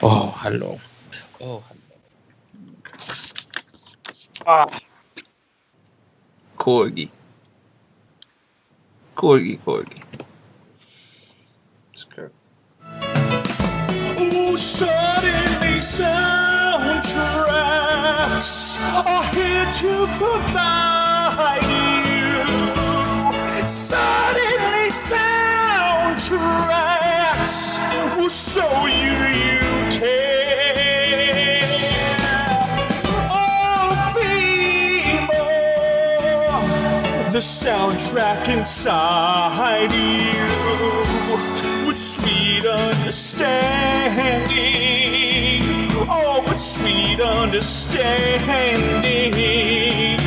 Oh, hello. Oh, ah, corgi. It's good. Oh, suddenly soundtracks are here to provide you. Suddenly soundtracks will show you care. Oh, be more the soundtrack inside you with sweet understanding. Oh, with sweet understanding.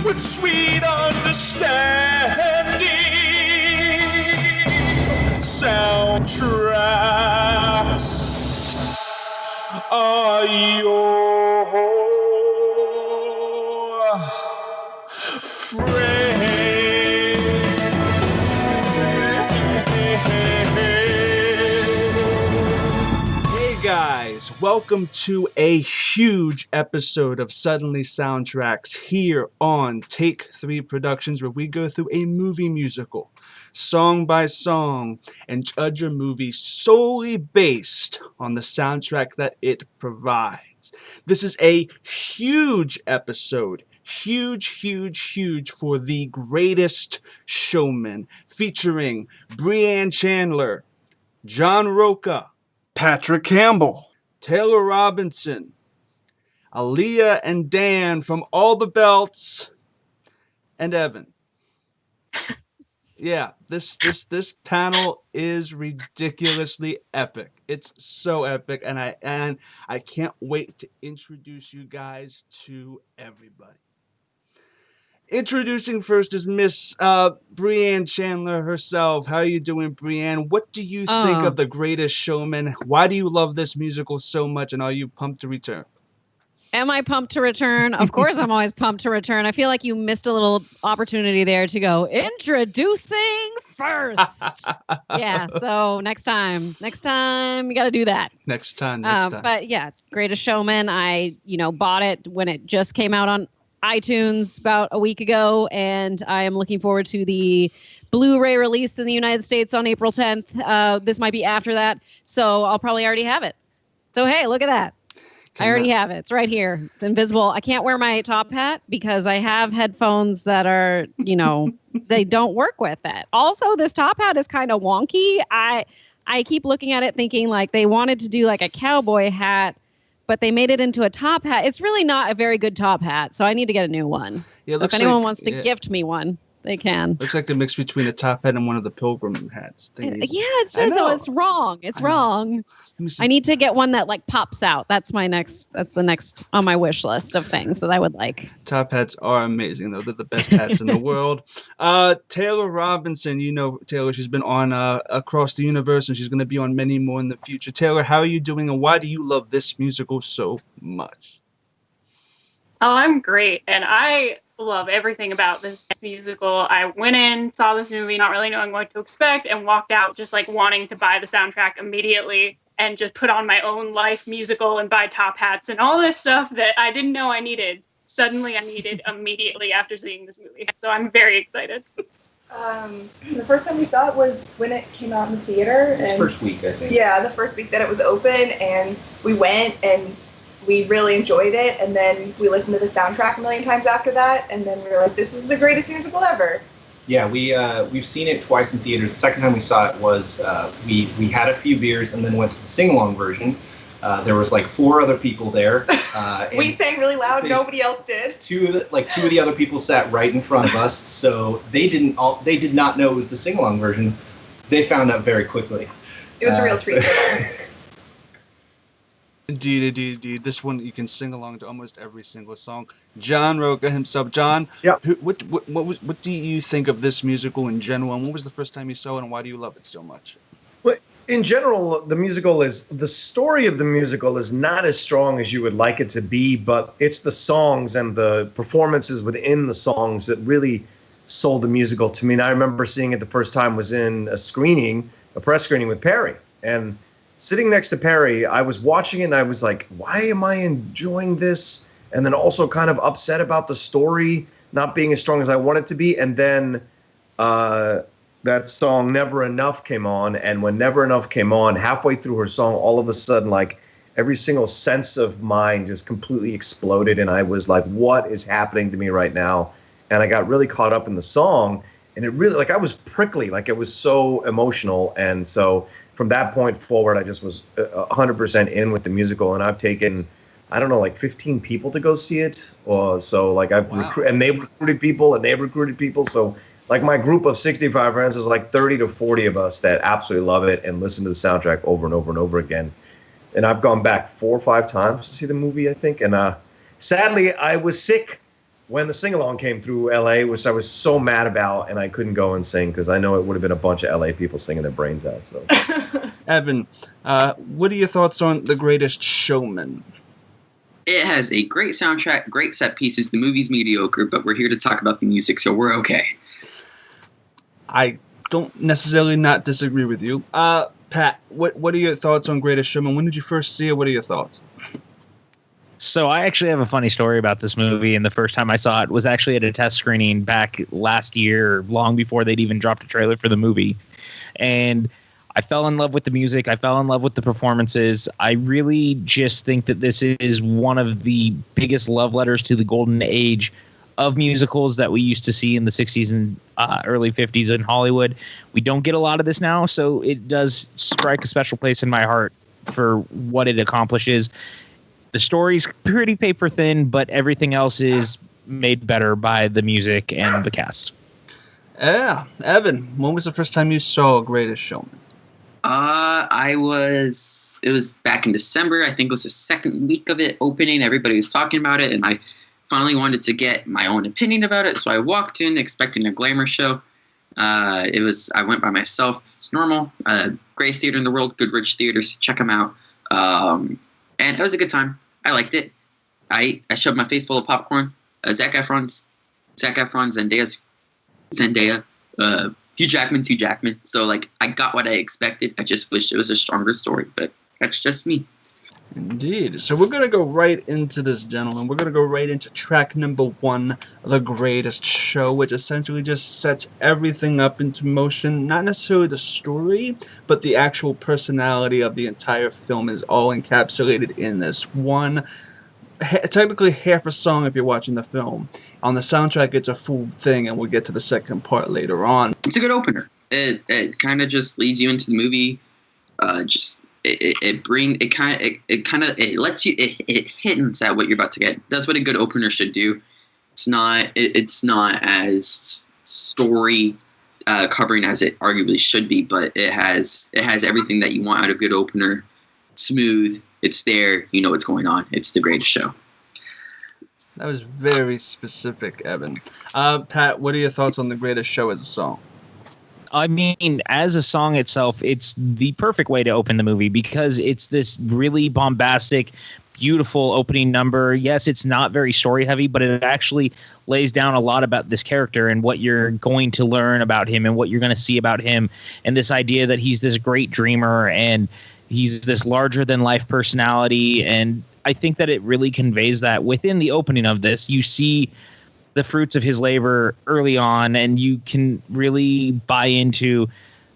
With sweet understanding. Soundtracks are your Hey guys, welcome to a huge episode of Suddenly Soundtracks here on Take 3 Productions, where we go through a movie musical, song by song, and judge a movie solely based on the soundtrack that it provides. This is a huge episode. Huge for the Greatest Showman, featuring Brianne Chandler, John Rocha, Patrick Campbell, Taylor Robinson, Alia and Dan from All the Belts, and Evan. Yeah, this panel is ridiculously epic. It's so epic, and I can't wait to introduce you guys to everybody. Introducing first is Miss Brianne Chandler herself. How are you doing, Brianne? What do you think of The Greatest Showman? Why do you love this musical so much, and are you pumped to return? Am I pumped to return? Of course I'm always pumped to return. I feel like you missed a little opportunity there to go, introducing first. Yeah, so next time you got to do that. Next time. But yeah, Greatest Showman, I bought it when it just came out on iTunes about a week ago, and I am looking forward to the Blu-ray release in the United States on April 10th. This might be after that, so I'll probably already have it. So hey, look at that. I already have it. It's right here. It's invisible. I can't wear my top hat because I have headphones that are, they don't work with it. Also, this top hat is kind of wonky. I keep looking at it thinking like they wanted to do like a cowboy hat, but they made it into a top hat. It's really not a very good top hat, so I need to get a new one. Yeah, so if anyone wants to gift me one, they can. Looks like a mix between a top hat and one of the pilgrim hats. It says so. It's wrong. It's wrong. I need to get one that like pops out. That's the next on my wish list of things that I would like. Top hats are amazing, though. They're the best hats in the world. Taylor Robinson, Taylor, she's been on Across the Universe, and she's going to be on many more in the future. Taylor, how are you doing, and why do you love this musical so much? Oh, I'm great, and I love everything about this musical. I went in, saw this movie, not really knowing what to expect, and walked out just like wanting to buy the soundtrack immediately and just put on my own life musical and buy top hats and all this stuff that I didn't know I needed. Suddenly I needed immediately after seeing this movie. So I'm very excited. The first time we saw it was when it came out in the theater. It's first week, I think. Yeah, the first week that it was open, and we went and we really enjoyed it, and then we listened to the soundtrack a million times after that, and then we were like, this is the greatest musical ever. Yeah, we've seen it twice in theaters. The second time we saw it was we had a few beers and then went to the sing-along version. There was like 4 other people there. We sang really loud. Nobody else did. Two of the other people sat right in front of us, so they did not know it was the sing-along version. They found out very quickly. It was a real treat for them. Indeed. This one you can sing along to almost every single song. John Rocha himself. John, yeah. What do you think of this musical in general, and when was the first time you saw it, and why do you love it so much? Well, in general, the story of the musical is not as strong as you would like it to be, but it's the songs and the performances within the songs that really sold the musical to me. And I remember seeing it the first time was in a press screening with Perry, and sitting next to Perry, I was watching it and I was like, why am I enjoying this? And then also kind of upset about the story not being as strong as I want it to be. And then that song Never Enough came on. And when Never Enough came on, halfway through her song, all of a sudden, like, every single sense of mine just completely exploded. And I was like, what is happening to me right now? And I got really caught up in the song. And it really, like, I was prickly. Like, it was so emotional. And so from that point forward, I just was 100% in with the musical. And I've taken, I don't know, like 15 people to go see it. Or so, like, I've recruited, and they've recruited people, and they've recruited people. So, like, my group of 65 friends is like 30 to 40 of us that absolutely love it and listen to the soundtrack over and over and over again. And I've gone back 4 or 5 times to see the movie, I think. And sadly, I was sick when the sing-along came through L.A., which I was so mad about, and I couldn't go and sing because I know it would have been a bunch of L.A. people singing their brains out. So, Evan, what are your thoughts on The Greatest Showman? It has a great soundtrack, great set pieces. The movie's mediocre, but we're here to talk about the music, so we're okay. I don't necessarily not disagree with you. Pat, what are your thoughts on Greatest Showman? When did you first see it? What are your thoughts? So I actually have a funny story about this movie, and the first time I saw it was actually at a test screening back last year, long before they'd even dropped a trailer for the movie. And I fell in love with the music. I fell in love with the performances. I really just think that this is one of the biggest love letters to the golden age of musicals that we used to see in the 60s and early 50s in Hollywood. We don't get a lot of this now, so it does strike a special place in my heart for what it accomplishes. The story's pretty paper thin, but everything else is made better by the music and the cast. Yeah. Evan, when was the first time you saw Greatest Showman? It was back in December. I think it was the second week of it opening. Everybody was talking about it, and I finally wanted to get my own opinion about it. So I walked in expecting a glamour show. I went by myself. It's normal. Greatest theater in the world, Goodrich Theaters. Check them out. And it was a good time. I liked it. I shoved my face full of popcorn. Zac Efron, Zendaya, Hugh Jackman. So, like, I got what I expected. I just wish it was a stronger story, but that's just me. Indeed. So we're going to go right into this, gentlemen. We're going to go right into track number 1, The Greatest Show, which essentially just sets everything up into motion. Not necessarily the story, but the actual personality of the entire film is all encapsulated in this one. Technically half a song if you're watching the film. On the soundtrack, it's a full thing, and we'll get to the second part later on. It's a good opener. It kind of just leads you into the movie. It hints at what you're about to get. That's what a good opener should do. It's not as story covering as it arguably should be, but it has everything that you want out of a good opener. Smooth. It's there. You know what's going on. It's The Greatest Show. That was very specific, Evan. Pat, what are your thoughts on The Greatest Show as a song? I mean, as a song itself, it's the perfect way to open the movie because it's this really bombastic, beautiful opening number. Yes, it's not very story heavy, but it actually lays down a lot about this character and what you're going to learn about him and what you're going to see about him. And this idea that he's this great dreamer and he's this larger than life personality. And I think that it really conveys that within the opening of this. You see the fruits of his labor early on, and you can really buy into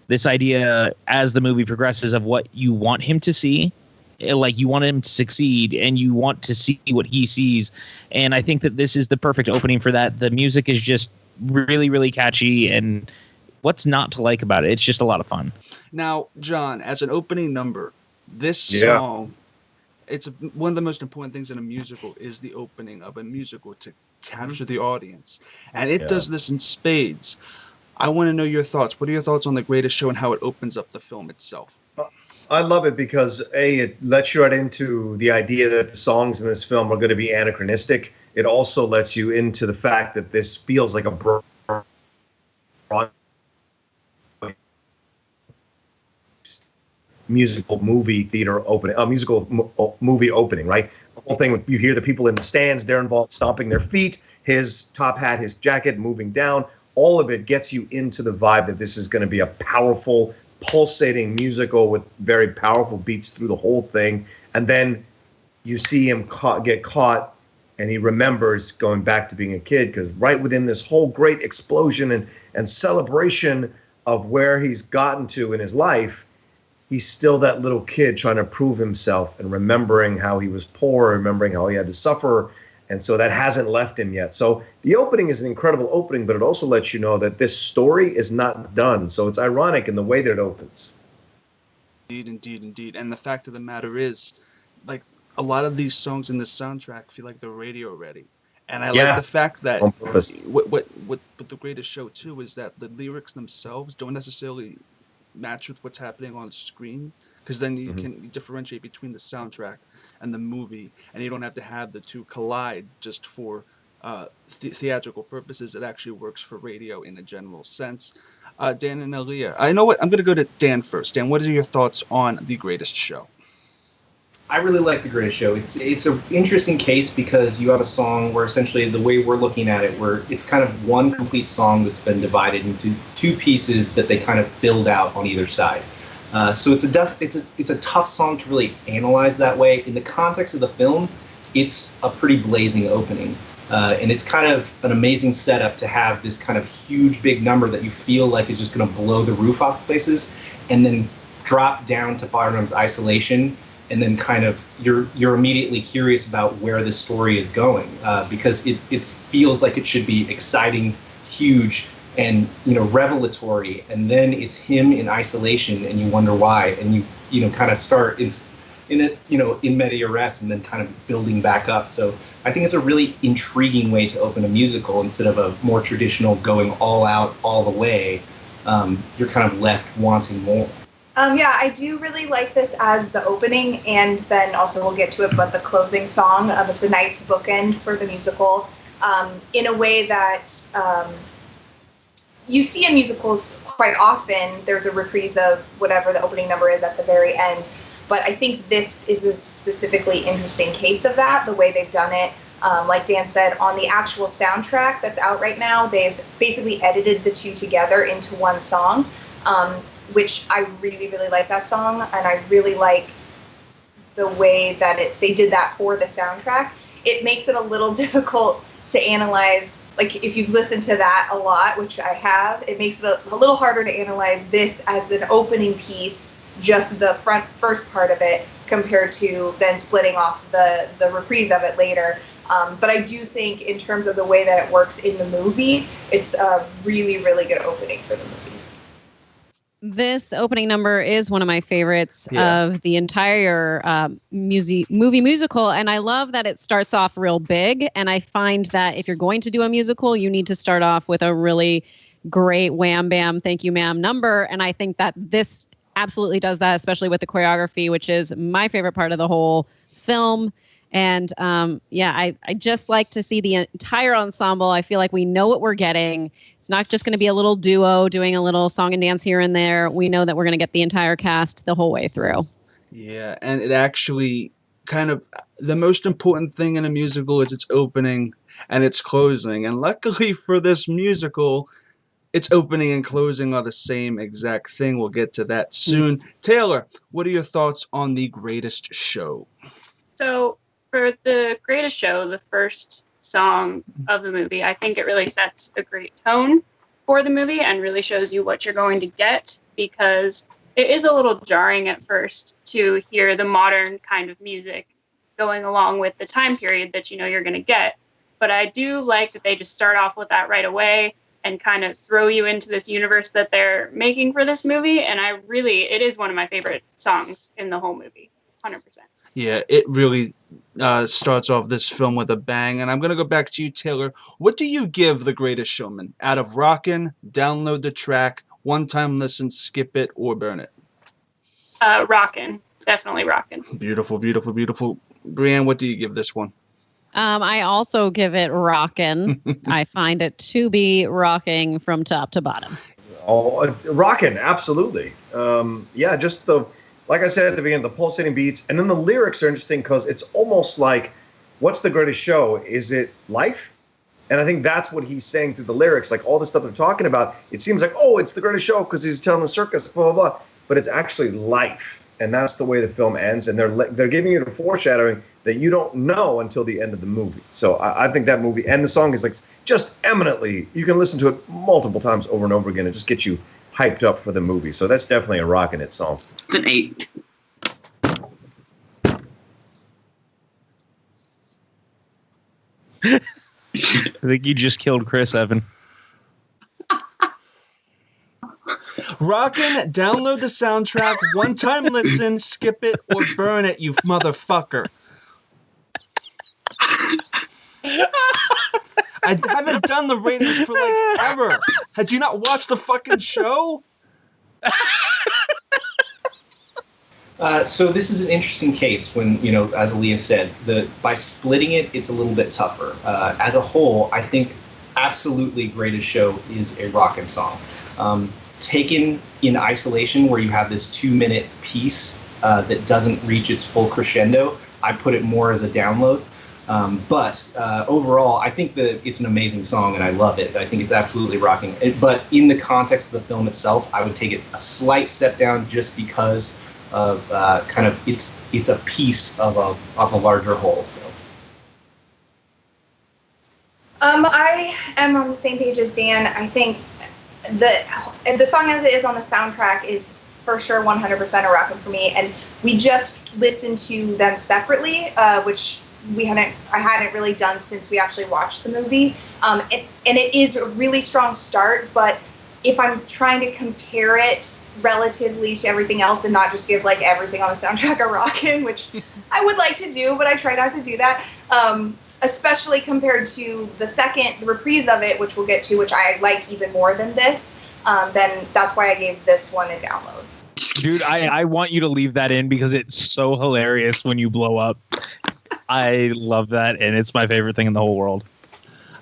this idea as the movie progresses of what you want him to see. Like, you want him to succeed and you want to see what he sees. And I think that this is the perfect opening for that. The music is just really, really catchy, and what's not to like about it? It's just a lot of fun. Now, John, as an opening number, this song, it's one of the most important things in a musical is the opening of a musical to capture the audience. And it does this in spades. I want to know your thoughts. What are your thoughts on The Greatest Show and how it opens up the film itself? I love it because, A, it lets you right into the idea that the songs in this film are going to be anachronistic. It also lets you into the fact that this feels like a broad musical movie theater opening, movie opening, right? The whole thing, you hear the people in the stands, they're involved stomping their feet, his top hat, his jacket moving down. All of it gets you into the vibe that this is going to be a powerful pulsating musical with very powerful beats through the whole thing. And then you see him get caught, and he remembers going back to being a kid, because right within this whole great explosion and celebration of where he's gotten to in his life, he's still that little kid trying to prove himself and remembering how he was poor, remembering how he had to suffer. And so that hasn't left him yet. So the opening is an incredible opening, but it also lets you know that this story is not done. So it's ironic in the way that it opens. Indeed. And the fact of the matter is, like, a lot of these songs in this soundtrack feel like they're radio ready. And I like the fact that what the greatest show too is that the lyrics themselves don't necessarily match with what's happening on screen, because then you can differentiate between the soundtrack and the movie, and you don't have to have the two collide just for theatrical purposes. It actually works for radio in a general sense. Dan and Alia, I know what I'm going to go to Dan first. Dan, what are your thoughts on The Greatest Show? I really like The Greatest Show. It's an interesting case because you have a song where essentially the way we're looking at it, where it's kind of one complete song that's been divided into two pieces that they kind of build out on either side. So it's a tough song to really analyze that way. In the context of the film, it's a pretty blazing opening. And it's kind of an amazing setup to have this kind of huge big number that you feel like is just going to blow the roof off places, and then drop down to Barnum's isolation. And then kind of you're immediately curious about where the story is going, because it feels like it should be exciting, huge, and revelatory. And then it's him in isolation, and you wonder why. And you kind of start in media res, and then kind of building back up. So I think it's a really intriguing way to open a musical instead of a more traditional going all out all the way. You're kind of left wanting more. Yeah, I do really like this as the opening, and then also we'll get to it, but the closing song. It's a nice bookend for the musical, in a way that you see in musicals quite often. There's a reprise of whatever the opening number is at the very end, but I think this is a specifically interesting case of that, the way they've done it. Like Dan said, on the actual soundtrack that's out right now, they've basically edited the two together into one song. Which I really, really like that song, and I really like the way that they did that for the soundtrack. It makes it a little difficult to analyze. Like, if you listen to that a lot, which I have, it makes it a little harder to analyze this as an opening piece, just the first part of it, compared to then splitting off the reprise of it later. But I do think in terms of the way that it works in the movie, it's a really, really good opening for the movie. This opening number is one of my favorites of the entire movie musical. And I love that it starts off real big. And I find that if you're going to do a musical, you need to start off with a really great wham, bam, thank you, ma'am number. And I think that this absolutely does that, especially with the choreography, which is my favorite part of the whole film. And I just like to see the entire ensemble. I feel like we know what we're getting. It's not just going to be a little duo doing a little song and dance here and there. We know that we're going to get the entire cast the whole way through. Yeah, and it actually kind of, the most important thing in a musical is its opening and its closing. And luckily for this musical, its opening and closing are the same exact thing. We'll get to that soon. Taylor, what are your thoughts on The Greatest Show? So for The Greatest Show, the first song of the movie, I think it really sets a great tone for the movie and really shows you what you're going to get, because it is a little jarring at first to hear the modern kind of music going along with the time period that you're going to get. But I do like that they just start off with that right away and kind of throw you into this universe that they're making for this movie. And it is one of my favorite songs in the whole movie, 100%. Yeah, it really starts off this film with a bang. And I'm going to go back to you, Taylor. What do you give The Greatest Showman? Out of Rockin', download the track, one-time listen, skip it, or burn it? Rockin'. Definitely Rockin'. Beautiful, beautiful, beautiful. Brianne, what do you give this one? I also give it Rockin'. I find it to be rocking from top to bottom. Oh, Rockin', absolutely. Just like I said at the beginning, the pulsating beats, and then the lyrics are interesting because it's almost like, what's the greatest show? Is it life? And I think that's what he's saying through the lyrics. Like all the stuff they're talking about, it seems like, oh, it's the greatest show because he's telling the circus, blah, blah, blah. but it's actually life, and that's the way the film ends. And they're giving you the foreshadowing that you don't know until the end of the movie. So I think that movie and the song is like just eminently. You can listen to it multiple times over and over again and just get you hyped up for the movie. So that's definitely a rockin' it song. It's an 8. I think you just killed Chris, Evan. Rockin', download the soundtrack, one-time listen, skip it, or burn it, you motherfucker. I haven't done the ratings for like ever. Had you not watched the fucking show? So this is an interesting case when, you know, as Alia said, by splitting it, it's a little bit tougher. As a whole, I think absolutely Greatest Show is a rockin' song. Taken in isolation, where you have this 2-minute piece that doesn't reach its full crescendo, I put it more as a download. But overall, I think that it's an amazing song and I love it. I think it's absolutely rocking. But in the context of the film itself, I would take it a slight step down just because of kind of it's a piece of a larger whole. So. I am on the same page as Dan. I think the song as it is on the soundtrack is for sure 100% a rockin' for me. And we just listened to them separately, which I hadn't really done since we actually watched the movie. And it is a really strong start, but if I'm trying to compare it relatively to everything else and not just give like everything on the soundtrack a rockin', which I would like to do, but I try not to do that. Especially compared to the reprise of it, which we'll get to, which I like even more than this, then that's why I gave this one a download. Dude, I want you to leave that in because it's so hilarious when you blow up. I love that, and it's my favorite thing in the whole world.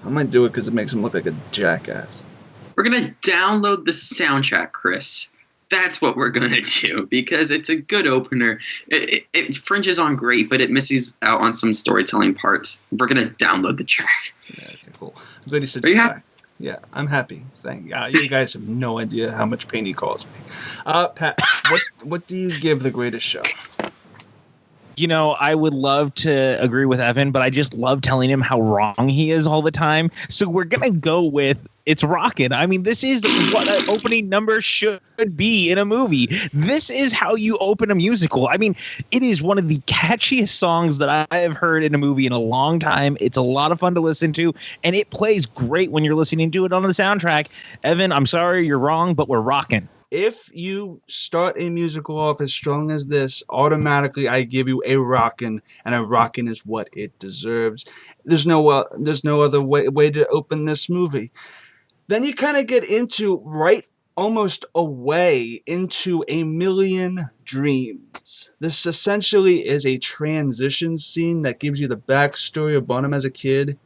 I might do it because it makes him look like a jackass. We're going to download the soundtrack, Chris. That's what we're going to do because it's a good opener. It fringes on great, but it misses out on some storytelling parts. We're going to download the track. Yeah, okay, cool. I'm glad you said Are you happy? Yeah, I'm happy. Thank you. You guys have no idea how much pain he caused me. Pat, what do you give The Greatest Show? You know, I would love to agree with Evan, but I just love telling him how wrong he is all the time. So we're going to go with it's rockin'. I mean, this is what an opening number should be in a movie. This is how you open a musical. I mean, it is one of the catchiest songs that I have heard in a movie in a long time. It's a lot of fun to listen to, and it plays great when you're listening to it on the soundtrack. Evan, I'm sorry, you're wrong, but we're rockin'. If you start a musical off as strong as this, automatically I give you a rockin', and a rockin' is what it deserves. There's no other way to open this movie. Then you kind of get into almost away into A Million Dreams. This essentially is a transition scene that gives you the backstory of Bonham as a kid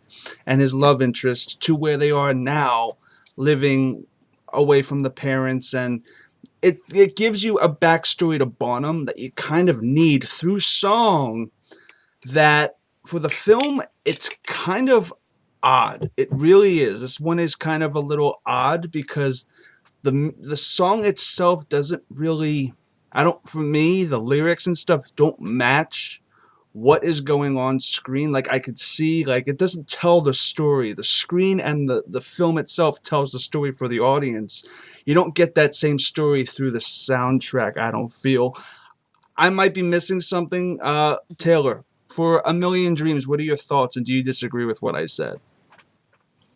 and his love interest to where they are now, living away from the parents, and it gives you a backstory to Bonham that you kind of need through song that for the film it's kind of odd. It really is. This one is kind of a little odd because the song itself doesn't really, for me, the lyrics and stuff don't match what is going on screen. Like I could see, like it doesn't tell the story. The screen and the film itself tells the story for the audience. You don't get that same story through the soundtrack, I don't feel. I might be missing something. Taylor, for A Million Dreams, what are your thoughts, and do you disagree with what I said?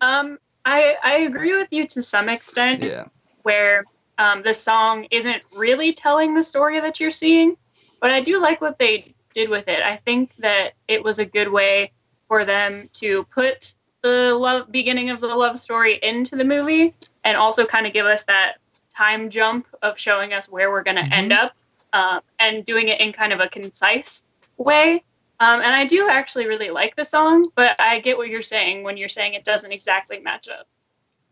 I agree with you to some extent. Yeah. Where the song isn't really telling the story that you're seeing, but I do like what they did with it. I think that it was a good way for them to put the beginning of the love story into the movie and also kind of give us that time jump of showing us where we're going to end up, and doing it in kind of a concise way. And I do actually really like the song, but I get what you're saying when you're saying it doesn't exactly match up.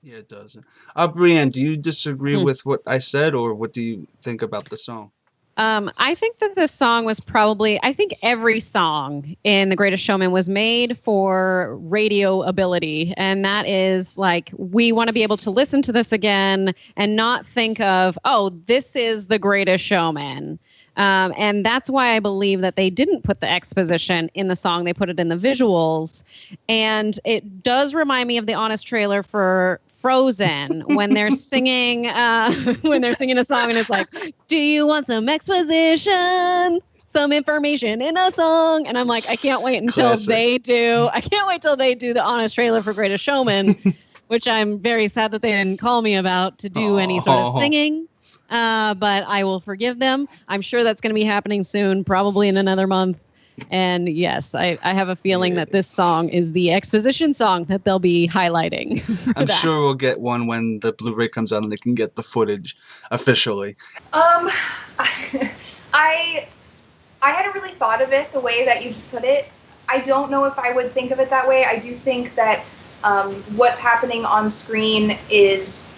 Yeah, it doesn't. Brianne, do you disagree with what I said, or what do you think about the song? I think that this song was I think every song in The Greatest Showman was made for radio ability. And that is like, we want to be able to listen to this again and not think of, oh, this is The Greatest Showman. And that's why I believe that they didn't put the exposition in the song. They put it in the visuals. And it does remind me of the Honest trailer for Frozen when they're singing a song and it's like, do you want some exposition, some information in a song? And I'm like, I can't wait until they do the Honest trailer for Greatest Showman, which I'm very sad that they didn't call me about to do any sort of singing. But I will forgive them. I'm sure that's going to be happening soon, probably in another month. And yes, I have a feeling that this song is the exposition song that they'll be highlighting. I'm sure we'll get one when the Blu-ray comes out and they can get the footage officially. I hadn't really thought of it the way that you just put it. I don't know if I would think of it that way. I do think that what's happening on screen is,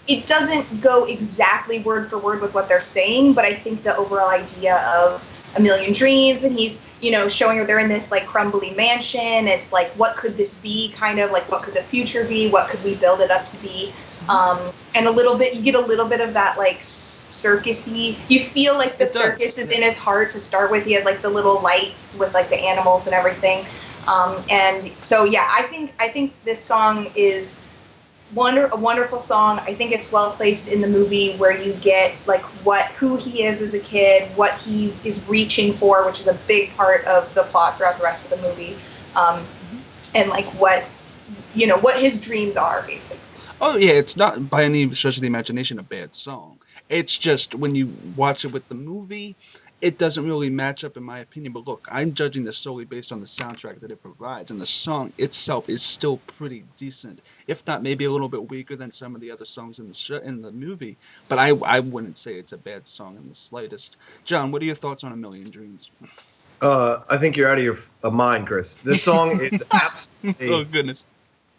it doesn't go exactly word for word with what they're saying, but I think the overall idea of a million dreams, and he's, showing her they're in this like crumbly mansion. It's like, what could this be? Kind of like, what could the future be? What could we build it up to be? And you get a little bit of that like circusy. You feel like the circus is in his heart to start with. He has like the little lights with like the animals and everything. And so yeah, I think this song is a wonderful song. I think it's well placed in the movie, where you get like who he is as a kid, what he is reaching for, which is a big part of the plot throughout the rest of the movie, and like what his dreams are, basically. Oh yeah, it's not by any stretch of the imagination a bad song. It's just when you watch it with the movie, it doesn't really match up in my opinion. But look, I'm judging this solely based on the soundtrack that it provides, and the song itself is still pretty decent, if not maybe a little bit weaker than some of the other songs in the movie. But I wouldn't say it's a bad song in the slightest. John, what are your thoughts on A Million Dreams? I think you're out of your mind, Chris. This song is absolutely oh goodness,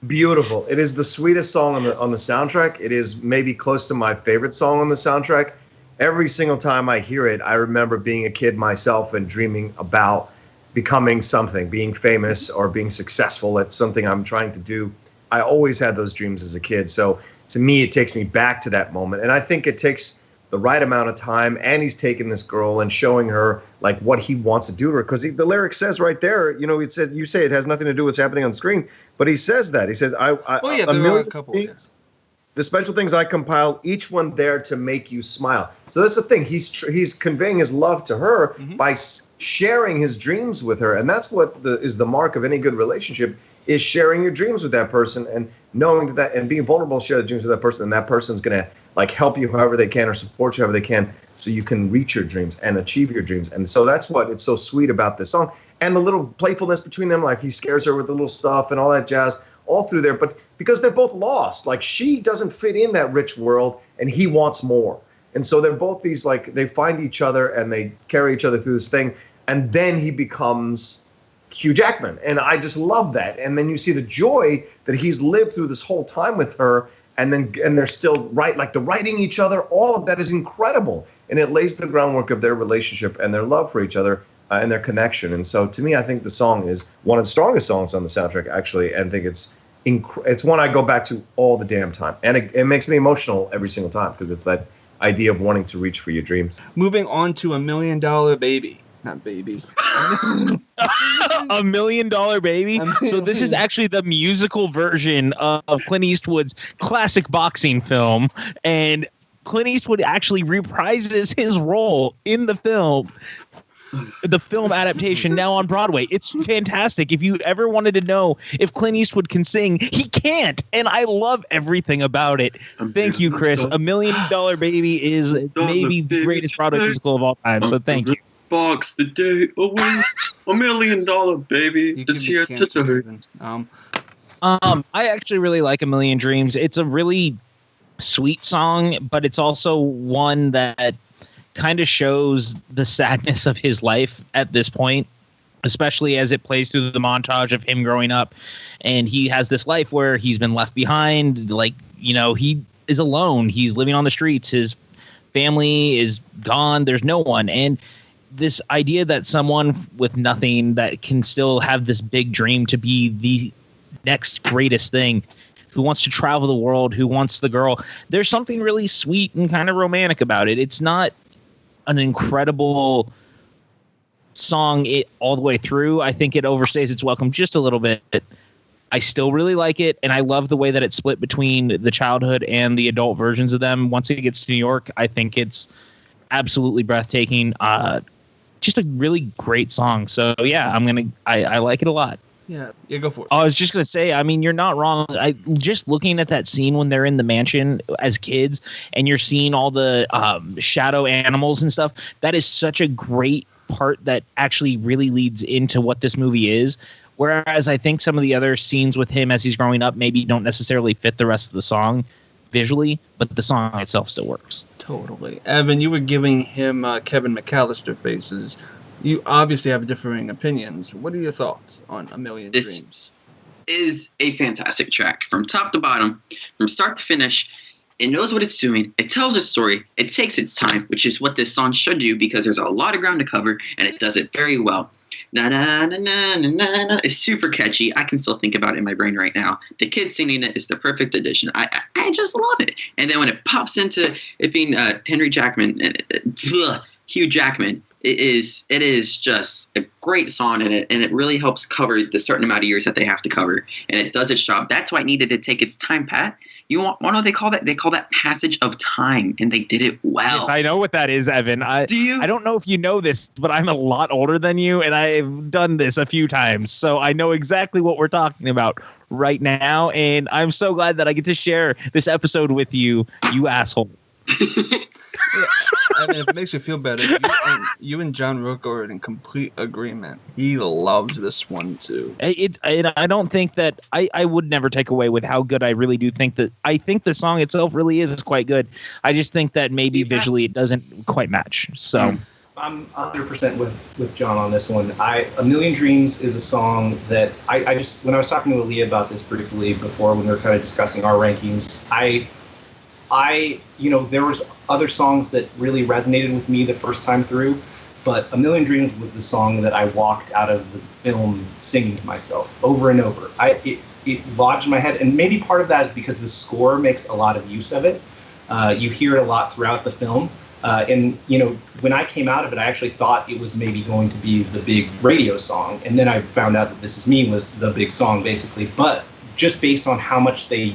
beautiful. It is the sweetest song on the soundtrack. It is maybe close to my favorite song on the soundtrack. Every single time I hear it, I remember being a kid myself and dreaming about becoming something, being famous or being successful at something I'm trying to do. I always had those dreams as a kid. So to me, it takes me back to that moment. And I think it takes the right amount of time. And he's taking this girl and showing her like what he wants to do to her. Because the lyric says right there, it said, you say it has nothing to do with what's happening on screen. But he says that. He says, there are a couple. Yes. The special things I compile, each one there to make you smile. So that's the thing. He's conveying his love to her by sharing his dreams with her. And that's what is the mark of any good relationship, is sharing your dreams with that person and knowing that and being vulnerable to share the dreams with that person. And that person's going to like help you however they can or support you however they can so you can reach your dreams and achieve your dreams. And so that's what it's so sweet about this song. And the little playfulness between them, like he scares her with the little stuff and all that jazz, all through there, but because they're both lost. Like, she doesn't fit in that rich world and he wants more. And so they're both these, like, they find each other and they carry each other through this thing. And then he becomes Hugh Jackman. And I just love that. And then you see the joy that he's lived through this whole time with her. And they're still like they're writing each other. All of that is incredible. And it lays the groundwork of their relationship and their love for each other and their connection. And so to me, I think the song is one of the strongest songs on the soundtrack, actually. And I think it's one I go back to all the damn time. And it makes me emotional every single time because it's that idea of wanting to reach for your dreams. Moving on to $1 Million Baby. Not baby. $1 Million Baby. So this is actually the musical version of Clint Eastwood's classic boxing film. And Clint Eastwood actually reprises his role in the film adaptation now on Broadway. It's fantastic. If you ever wanted to know if Clint Eastwood can sing, he can't. And I love everything about it. Thank you, Chris. $1 Million Baby is maybe the greatest Broadway musical of all time. So thank you. Box the day away. $1 Million Baby is here today. I actually really like A Million Dreams. It's a really sweet song, but it's also one that kind of shows the sadness of his life at this point, especially as it plays through the montage of him growing up. And he has this life where he's been left behind. Like, he is alone. He's living on the streets. His family is gone. There's no one. And this idea that someone with nothing that can still have this big dream to be the next greatest thing, who wants to travel the world, who wants the girl, there's something really sweet and kind of romantic about it. It's not an incredible song all the way through. I think it overstays its welcome just a little bit. I still really like it, and I love the way that it's split between the childhood and the adult versions of them. Once it gets to New York, I think it's absolutely breathtaking. Just a really great song. So yeah, I like it a lot. Yeah, go for it. I was just gonna say, I mean, you're not wrong. Just looking at that scene when they're in the mansion as kids, and you're seeing all the shadow animals and stuff. That is such a great part that actually really leads into what this movie is. Whereas I think some of the other scenes with him as he's growing up maybe don't necessarily fit the rest of the song visually, but the song itself still works. Totally. Evan, you were giving him Kevin McAllister faces. You obviously have differing opinions. What are your thoughts on A Million Dreams? Is a fantastic track from top to bottom, from start to finish. It knows what it's doing. It tells a story. It takes its time, which is what this song should do because there's a lot of ground to cover, and it does it very well. Na na na na na na na. It's super catchy. I can still think about it in my brain right now. The kid singing it is the perfect addition. I just love it. And then when it pops into it being Hugh Jackman, it is just a great song, and it really helps cover the certain amount of years that they have to cover, and it does its job. That's why it needed to take its time, Pat. You want to know what they call that? They call that passage of time, and they did it well. Yes, I know what that is, Evan. Do you? I don't know if you know this, but I'm a lot older than you, and I've done this a few times, so I know exactly what we're talking about right now, and I'm so glad that I get to share this episode with you, you asshole. Yeah, I mean, if it makes you feel better, you and John Rocha are in complete agreement. He loves this one too. I don't think that I would never take away with how good I really do think that. I think the song itself really is quite good. I just think that maybe visually it doesn't quite match. So I'm 100% with John on this one. A Million Dreams is a song that I just, when I was talking to Alia about this briefly before when we were kind of discussing our rankings, there was other songs that really resonated with me the first time through, but A Million Dreams was the song that I walked out of the film singing to myself over and over. It lodged in my head, and maybe part of that is because the score makes a lot of use of it. You hear it a lot throughout the film, and when I came out of it, I actually thought it was maybe going to be the big radio song, and then I found out that This Is Me was the big song, basically. But just based on how much they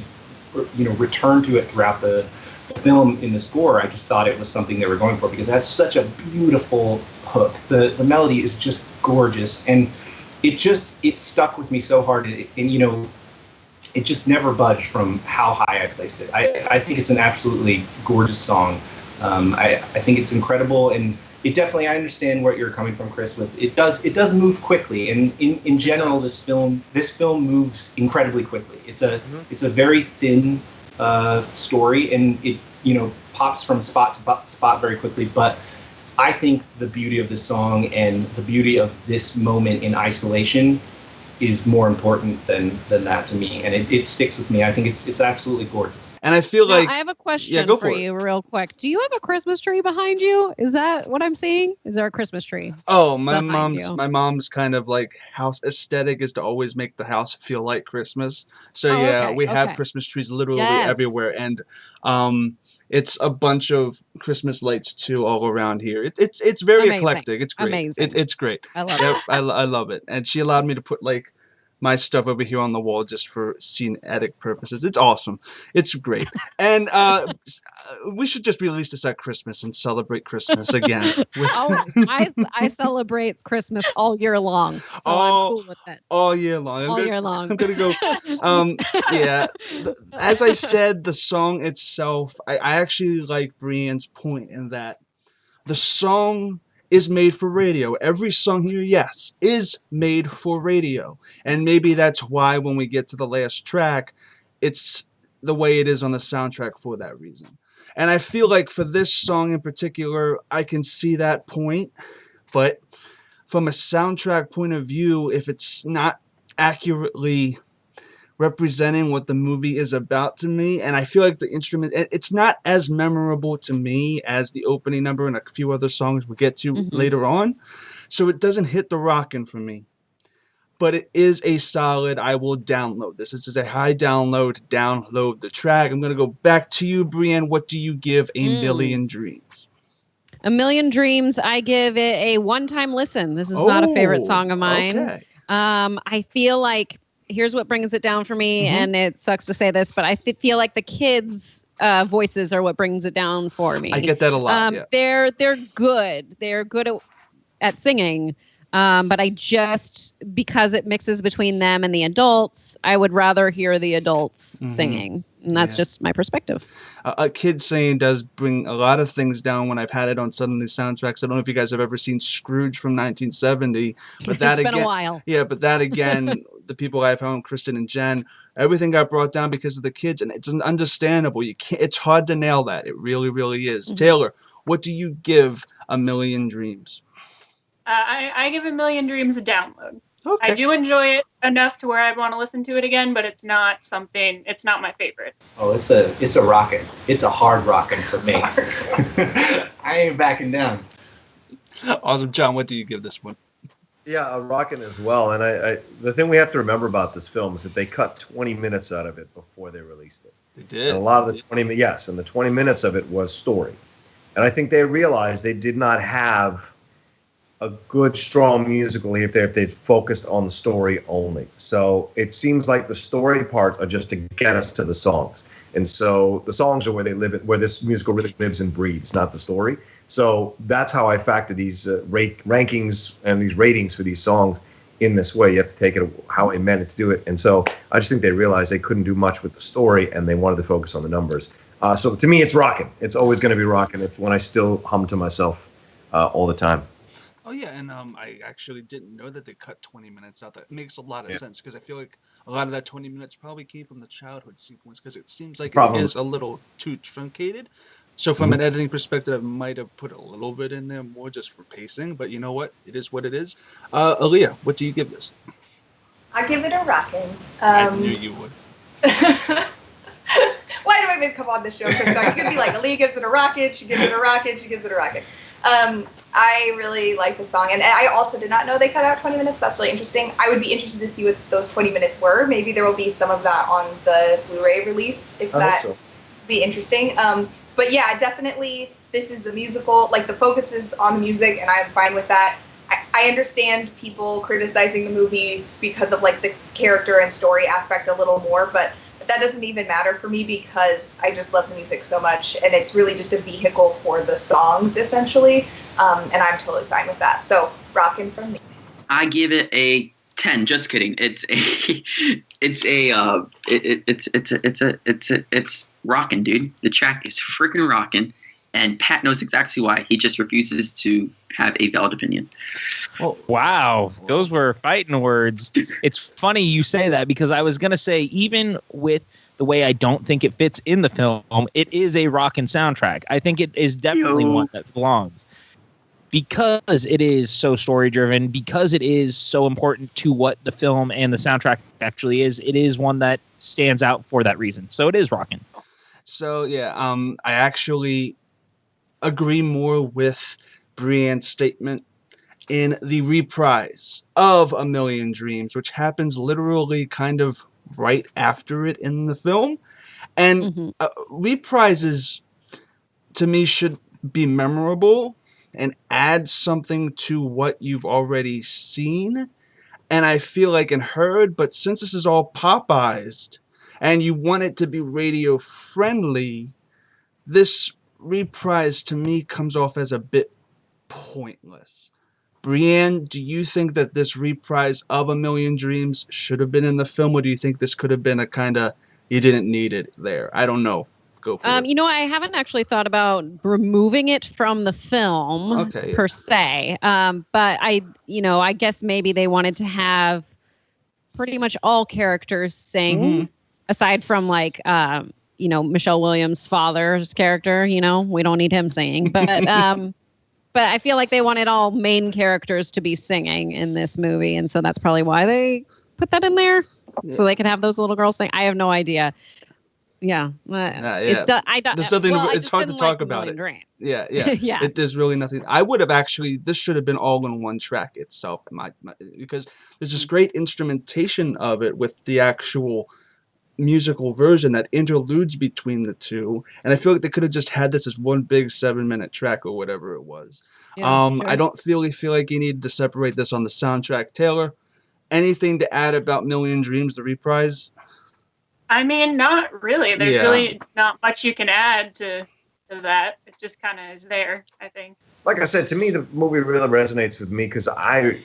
return to it throughout the film in the score, I just thought it was something they were going for because it has such a beautiful hook. The melody is just gorgeous, and it stuck with me so hard, and it just never budged from how high I placed it. I think it's an absolutely gorgeous song. I think it's incredible, and it definitely, I understand where you're coming from, Chris, with it does move quickly, and in general this film moves incredibly quickly. It's a very thin story, and it pops from spot to spot very quickly, but I think the beauty of this song and the beauty of this moment in isolation is more important than that to me, and it sticks with me. I think it's absolutely gorgeous. And I feel like I have a question for you real quick. Do you have a Christmas tree behind you? Is that what I'm seeing? Is there a Christmas tree? Oh, my mom's kind of like house aesthetic is to always make the house feel like Christmas. So we have Christmas trees literally everywhere, and it's a bunch of Christmas lights too all around here. It's very eclectic. It's great. Amazing. It's great. I love it. I love it. And she allowed me to put like my stuff over here on the wall just for scenic purposes. It's awesome. It's great. And we should just release this at Christmas and celebrate Christmas again. I celebrate Christmas all year long. So I'm cool with it. All year long. I'm going to go. As I said, the song itself, I actually like Brianne's point in that the song is made for radio. Every song here, yes, is made for radio. And maybe that's why when we get to the last track, it's the way it is on the soundtrack for that reason. And I feel like for this song in particular, I can see that point. But from a soundtrack point of view, if it's not accurately representing what the movie is about to me. And I feel like the instrument, it's not as memorable to me as the opening number and a few other songs we'll get to later on. So it doesn't hit the rockin' for me. But it is a solid, I will download this. This is a high download the track. I'm going to go back to you, Brianne. What do you give A Million Dreams? A Million Dreams, I give it a one-time listen. This is not a favorite song of mine. Okay. I feel like, here's what brings it down for me, and it sucks to say this, but I feel like the kids' voices are what brings it down for me. I get that a lot, yeah. They're good. They're good at singing. But I just, because it mixes between them and the adults, I would rather hear the adults singing. And that's just my perspective. A kid singing does bring a lot of things down when I've had it on Suddenly Soundtracks. I don't know if you guys have ever seen Scrooge from 1970, but that it's again, been a while. Yeah, but that again, the people I've found, Kristen and Jen, everything got brought down because of the kids, and it's understandable. It's hard to nail that. It really, really is. Taylor, what do you give A Million Dreams? I give A Million Dreams a download. Okay. I do enjoy it enough to where I'd want to listen to it again, but it's not my favorite. Oh, it's a rockin'. It's a hard rockin' for me. I ain't backing down. Awesome. John, what do you give this one? Yeah, a rockin' as well. And I the thing we have to remember about this film is that they cut 20 minutes out of it before they released it. They did. And a lot of the 20 minutes of it was story. And I think they realized they did not have a good, strong musical if they'd focused on the story only. So it seems like the story parts are just to get us to the songs. And so the songs are where they live, where this musical really lives and breathes, not the story. So that's how I factor these rankings and these ratings for these songs in this way. You have to take it how I meant it to do it. And so I just think they realized they couldn't do much with the story and they wanted to focus on the numbers. So to me, it's rocking. It's always going to be rocking. It's when I still hum to myself all the time. Oh, yeah, and I actually didn't know that they cut 20 minutes out. That makes a lot of sense, because I feel like a lot of that 20 minutes probably came from the childhood sequence, because it seems like it is a little too truncated. So from an editing perspective, I might have put a little bit in there more just for pacing, but you know what? It is what it is. Aaliyah, what do you give this? I give it a rockin'. I knew you would. Why do I even come on this show? Because you could be like, Aaliyah gives it a rocket, she gives it a rocket, she gives it a rocket. I really like the song, and I also did not know they cut out 20 minutes. That's really interesting. I would be interested to see what those 20 minutes were. Maybe there will be some of that on the Blu-ray release, if that would be interesting. But yeah, definitely, this is a musical. Like, the focus is on the music, and I'm fine with that. I understand people criticizing the movie because of, like, the character and story aspect a little more, but that doesn't even matter for me because I just love the music so much, and it's really just a vehicle for the songs, essentially, and I'm totally fine with that. So, rockin' from me. I give it a 10. Just kidding. It's rockin', dude. The track is freaking rockin', and Pat knows exactly why. He just refuses to have a valid opinion. Oh, wow. Those were fighting words. It's funny you say that, because I was going to say, even with the way I don't think it fits in the film, it is a rockin' soundtrack. I think it is definitely one that belongs. Because it is so story-driven, because it is so important to what the film and the soundtrack actually is, it is one that stands out for that reason. So it is rockin'. So, yeah, I actually agree more with Brianne's statement in the reprise of A Million Dreams, which happens literally kind of right after it in the film. And reprises, to me, should be memorable and add something to what you've already seen and I feel like and heard, but since this is all Popeyed and you want it to be radio friendly, this reprise to me comes off as a bit pointless. Brianne, do you think that this reprise of A Million Dreams should have been in the film, or do you think this could have been a kind of, you didn't need it there? I don't know. Go for it. You know, I haven't actually thought about removing it from the film per se. But I guess maybe they wanted to have pretty much all characters sing, aside from like, Michelle Williams' father's character. We don't need him singing, but but I feel like they wanted all main characters to be singing in this movie, and so that's probably why they put that in there. so they can have those little girls sing. I have no idea. Yeah. Yeah. I don't. There's nothing. Well, I It's just hard to didn't talk like about it. Million Dreams. Yeah. Yeah. There's really nothing. I would have actually. This should have been all in one track itself, because there's this great instrumentation of it with the actual musical version that interludes between the two, and I feel like they could have just had this as one big 7-minute track or whatever it was. Yeah, sure. I don't really feel like you needed to separate this on the soundtrack. Taylor, anything to add about Million Dreams, the reprise? I mean, not really. There's really not much you can add to that. It just kind of is there, I think. Like I said, to me, the movie really resonates with me because I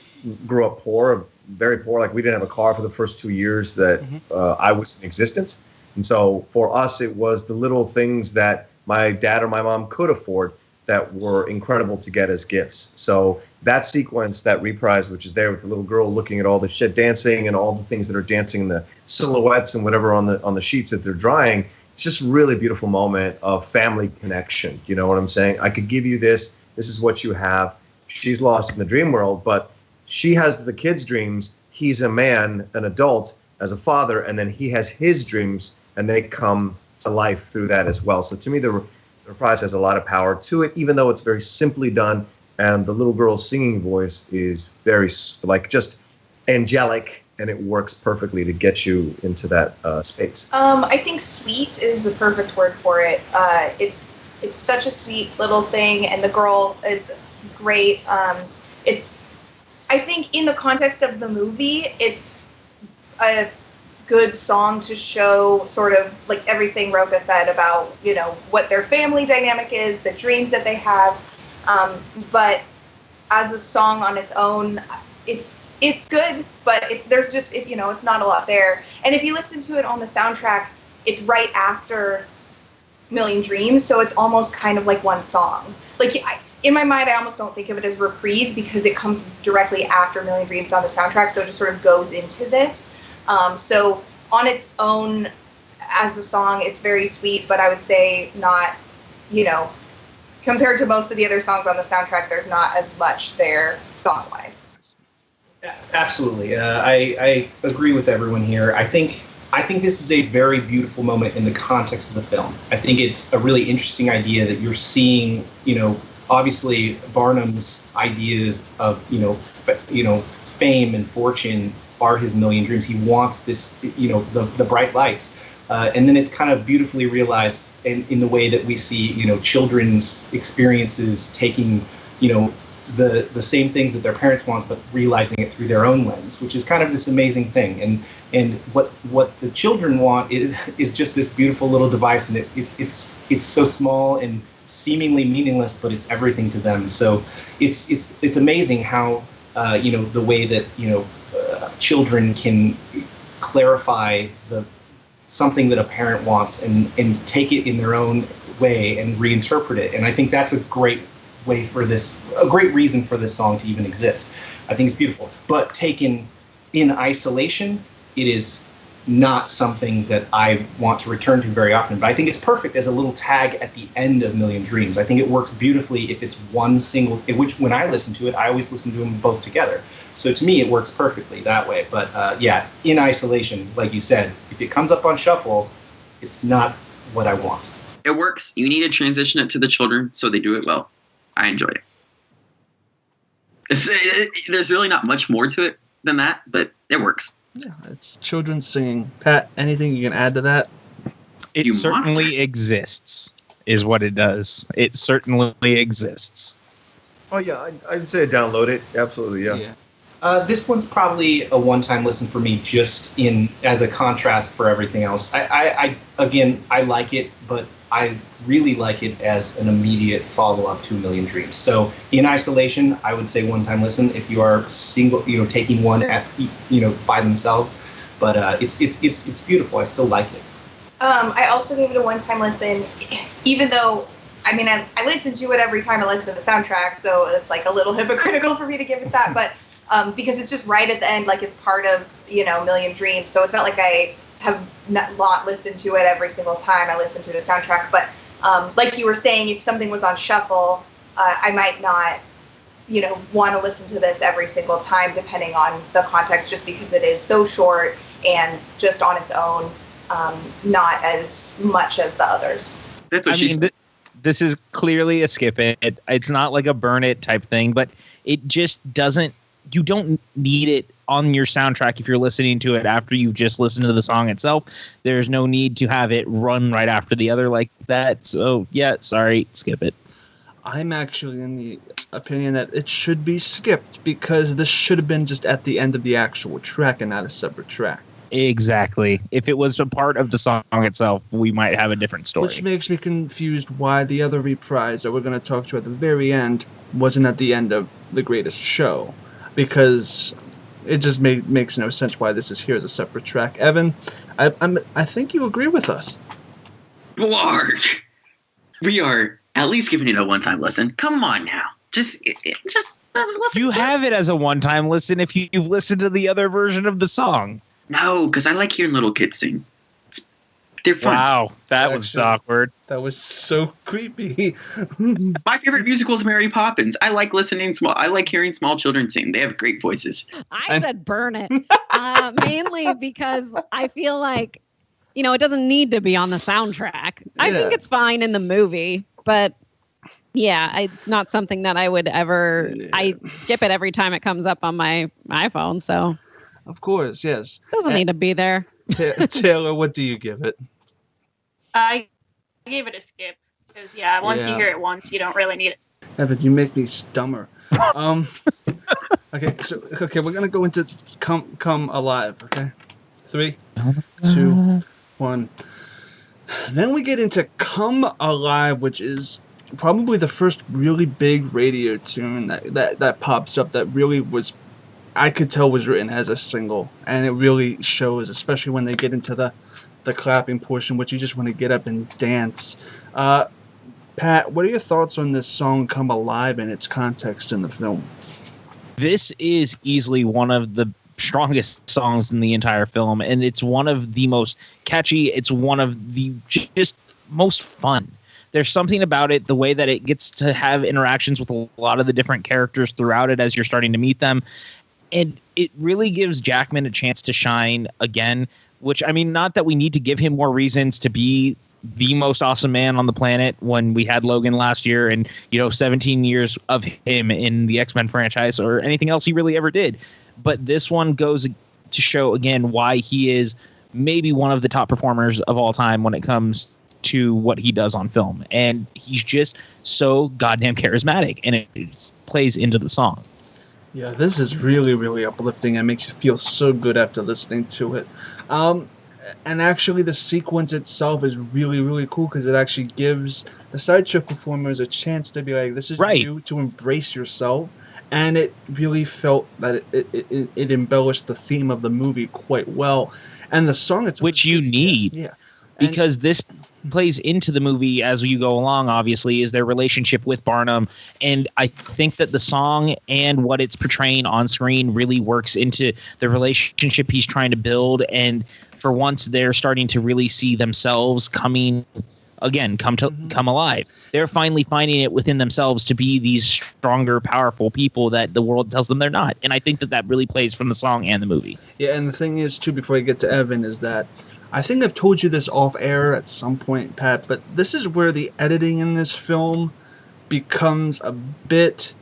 grew up poor, very poor. Like, we didn't have a car for the first 2 years that I was in existence. And so for us, it was the little things that my dad or my mom could afford that were incredible to get as gifts. So that sequence, that reprise, which is there with the little girl looking at all the shit dancing and all the things that are dancing in the silhouettes and whatever on the sheets that they're drying, it's just a really beautiful moment of family connection. You know what I'm saying? I could give you this. This is what you have. She's lost in the dream world, but she has the kids' dreams. He's a man, an adult, as a father, and then he has his dreams, and they come to life through that as well. So to me, the reprise has a lot of power to it, even though it's very simply done, and the little girl's singing voice is very, like, just angelic, and it works perfectly to get you into that space. I think sweet is the perfect word for it. It's such a sweet little thing, and the girl is great. I think in the context of the movie, it's a good song to show sort of like everything Rocha said about, you know, what their family dynamic is, the dreams that they have. But as a song on its own, it's good, but it's not a lot there. And if you listen to it on the soundtrack, it's right after Million Dreams, so it's almost kind of like one song. Like, in my mind, I almost don't think of it as reprise because it comes directly after Million Dreams on the soundtrack, so it just sort of goes into this. So on its own, as a song, it's very sweet, but I would say not, compared to most of the other songs on the soundtrack, there's not as much there song-wise. Absolutely. I agree with everyone here. I think this is a very beautiful moment in the context of the film. I think it's a really interesting idea that you're seeing, obviously Barnum's ideas of, fame and fortune are his million dreams. He wants this, the bright lights. And then it's kind of beautifully realized in the way that we see, children's experiences taking, the same things that their parents want, but realizing it through their own lens, which is kind of this amazing thing. And what the children want is just this beautiful little device, and it's so small and seemingly meaningless, but it's everything to them. So it's amazing how the way that children can clarify something that a parent wants and take it in their own way and reinterpret it. And I think that's a great reason for this song to even exist. I think it's beautiful. But taken in isolation, it is not something that I want to return to very often. But I think it's perfect as a little tag at the end of Million Dreams. I think it works beautifully if it's one single, which when I listen to it, I always listen to them both together. So to me, it works perfectly that way. But in isolation, like you said, if it comes up on shuffle, it's not what I want. It works. You need to transition it to the children so they do it well. I enjoy it. There's really not much more to it than that, but it works. Yeah, it's children singing. Pat, anything you can add to that? It certainly exists, is what it does. It certainly exists. Oh, yeah, I'd say download it. Absolutely, yeah. This one's probably a one-time listen for me, just as a contrast for everything else. I like it, but I really like it as an immediate follow-up to Million Dreams. So in isolation, I would say one-time listen if you are single, taking one by themselves. But it's beautiful. I still like it. I also gave it a one-time listen, even though, I listen to it every time I listen to the soundtrack, so it's like a little hypocritical for me to give it that, but because it's just right at the end, like it's part of, Million Dreams, so it's not like I have not listened to it every single time I listen to the soundtrack, but like you were saying, if something was on shuffle, I might not, want to listen to this every single time, depending on the context, just because it is so short and just on its own, not as much as the others. That's what this is clearly a skip it. It's not like a burn it type thing, but it just doesn't. You don't need it on your soundtrack if you're listening to it after you've just listened to the song itself. There's no need to have it run right after the other like that. So yeah, sorry, skip it. I'm actually in the opinion that it should be skipped because this should have been just at the end of the actual track and not a separate track. Exactly. If it was a part of the song itself, we might have a different story. Which makes me confused why the other reprise that we're going to talk to at the very end wasn't at the end of The Greatest Show. Because it just makes no sense why this is here as a separate track. Evan, I think you agree with us. Blarg! We are at least giving it a one-time listen. Come on now. Just listen. You have it as a one-time listen if you've listened to the other version of the song. No, because I like hearing little kids sing. They're fun. Wow, that was awkward. That was so creepy. My favorite musical is Mary Poppins. I like I like hearing small children sing. They have great voices. I said burn it, mainly because I feel like, it doesn't need to be on the soundtrack. I think it's fine in the movie, but yeah, it's not something that I would ever. Yeah. I skip it every time it comes up on my iPhone. So, of course, yes, doesn't need to be there. Taylor, what do you give it? I gave it a skip because once you hear it once, you don't really need it. Evan, you make me dumber. Okay, we're gonna go into come alive. Okay, 3, 2, 1. Then we get into Come Alive, which is probably the first really big radio tune that pops up that really was, I could tell was written as a single, and it really shows, especially when they get into the clapping portion, which you just want to get up and dance. Pat, what are your thoughts on this song Come Alive and its context in the film? This is easily one of the strongest songs in the entire film, and it's one of the most catchy. It's one of the just most fun. There's something about it, the way that it gets to have interactions with a lot of the different characters throughout it as you're starting to meet them. And it really gives Jackman a chance to shine again, which, I mean, not that we need to give him more reasons to be the most awesome man on the planet when we had Logan last year and, 17 years of him in the X-Men franchise or anything else he really ever did. But this one goes to show, again, why he is maybe one of the top performers of all time when it comes to what he does on film. And he's just so goddamn charismatic, and it plays into the song. Yeah, this is really, really uplifting and makes you feel so good after listening to it. And actually, the sequence itself is really, really cool because it actually gives the sideshow performers a chance to be like, this is you, to embrace yourself. And it really felt that it embellished the theme of the movie quite well. And the song itself, which you need. Yeah. Because this plays into the movie as you go along, obviously, is their relationship with Barnum. And I think that the song and what it's portraying on screen really works into the relationship he's trying to build. And for once, they're starting to really see themselves come alive. They're finally finding it within themselves to be these stronger, powerful people that the world tells them they're not. And I think that really plays from the song and the movie. Yeah, and the thing is, too, before I get to Evan, is that I think I've told you this off air at some point, Pat, but this is where the editing in this film becomes a bit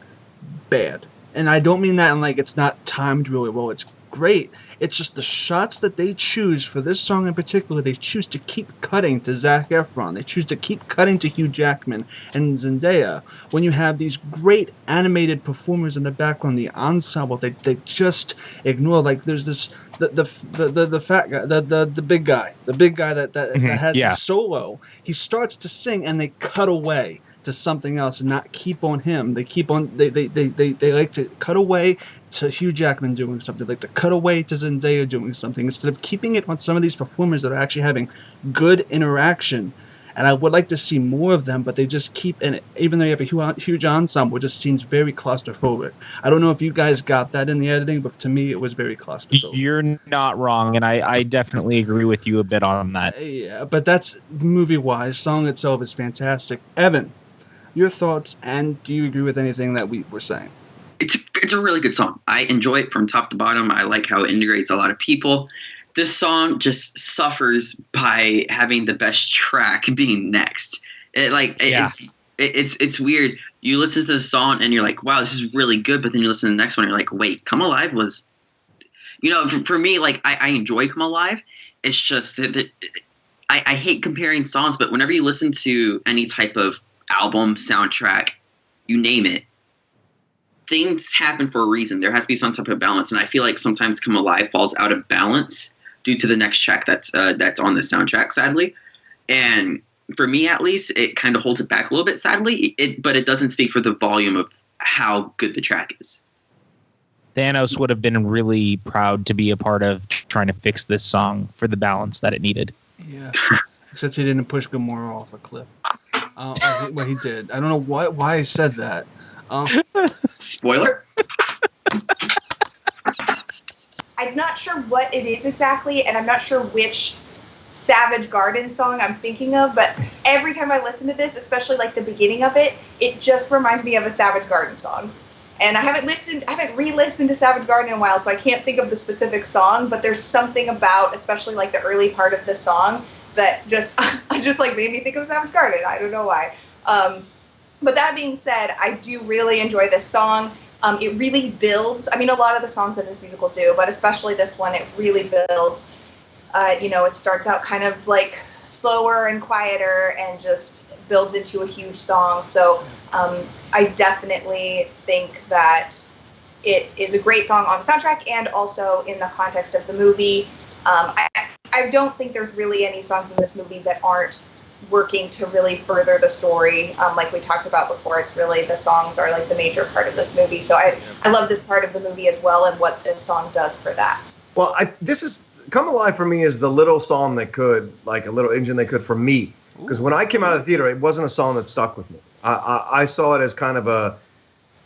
bad. And I don't mean that in like it's not timed really well. It's great. It's just the shots that they choose for this song in particular, they choose to keep cutting to Zac Efron. They choose to keep cutting to Hugh Jackman and Zendaya. When you have these great animated performers in the background, the ensemble, they just ignore. Like there's this the fat guy, the big guy that has the solo. He starts to sing and they cut away to something else and not keep on him. They keep on. They like to cut away to Hugh Jackman doing something. They like to cut away to Zendaya doing something instead of keeping it on some of these performers that are actually having good interaction. And I would like to see more of them, but they just keep in it. Even though you have a huge ensemble, it just seems very claustrophobic. I don't know if you guys got that in the editing, but to me, it was very claustrophobic. You're not wrong, and I definitely agree with you a bit on that. Yeah, but that's movie-wise. Song itself is fantastic. Evan, your thoughts, and do you agree with anything that we were saying? It's a really good song. I enjoy it from top to bottom. I like how it integrates a lot of people. this song just suffers by having the best track being next. It's weird. You listen to the song and you're like, wow, this is really good. But then you listen to the next one and you're like, wait, Come Alive was, for me, like I enjoy Come Alive. It's just that I hate comparing songs, but whenever you listen to any type of album, soundtrack, you name it, things happen for a reason. There has to be some type of balance. And I feel like sometimes Come Alive falls out of balance due to the next track that's on the soundtrack, sadly. And for me, at least, it kind of holds it back a little bit, sadly. But it doesn't speak for the volume of how good the track is. Thanos would have been really proud to be a part of trying to fix this song for the balance that it needed. Yeah, except he didn't push Gamora off a cliff. Well, he did. I don't know why he said that. Spoiler? I'm not sure what it is exactly, and I'm not sure which Savage Garden song I'm thinking of, but every time I listen to this, especially like the beginning of it, it just reminds me of a Savage Garden song. And I haven't re-listened to Savage Garden in a while, so I can't think of the specific song, but there's something about, especially like the early part of the song, that just like made me think of Savage Garden. I don't know why. But that being said, I do really enjoy this song. It really builds. I mean, a lot of the songs in this musical do, but especially this one, it really builds. It starts out kind of like slower and quieter and just builds into a huge song. So I definitely think that it is a great song on the soundtrack and also in the context of the movie. I don't think there's really any songs in this movie that aren't working to really further the story. Like we talked about before, it's really the songs are like the major part of this movie. So I love this part of the movie as well and what this song does for that. Well, Come Alive for me is the little song that could, like a little engine that could for me. Because when I came out of the theater, it wasn't a song that stuck with me. I saw it as kind of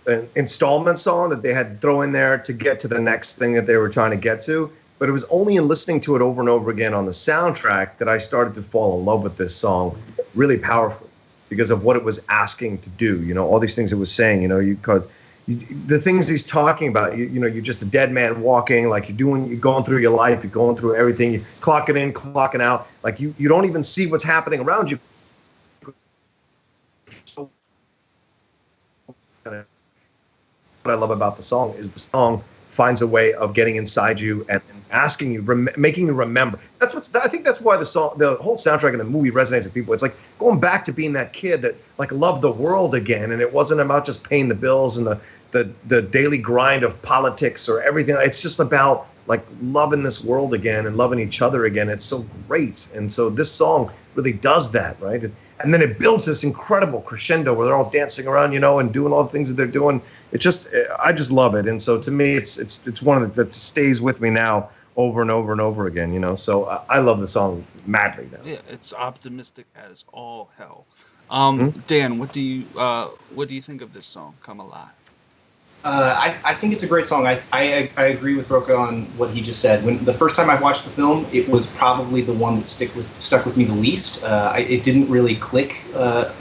an installment song that they had to throw in there to get to the next thing that they were trying to get to. But it was only in listening to it over and over again on the soundtrack that I started to fall in love with this song really powerfully because of what it was asking to do. All these things it was saying, the things he's talking about, you're just a dead man walking, like you're going through your life, you're going through everything, you're clocking in, clocking out, like you don't even see what's happening around you. What I love about the song is the song finds a way of getting inside you and asking you, making you remember. I think that's why the whole soundtrack and the movie resonates with people. It's like going back to being that kid that like loved the world again, and it wasn't about just paying the bills and the daily grind of politics or everything. It's just about like loving this world again and loving each other again. It's so great, and so this song really does that, right? And then it builds this incredible crescendo where they're all dancing around, and doing all the things that they're doing. I just love it. And so to me, it's one of that stays with me now over and over and over again, So I love the song madly now. Yeah, it's optimistic as all hell. Dan, what do you think of this song, Come Alive? I think it's a great song. I agree with Rocha on what he just said. When the first time I watched the film, it was probably the one that stuck with me the least. It didn't really click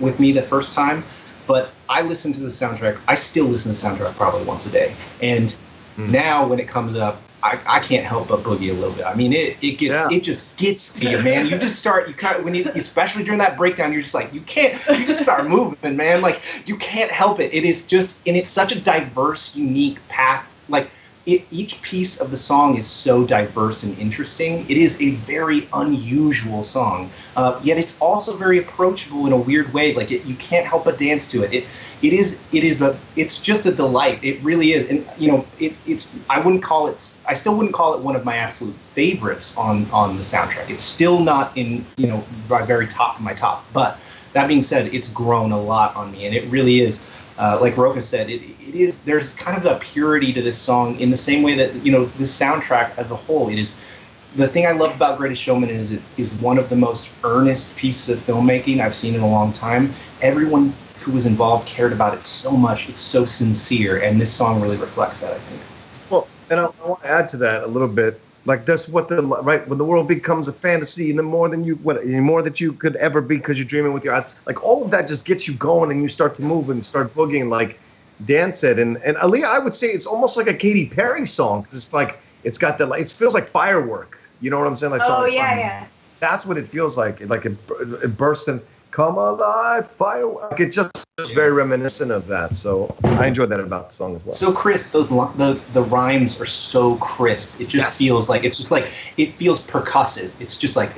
with me the first time, but I listened to the soundtrack. I still listen to the soundtrack probably once a day, and now when it comes up, I can't help but boogie a little bit. I mean, it just gets to you, man. You just start, especially during that breakdown, you're just like, you just start moving, man. Like, you can't help it. It is just, and it's such a diverse, unique path. Like, each piece of the song is so diverse and interesting. It is a very unusual song, yet it's also very approachable in a weird way. Like, you can't help but dance to it. It's just a delight. It really is. And I still wouldn't call it one of my absolute favorites on the soundtrack. It's still not in, my very top of my top. But that being said, it's grown a lot on me, and it really is. Like Rocha said, there's kind of a purity to this song in the same way that, this soundtrack as a whole, it is. The thing I love about Greatest Showman is it is one of the most earnest pieces of filmmaking I've seen in a long time. Everyone who was involved cared about it so much. It's so sincere, and this song really reflects that, I think. Well, and I want to add to that a little bit. Like, that's what when the world becomes a fantasy, and the more that you could ever be because you're dreaming with your eyes, like all of that just gets you going, and you start to move and start boogieing, like Dan said. And Alia, I would say it's almost like a Katy Perry song, because it's like it feels like firework. You know what I'm saying? Like, Oh, Song of yeah, Fire. yeah. That's what it feels like. Like it burst in, come alive, firework. It just is very reminiscent of that. So I enjoyed that about the song as well. So crisp. The rhymes are so crisp. It just feels like it feels percussive. It's just like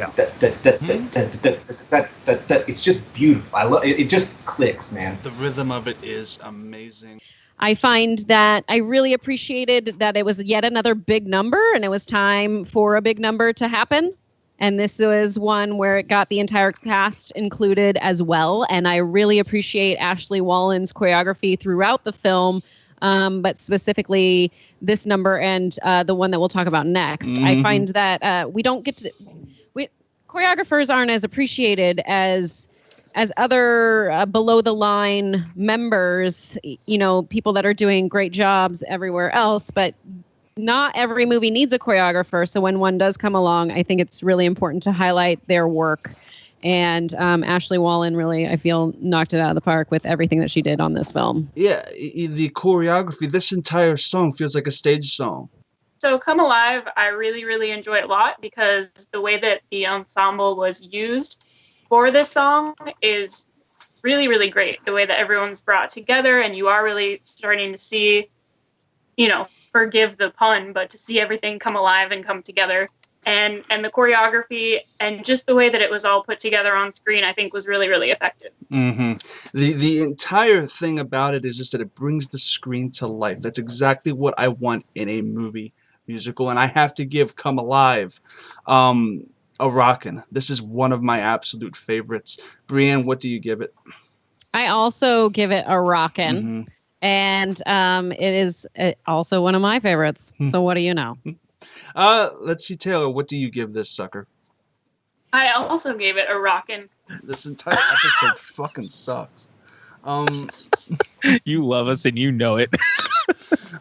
it's just beautiful. I love it. It just clicks, man. The rhythm of it is amazing. I find that I really appreciated that it was yet another big number, and it was time for a big number to happen. And this was one where it got the entire cast included as well. And I really appreciate Ashley Wallen's choreography throughout the film, but specifically this number and the one that we'll talk about next. Mm-hmm. I find that we don't get to... choreographers aren't as appreciated as other below-the-line members, you know, people that are doing great jobs everywhere else, but not every movie needs a choreographer. So when one does come along, I think it's really important to highlight their work. And Ashley Wallen really, I feel, knocked it out of the park with everything that she did on this film. Yeah, the choreography, this entire song feels like a stage song. So Come Alive, I really, really enjoy it a lot because the way that the ensemble was used for this song is really, really great. The way that everyone's brought together, and you are really starting to see, you know, forgive the pun, but to see everything come alive and come together. And the choreography and just the way that it was all put together on screen, I think was really, really effective. Mm-hmm. The entire thing about it is just that it brings the screen to life. That's exactly what I want in a movie musical. And I have to give Come Alive a rockin'. This is one of my absolute favorites. Brianne, what do you give it? I also give it a rockin'. Mm-hmm. And it is also one of my favorites. So what do you know? Let's see, Taylor, what do you give this sucker? I also gave it a rockin'. This entire episode fucking sucks. You love us and you know it.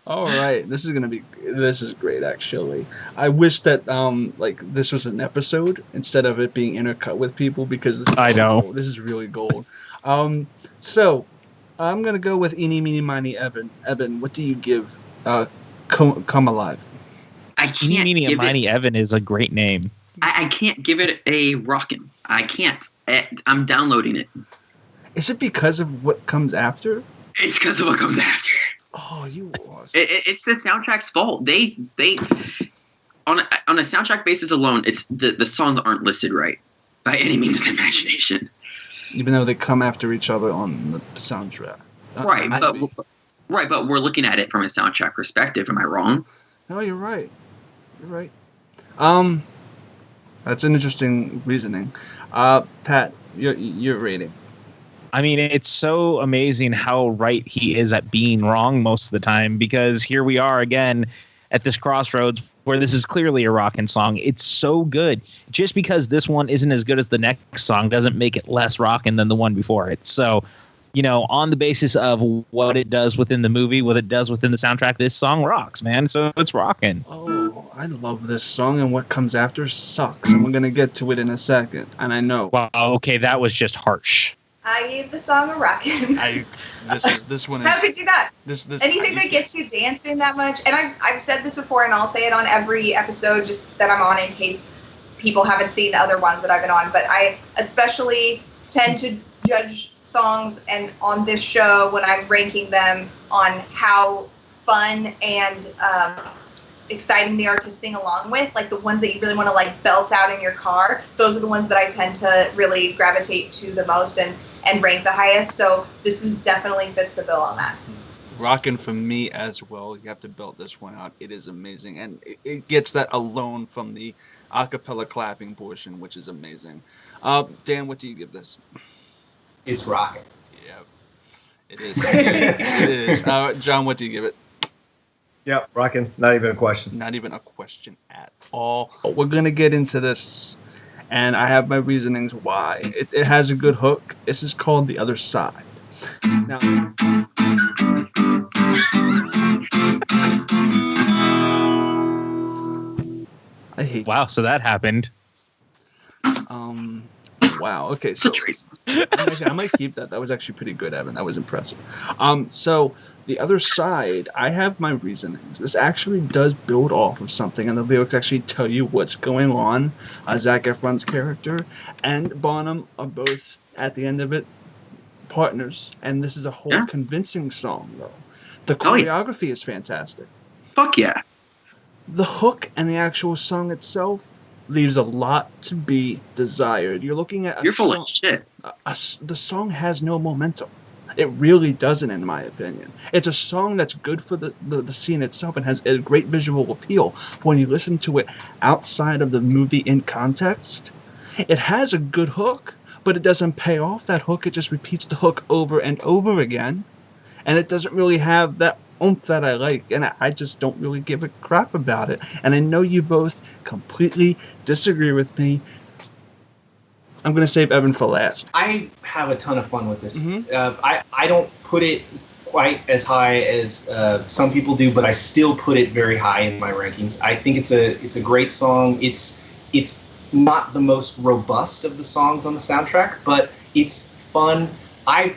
All right, this is great actually. I wish that like this was an episode instead of it being intercut with people because this is really gold. So I'm gonna go with Eeny Meeny Miny Evan. Evan, what do you give Come Alive? I can't Eeny Meeny give Miny it. Evan is a great name. I can't give it a rockin'. I can't. I'm downloading it. Is it because of what comes after? It's because of what comes after. Oh, you lost. It's the soundtrack's fault. They on a soundtrack basis alone, it's the songs aren't listed right by any means of the imagination. Even though they come after each other on the soundtrack. Right, but we're looking at it from a soundtrack perspective. Am I wrong? No, you're right. You're right. That's an interesting reasoning. Pat, your rating. I mean, it's so amazing how right he is at being wrong most of the time, because here we are again at this crossroads where this is clearly a rockin' song. It's so good. Just because this one isn't as good as the next song doesn't make it less rockin' than the one before it. So, you know, on the basis of what it does within the movie, what it does within the soundtrack, this song rocks, man. So it's rockin'. Oh, I love this song, and what comes after sucks. And we're going to get to it in a second. And I know. Wow, okay, that was just harsh. I gave the song a rockin'. This one is. How could you not? This Anything that gets you dancing that much, and I've said this before, and I'll say it on every episode just that I'm on in case people haven't seen other ones that I've been on. But I especially tend to judge songs and on this show when I'm ranking them on how fun and exciting they are to sing along with, like the ones that you really want to like belt out in your car. Those are the ones that I tend to really gravitate to the most and rank the highest. So this is definitely fits the bill on that. Rockin' for me as well. You have to belt this one out. It is amazing, and it gets that alone from the acapella clapping portion, which is amazing. Dan, what do you give this? It's rocking. Yeah, it is. It is. John, what do you give it? Yep, rockin'. Not even a question. Not even a question at all. We're going to get into this, and I have my reasonings why. It has a good hook. This is called The Other Side. Now, I hate Wow, so that happened. Oh, wow. Okay, It's a so trace. I might keep that. That was actually pretty good, Evan. That was impressive. So the other side, I have my reasonings. This actually does build off of something, and the lyrics actually tell you what's going on. Zac Efron's character and Bonham are both, at the end of it, partners, and this is a whole convincing song, though. The choreography is fantastic. Fuck yeah. The hook and the actual song itself leaves a lot to be desired. You're looking at You're full of shit. The song has no momentum. It really doesn't, in my opinion. It's a song that's good for the scene itself and has a great visual appeal. But when you listen to it outside of the movie in context, it has a good hook, but it doesn't pay off that hook. It just repeats the hook over and over again. And it doesn't really have that oomph that I like. And I just don't really give a crap about it. And I know you both completely disagree with me. I'm going to save Evan for last. I have a ton of fun with this. Mm-hmm. I don't put it quite as high as some people do, but I still put it very high in my rankings. I think it's a great song. It's not the most robust of the songs on the soundtrack, but it's fun. I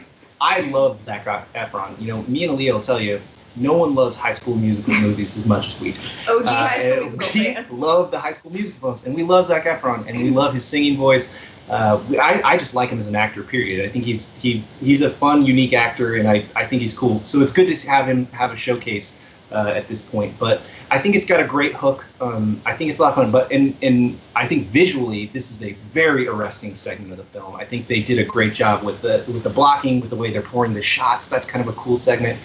love Zac Efron. You know, me and Aaliyah will tell you, no one loves High School Musical movies as much as we do. OG High School Musical fans. We love the High School Musical films, and we love Zac Efron, and we love his singing voice. I just like him as an actor, period. I think he's a fun, unique actor, and I think he's cool. So it's good to have him have a showcase at this point. But I think it's got a great hook. I think it's a lot of fun. But and I think visually, this is a very arresting segment of the film. I think they did a great job with the blocking, with the way they're pouring the shots. That's kind of a cool segment.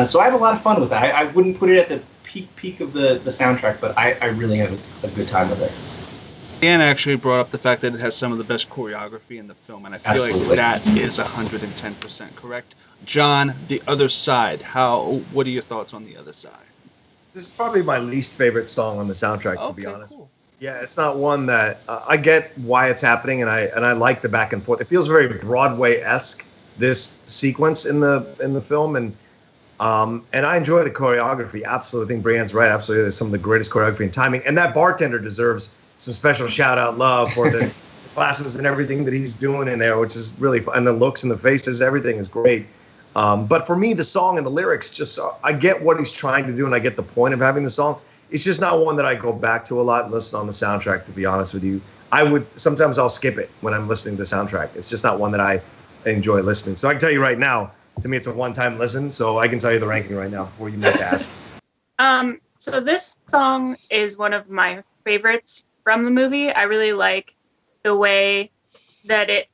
So I have a lot of fun with it. I wouldn't put it at the peak of the soundtrack, but I really have a good time with it. Dan actually brought up the fact that it has some of the best choreography in the film, and I feel like that is 110% correct. John, the other side. What are your thoughts on the other side? This is probably my least favorite song on the soundtrack, to be honest. Cool. Yeah, it's not one that I get why it's happening, and I like the back and forth. It feels very Broadway-esque, this sequence in the film, and I enjoy the choreography. Absolutely, I think Brianne's right. Absolutely, there's some of the greatest choreography and timing, and that bartender deserves some special shout-out love for the glasses and everything that he's doing in there, which is really fun. And the looks and the faces, everything is great. But for me, the song and the lyrics, I get what he's trying to do, and I get the point of having the song. It's just not one that I go back to a lot and listen on the soundtrack, to be honest with you. Sometimes I'll skip it when I'm listening to the soundtrack. It's just not one that I enjoy listening. So I can tell you right now, to me, it's a one-time listen, so I can tell you the ranking right now before you make the ask. So this song is one of my favorites from the movie. I really like the way that it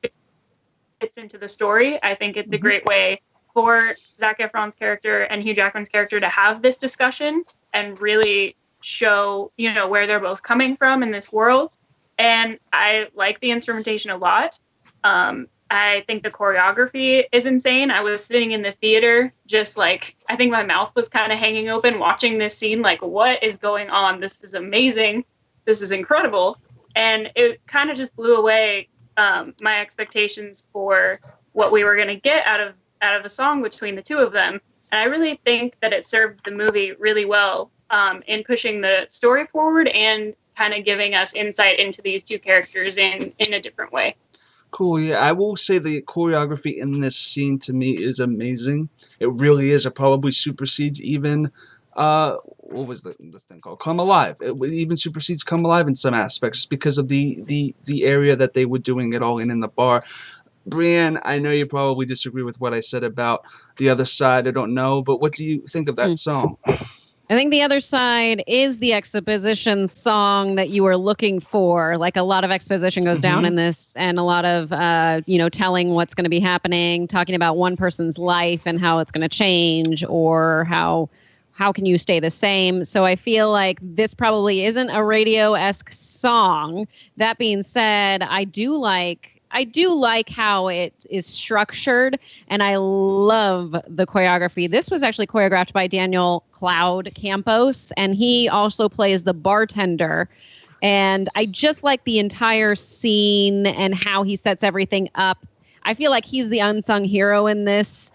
fits into the story. I think it's a great way for Zac Efron's character and Hugh Jackman's character to have this discussion and really show, where they're both coming from in this world. And I like the instrumentation a lot. I think the choreography is insane. I was sitting in the theater, just I think my mouth was kind of hanging open watching this scene. What is going on? This is amazing. This is incredible. And it kind of just blew away my expectations for what we were going to get out of a song between the two of them. And I really think that it served the movie really well in pushing the story forward and kind of giving us insight into these two characters in a different way. Cool. Yeah, I will say the choreography in this scene to me is amazing. It really is. It probably supersedes even what was this thing called? Come Alive. It even supersedes Come Alive in some aspects because of the area that they were doing it all in the bar. Brianne, I know you probably disagree with what I said about the other side. I don't know, but what do you think of that song? I think the other side is the exposition song that you were looking for. A lot of exposition goes down in this, and a lot of, telling what's going to be happening, talking about one person's life and how it's going to change, or how can you stay the same. So I feel like this probably isn't a radio-esque song. That being said, I do like how it is structured, and I love the choreography. This was actually choreographed by Daniel Cloud Campos, and he also plays the bartender. And I just like the entire scene and how he sets everything up. I feel like he's the unsung hero in this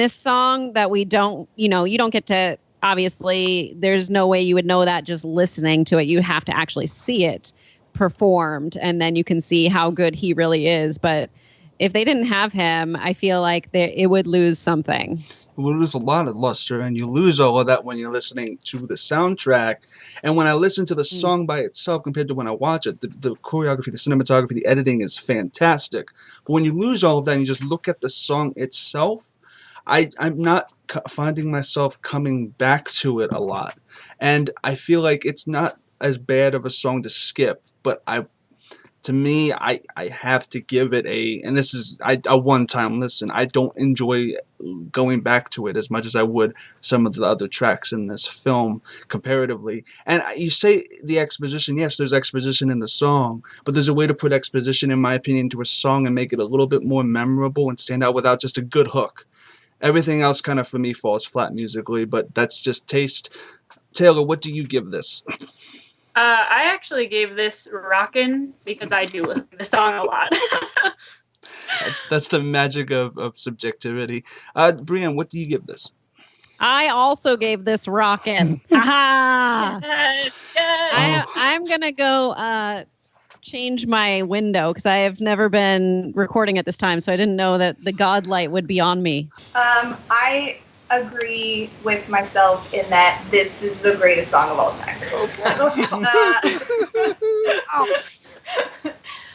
song that we don't, you don't get to, obviously, there's no way you would know that just listening to it. You have to actually see it. performed, and then you can see how good he really is. But if they didn't have him, I feel like it would lose something. It would lose a lot of luster, and you lose all of that when you're listening to the soundtrack. And when I listen to the song by itself compared to when I watch it, the choreography, the cinematography, the editing is fantastic. But when you lose all of that and you just look at the song itself, I'm not finding myself coming back to it a lot. And I feel like it's not as bad of a song to skip, but to me, I have to give it and this is a one-time listen. I don't enjoy going back to it as much as I would some of the other tracks in this film comparatively. And you say the exposition, yes, there's exposition in the song, but there's a way to put exposition, in my opinion, to a song and make it a little bit more memorable and stand out without just a good hook. Everything else kind of, for me, falls flat musically, but that's just taste. Taylor, what do you give this? I actually gave this Rockin' because I do listen to the song a lot. That's the magic of subjectivity. Brianne, what do you give this? I also gave this Rockin'. Aha! Yes, yes. I'm going to go change my window because I have never been recording at this time, so I didn't know that the God light would be on me. I agree with myself in that this is the greatest song of all time.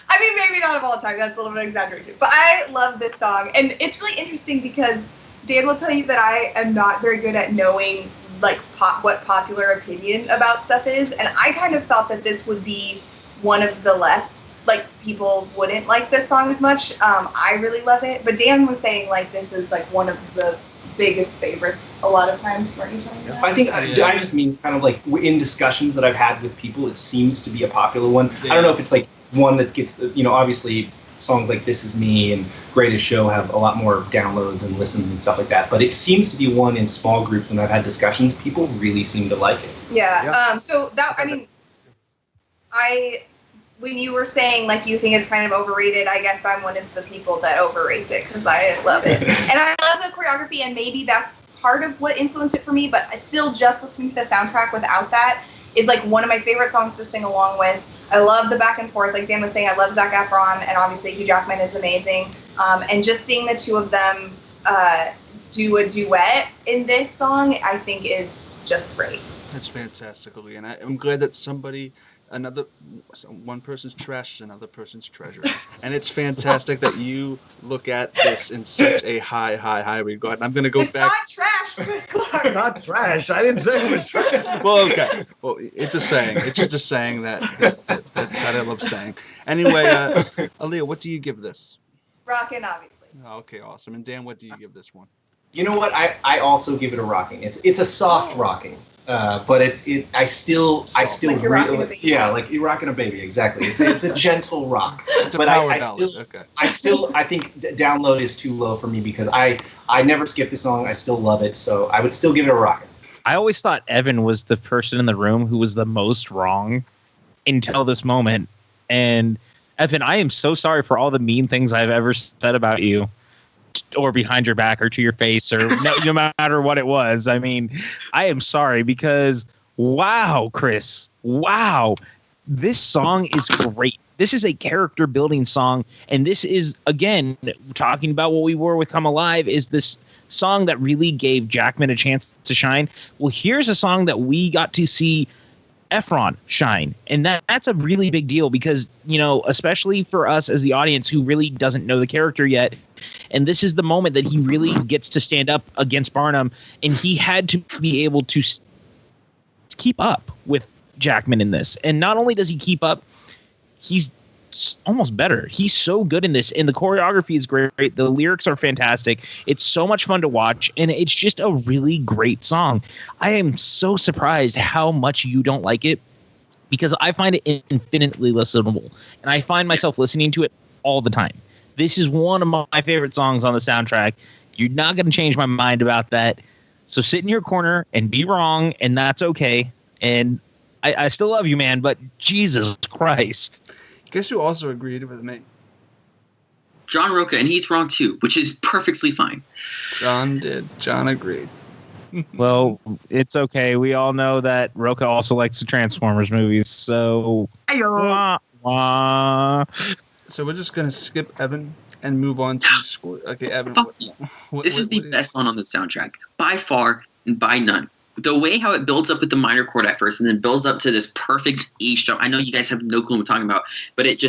I mean, maybe not of all time. That's a little bit exaggerated. But I love this song. And it's really interesting because Dan will tell you that I am not very good at knowing like what popular opinion about stuff is. And I kind of thought that this would be one of the less, like, people wouldn't like this song as much. I really love it. But Dan was saying, like, this is, like, one of the biggest favorites a lot of times. Weren't you telling me that? I think I just mean kind of like in discussions that I've had with people, it seems to be a popular one. Yeah. I don't know if it's like one that gets, obviously songs like This Is Me and Greatest Show have a lot more downloads and listens and stuff like that. But it seems to be one in small groups when I've had discussions, people really seem to like it. Yeah. So that, I mean, when you were saying, like, you think it's kind of overrated, I guess I'm one of the people that overrates it because I love it. And I love the choreography, and maybe that's part of what influenced it for me, but I still just listening to the soundtrack without that is, like, one of my favorite songs to sing along with. I love the back and forth. Like Dan was saying, I love Zac Efron, and obviously Hugh Jackman is amazing. And just seeing the two of them do a duet in this song, I think is just great. That's fantastic, Ali, and I'm glad that one person's trash is another person's treasure. And it's fantastic that you look at this in such a high regard. And I'm going to go back. It's not trash. Not trash. I didn't say it was trash. Well, okay. Well, it's a saying. It's just a saying that I love saying. Anyway, Aaliyah, what do you give this? Rockin', obviously. Oh, okay, awesome. And Dan, what do you give this one? You know what? I also give it a rocking. It's a soft rocking. But I still like you're rocking a baby. Yeah, like you're rocking a baby, exactly. It's a gentle rock. It's a power ballad. Okay. I think download is too low for me because I never skip the song. I still love it, so I would still give it a rockin'. I always thought Evan was the person in the room who was the most wrong until this moment. And Evan, I am so sorry for all the mean things I've ever said about you, or behind your back, or to your face, or no matter what it was. I mean, I am sorry because, wow, Chris, wow, this song is great. This is a character building song. And this is, again, talking about what we were with Come Alive, is this song that really gave Jackman a chance to shine. Well, here's a song that we got to see Efron shine, and that's a really big deal because, especially for us as the audience who really doesn't know the character yet, and this is the moment that he really gets to stand up against Barnum, and he had to be able to keep up with Jackman in this. And not only does he keep up, he's almost better. He's so good in this, and the choreography is great. The lyrics are fantastic. It's so much fun to watch, and it's just a really great song. I am so surprised how much you don't like it because I find it infinitely listenable, and I find myself listening to it all the time. This is one of my favorite songs on the soundtrack. You're not going to change my mind about that. So sit in your corner and be wrong, and that's okay. And I still love you, man, but Jesus Christ. Guess who also agreed with me? John Rocha, and he's wrong too, which is perfectly fine. John did. John agreed. Well, it's okay. We all know that Rocha also likes the Transformers movies, so wah. So we're just gonna skip Evan and move on to score. Okay, Evan. Fuck you. This is the best song on the soundtrack, by far and by none. The way how it builds up with the minor chord at first, and then builds up to this perfect E strum. I know you guys have no clue what I'm talking about, but it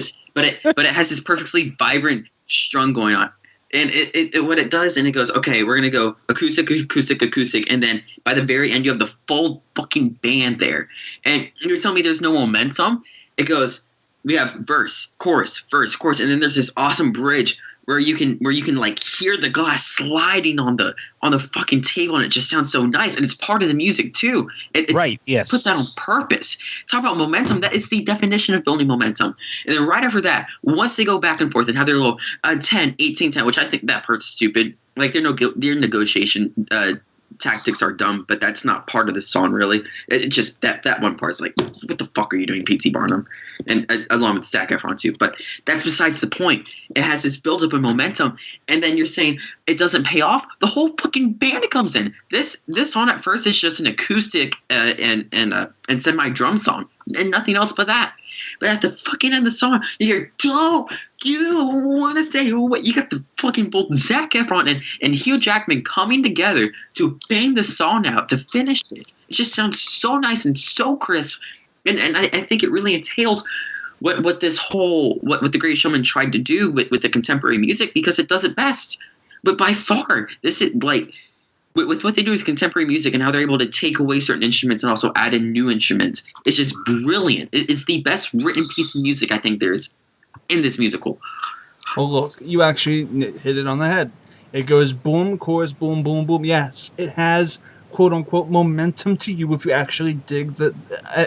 has this perfectly vibrant strum going on. And it what it does, and it goes, okay, we're gonna go acoustic, acoustic, acoustic, and then by the very end you have the full fucking band there. And you're telling me there's no momentum? It goes, we have verse, chorus, and then there's this awesome bridge where you can like hear the glass sliding on the fucking table, and it just sounds so nice, and it's part of the music too. Right, yes. Put that on purpose. Talk about momentum. That is the definition of building momentum. And then right after that, once they go back and forth and have their little 10, 18, 10, which I think that part's stupid. Like their negotiation tactics are dumb, but that's not part of the song really. It just that one part's like, what the fuck are you doing, P.T. Barnum? And along with Zac Efron too. But that's besides the point. It has this build up of momentum, and then you're saying it doesn't pay off. The whole fucking band comes in. This song at first is just an acoustic and semi drum song, and nothing else but that. But at the fucking end of the song, you hear, don't you want to say what? You got the fucking both Zac Efron and Hugh Jackman coming together to bang the song out to finish it. It just sounds so nice and so crisp. And I think it really entails what the Greatest Showman tried to do with the contemporary music, because it does it best. But by far, this is like with what they do with contemporary music and how they're able to take away certain instruments and also add in new instruments. It's just brilliant. It's the best written piece of music I think there's in this musical. Well, look, you actually hit it on the head. It goes boom, chorus, boom, boom, boom. Yes, it has quote unquote momentum to you if you actually dig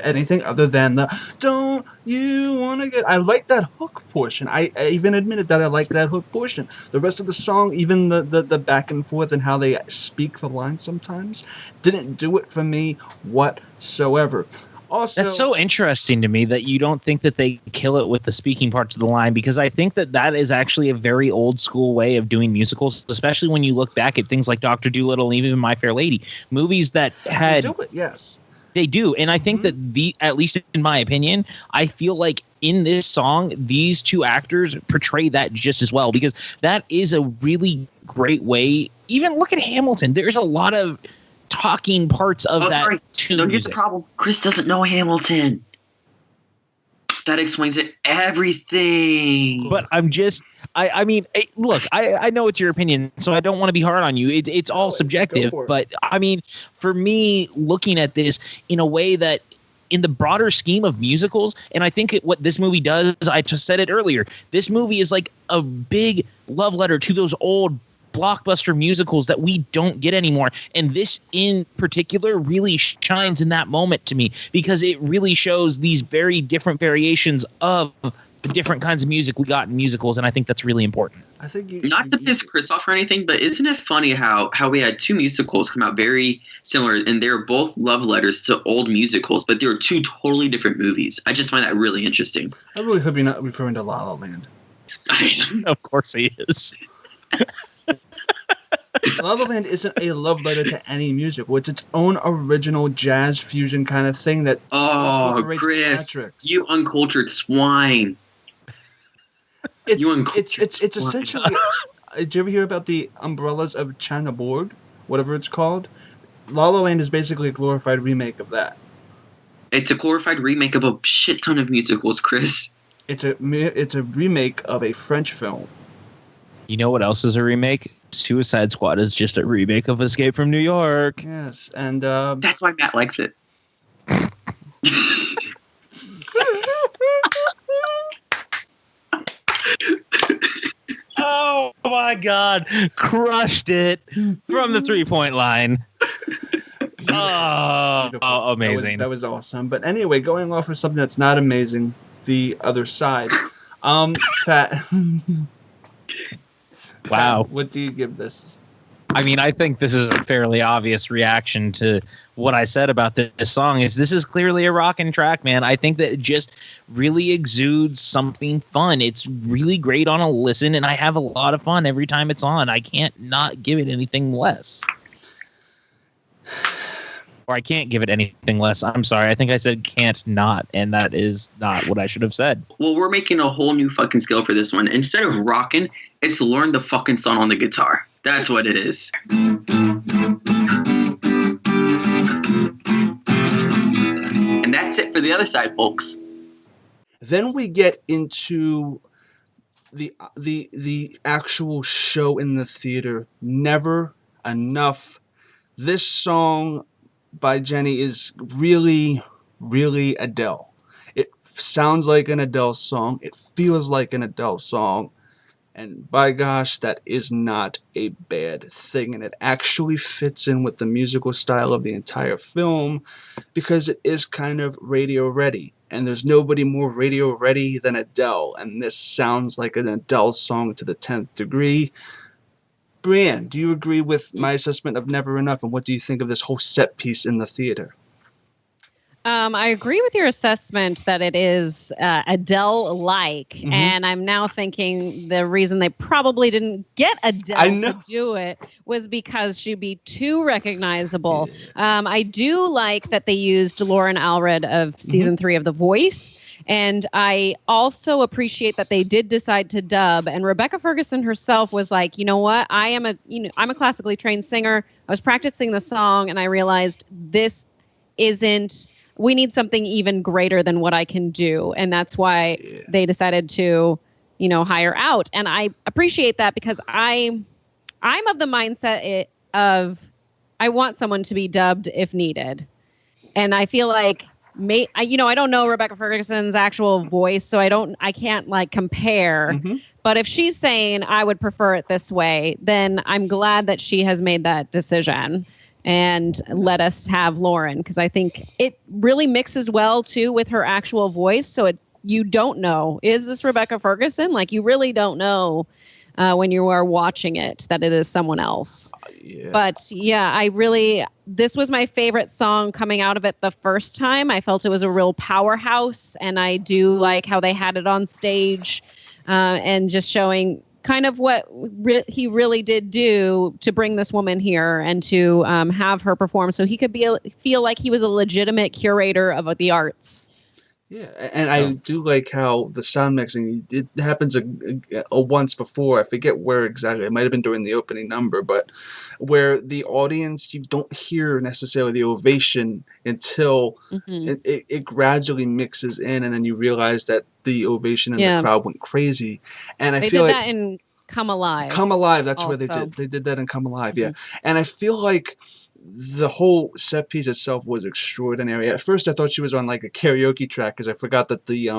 anything other than the don't you want to get. I like that hook portion. I even admitted that I like that hook portion. The rest of the song, even the back and forth and how they speak the line sometimes, didn't do it for me whatsoever. Also, that's so interesting to me that you don't think that they kill it with the speaking parts of the line, because I think that is actually a very old school way of doing musicals, especially when you look back at things like Dr. Dolittle and even My Fair Lady, movies that had. They do it, yes. They do, and I think that at least in my opinion, I feel like in this song, these two actors portray that just as well, because that is a really great way. Even look at Hamilton. There's a lot of talking parts of that. Sorry. No, here's the problem. Chris doesn't know Hamilton. That explains it everything. But I'm just, I mean, look, I know it's your opinion, so I don't want to be hard on you. It's all subjective. But I mean, for me, looking at this in a way that, in the broader scheme of musicals, and I think what this movie does, I just said it earlier, this movie is like a big love letter to those old blockbuster musicals that we don't get anymore, and this in particular really shines in that moment to me, because it really shows these very different variations of the different kinds of music we got in musicals, and I think that's really important. I think not to piss Chris off or anything, but isn't it funny how we had two musicals come out very similar, and they're both love letters to old musicals, but they were two totally different movies. I just find that really interesting. I really hope you're not referring to La La Land. Of course he is. La La Land isn't a love letter to any musical. It's its own original jazz fusion kind of thing that Chris, you uncultured swine. It's essentially. Did you ever hear about the Umbrellas of Chernobyl, whatever it's called? La La Land is basically a glorified remake of that. It's a glorified remake of a shit ton of musicals, Chris. It's a remake of a French film. You know what else is a remake? Suicide Squad is just a remake of Escape from New York. Yes, and that's why Matt likes it. Oh my God! Crushed it from the 3-point line. Oh, amazing! That was awesome. But anyway, going off of something that's not amazing, the other side. Pat. Wow. What do you give this? I mean, I think this is a fairly obvious reaction to what I said about this song. This is clearly a rockin' track, man. I think that it just really exudes something fun. It's really great on a listen, and I have a lot of fun every time it's on. I can't not give it anything less. or I can't give it anything less. I'm sorry. I think I said can't not, and that is not what I should have said. Well, we're making a whole new fucking scale for this one. Instead of rocking, it's learn the fucking song on the guitar. That's what it is. And that's it for the other side, folks. Then we get into the actual show in the theater. Never Enough. This song by Jenny is really, really Adele. It sounds like an Adele song. It feels like an Adele song. And by gosh, that is not a bad thing. And it actually fits in with the musical style of the entire film because it is kind of radio ready. And there's nobody more radio ready than Adele. And this sounds like an Adele song to the 10th degree. Brianne, do you agree with my assessment of Never Enough? And what do you think of this whole set piece in the theater? I agree with your assessment that it is Adele-like, Mhm. and I'm now thinking the reason they probably didn't get Adele to do it was because she'd be too recognizable. I do like that they used Lauren Alred of season 3 of The Voice, and I also appreciate that they did decide to dub. And Rebecca Ferguson herself was like, you know what? I'm a classically trained singer. I was practicing the song, and I realized this isn't. We need something even greater than what I can do. And that's why they decided to, hire out. And I appreciate that because I'm of the mindset of I want someone to be dubbed if needed. And I feel like, I don't know Rebecca Ferguson's actual voice, so I can't compare. Mm-hmm. But if she's saying I would prefer it this way, then I'm glad that she has made that decision. And let us have Lauren, because I think it really mixes well too with her actual voice. So you don't know, is this Rebecca Ferguson? You really don't know when you are watching it that it is someone else. But yeah, this was my favorite song coming out of it the first time. I felt it was a real powerhouse, and I do like how they had it on stage and just showing kind of what he really did do to bring this woman here and to have her perform so he could feel like he was a legitimate curator of the arts. Yeah, and I do like how the sound mixing, it happens a once before. I forget where exactly. It might have been during the opening number, but where the audience, you don't hear necessarily the ovation until it gradually mixes in, and then you realize that the ovation in the crowd went crazy. And I feel did like that in Come Alive. Come Alive, that's also. where they did. They did that in Come Alive, yeah. And I feel like the whole set piece itself was extraordinary. At first, I thought she was on a karaoke track because I forgot that the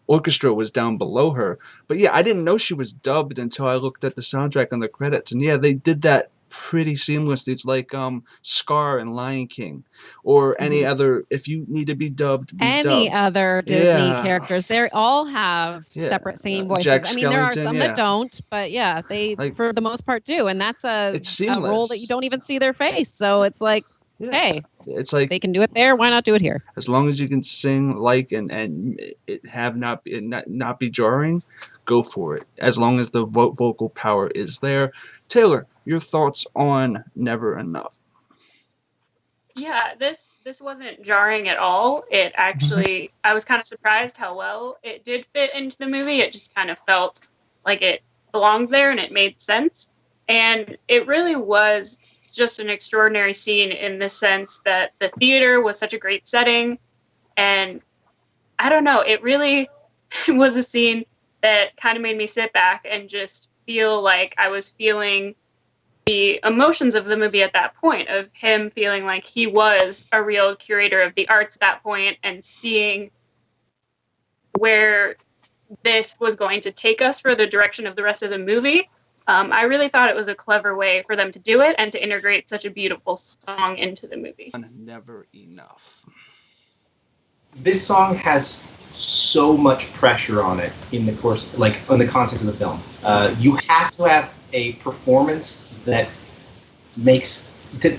orchestra was down below her. But yeah, I didn't know she was dubbed until I looked at the soundtrack and the credits. And yeah, they did that pretty seamlessly. It's like Scar and Lion King, or any other. If you need to be dubbed, any other Disney characters, they all have separate singing voices. Jack there are some that don't, but yeah, they for the most part do, and that's a role that you don't even see their face. So it's like, hey, it's like they can do it there. Why not do it here? As long as you can sing and it have not be jarring, go for it. As long as the vocal power is there. Taylor, your thoughts on Never Enough? Yeah, this wasn't jarring at all. It actually, I was kind of surprised how well it did fit into the movie. It just kind of felt like it belonged there and it made sense. And it really was just an extraordinary scene in the sense that the theater was such a great setting. And I don't know, it really was a scene that kind of made me sit back and just feel like I was feeling the emotions of the movie at that point, of him feeling like he was a real curator of the arts at that point and seeing where this was going to take us for the direction of the rest of the movie. I really thought it was a clever way for them to do it and to integrate such a beautiful song into the movie. Never Enough. This song has so much pressure on it in the course, on the context of the film. You have to have a performance that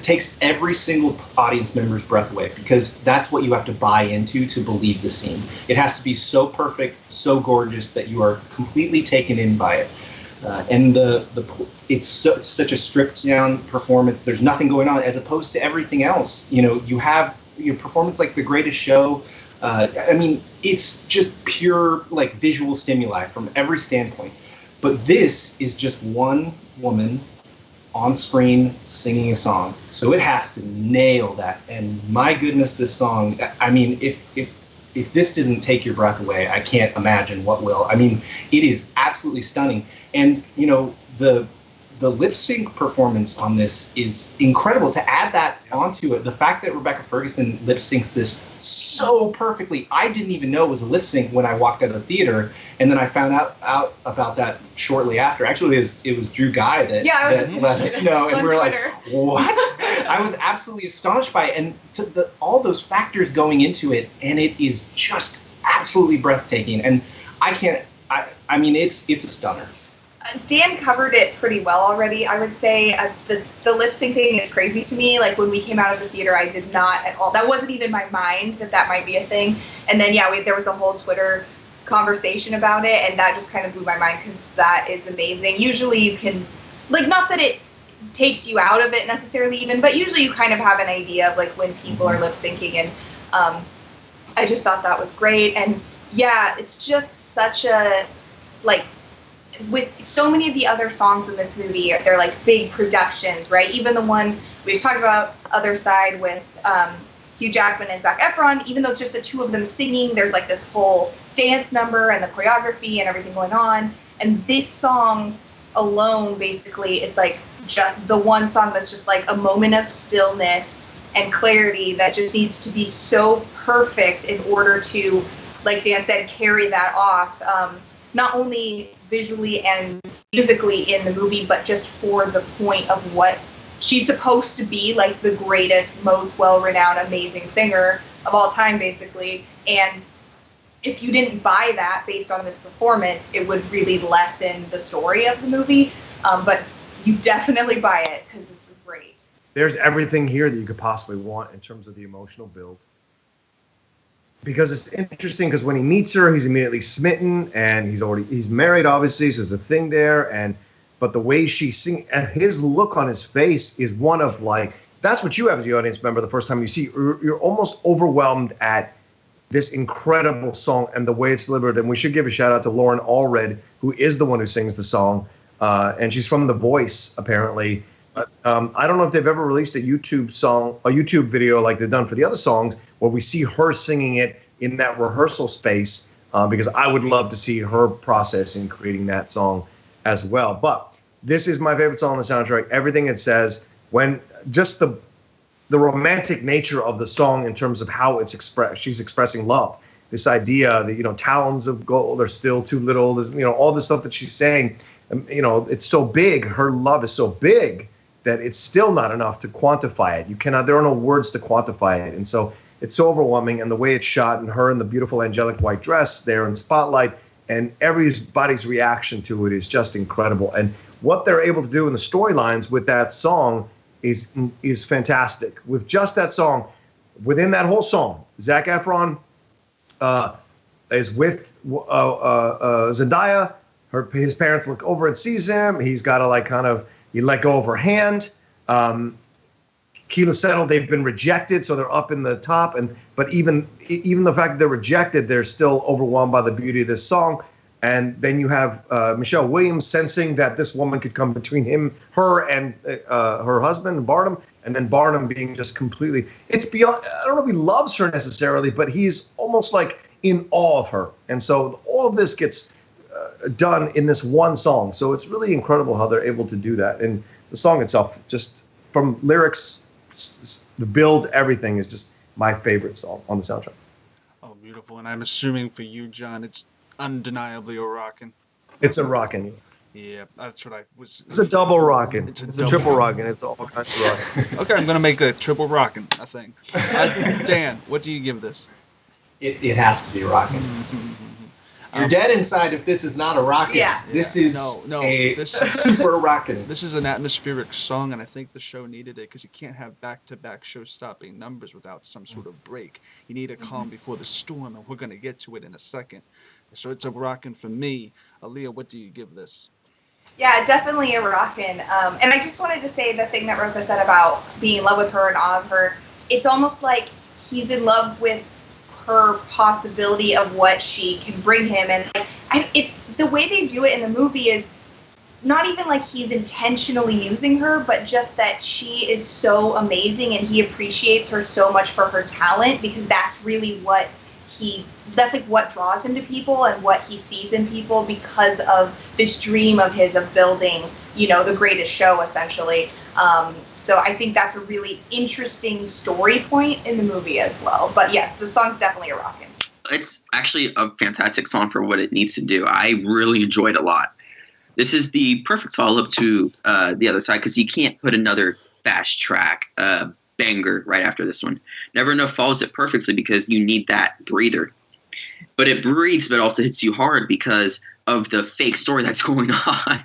takes every single audience member's breath away, because that's what you have to buy into to believe the scene. It has to be so perfect, so gorgeous that you are completely taken in by it. And it's such a stripped down performance. There's nothing going on as opposed to everything else. You have performance like The Greatest Show. I mean, it's just pure like visual stimuli from every standpoint. But this is just one woman on screen singing a song, so it has to nail that. And my goodness, this song, I mean, if this doesn't take your breath away, I can't imagine what will. I mean, it is absolutely stunning. And the lip sync performance on this is incredible. To add that onto it, the fact that Rebecca Ferguson lip syncs this so perfectly, I didn't even know it was a lip sync when I walked out of the theater, and then I found out about that shortly after. Actually, it was Drew Guy that let us know, and we were like, "What?" I was absolutely astonished by it, and all those factors going into it, and it is just absolutely breathtaking. And I mean, it's a stunner. Dan covered it pretty well already, I would say. The lip sync thing is crazy to me. Like, when we came out of the theater, I did not at all. That wasn't even my mind that might be a thing. And then, there was a whole Twitter conversation about it, and that just kind of blew my mind because that is amazing. Usually you can, like, not that it takes you out of it necessarily even, but usually you kind of have an idea of, like, when people are lip syncing. And I just thought that was great. And, it's just such a, like, with so many of the other songs in this movie, they're like big productions, right? Even the one we just talked about, Other Side, with Hugh Jackman and Zac Efron, even though it's just the two of them singing, there's like this whole dance number and the choreography and everything going on. And this song alone basically is like just the one song that's just like a moment of stillness and clarity that just needs to be so perfect in order to, like Dan said, carry that off. Not only visually and musically in the movie, but just for the point of what she's supposed to be, like the greatest, most well-renowned, amazing singer of all time, basically. And if you didn't buy that based on this performance, it would really lessen the story of the movie. But you definitely buy it because it's great. There's everything here that you could possibly want in terms of the emotional build. Because it's interesting, because when he meets her, he's immediately smitten, and he's married, obviously, so there's a thing there. But the way she sings, and his look on his face is one of, like, that's what you have as the audience member the first time you see. You're almost overwhelmed at this incredible song and the way it's delivered. And we should give a shout out to Lauren Allred, who is the one who sings the song, and she's from The Voice, apparently. I don't know if they've ever released a YouTube video like they've done for the other songs, where we see her singing it in that rehearsal space, because I would love to see her process in creating that song as well. But this is my favorite song on the soundtrack. Everything it says, when just the romantic nature of the song in terms of how it's expressed. She's expressing love. This idea that, talons of gold are still too little. There's, all the stuff that she's saying, it's so big. Her love is so big that it's still not enough to quantify it. There are no words to quantify it. And so it's so overwhelming, and the way it's shot, and her in the beautiful angelic white dress there in the spotlight, and everybody's reaction to it is just incredible. And what they're able to do in the storylines with that song is fantastic. With just that song, within that whole song, Zac Efron is with Zendaya. His parents look over and sees him. He's got to he let go of her hand. Keela Settle, they've been rejected, so they're up in the top. But even the fact that they're rejected, they're still overwhelmed by the beauty of this song. And then you have Michelle Williams sensing that this woman could come between her and her husband, Barnum, and then Barnum being just completely, it's beyond, I don't know if he loves her necessarily, but he's almost like in awe of her. And so all of this gets done in this one song. So it's really incredible how they're able to do that. And the song itself, just from lyrics, the build, everything is just my favorite song on the soundtrack. Oh, beautiful. And I'm assuming for you, John, it's undeniably a rockin'. It's a rockin'. Yeah, that's what I was. It's a double rockin'. It's a triple rockin'. It's all kinds of rockin'. Okay, I'm going to make a triple rockin', I think. Dan, what do you give this? It has to be rockin'. You're dead inside if this is not a rockin'. Yeah. This is this is super rockin'. This is an atmospheric song, and I think the show needed it because you can't have back-to-back show-stopping numbers without some sort of break. You need a calm before the storm, and we're going to get to it in a second. So it's a rockin' for me. Aaliyah, what do you give this? Yeah, definitely a rockin'. And I just wanted to say the thing that Rocha said about being in love with her and awe of her. It's almost like he's in love with her possibility of what she can bring him. And it's the way they do it in the movie is not even like he's intentionally using her, but just that she is so amazing and he appreciates her so much for her talent, because that's really that's like what draws him to people and what he sees in people, because of this dream of his of building, the greatest show, essentially. So I think that's a really interesting story point in the movie as well. But yes, the song's definitely a rockin'. It's actually a fantastic song for what it needs to do. I really enjoyed it a lot. This is the perfect follow-up to The Other Side, because you can't put another fast track banger right after this one. Never Enough follows it perfectly because you need that breather. But it breathes, but also hits you hard because of the fake story that's going on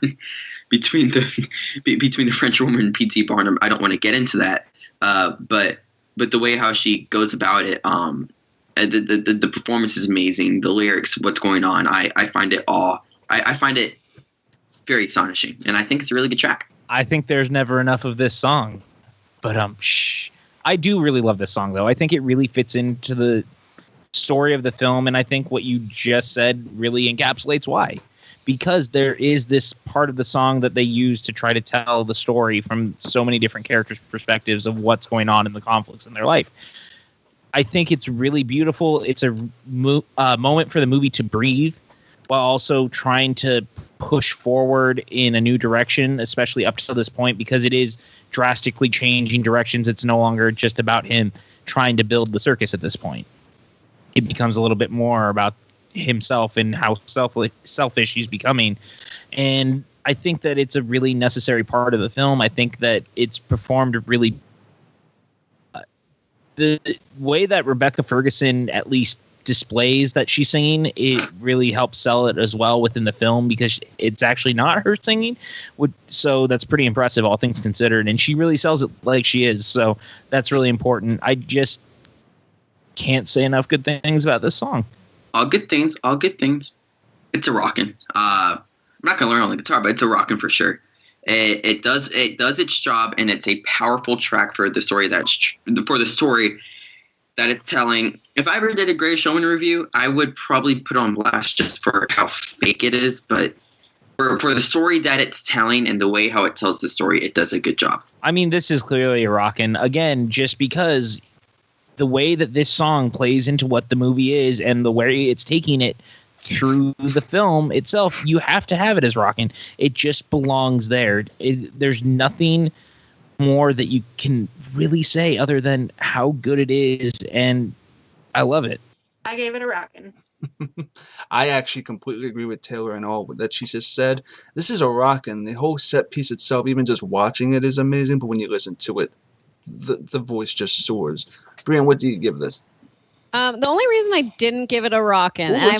between the French woman and P.T. Barnum. I don't want to get into that, but the way how she goes about it, the performance is amazing. The lyrics, what's going on, I find it I find it very astonishing, and I think it's a really good track. I think there's never enough of this song, but I do really love this song though. I think it really fits into the story of the film, and I think what you just said really encapsulates why. Because there is this part of the song that they use to try to tell the story from so many different characters' perspectives of what's going on in the conflicts in their life. I think it's really beautiful. It's a moment for the movie to breathe while also trying to push forward in a new direction, especially up to this point, because it is drastically changing directions. It's no longer just about him trying to build the circus at this point. It becomes a little bit more about himself and how selfish he's becoming. And I think that it's a really necessary part of the film. I think that it's performed really the way that Rebecca Ferguson at least displays that she's singing, it really helps sell it as well within the film, because it's actually not her singing, so that's pretty impressive, all things considered, and she really sells it like she is, so that's really important. I just can't say enough good things about this song. All good things. It's a rockin'. I'm not gonna learn on the guitar, but it's a rockin' for sure. It does its job, and it's a powerful track for the story that it's telling. If I ever did a Greatest Showman review, I would probably put on blast just for how fake it is, but for the story that it's telling and the way how it tells the story, it does a good job. I mean, this is clearly a rockin', again, just because the way that this song plays into what the movie is and the way it's taking it through the film itself, you have to have it as rockin'. It just belongs there. There's nothing more that you can really say other than how good it is, and I love it. I gave it a rockin'. I actually completely agree with Taylor and all that she just said. This is a rockin'. The whole set piece itself, even just watching it, is amazing, but when you listen to it, the voice just soars. Brianne, what do you give this? The only reason I didn't give it a rockin', and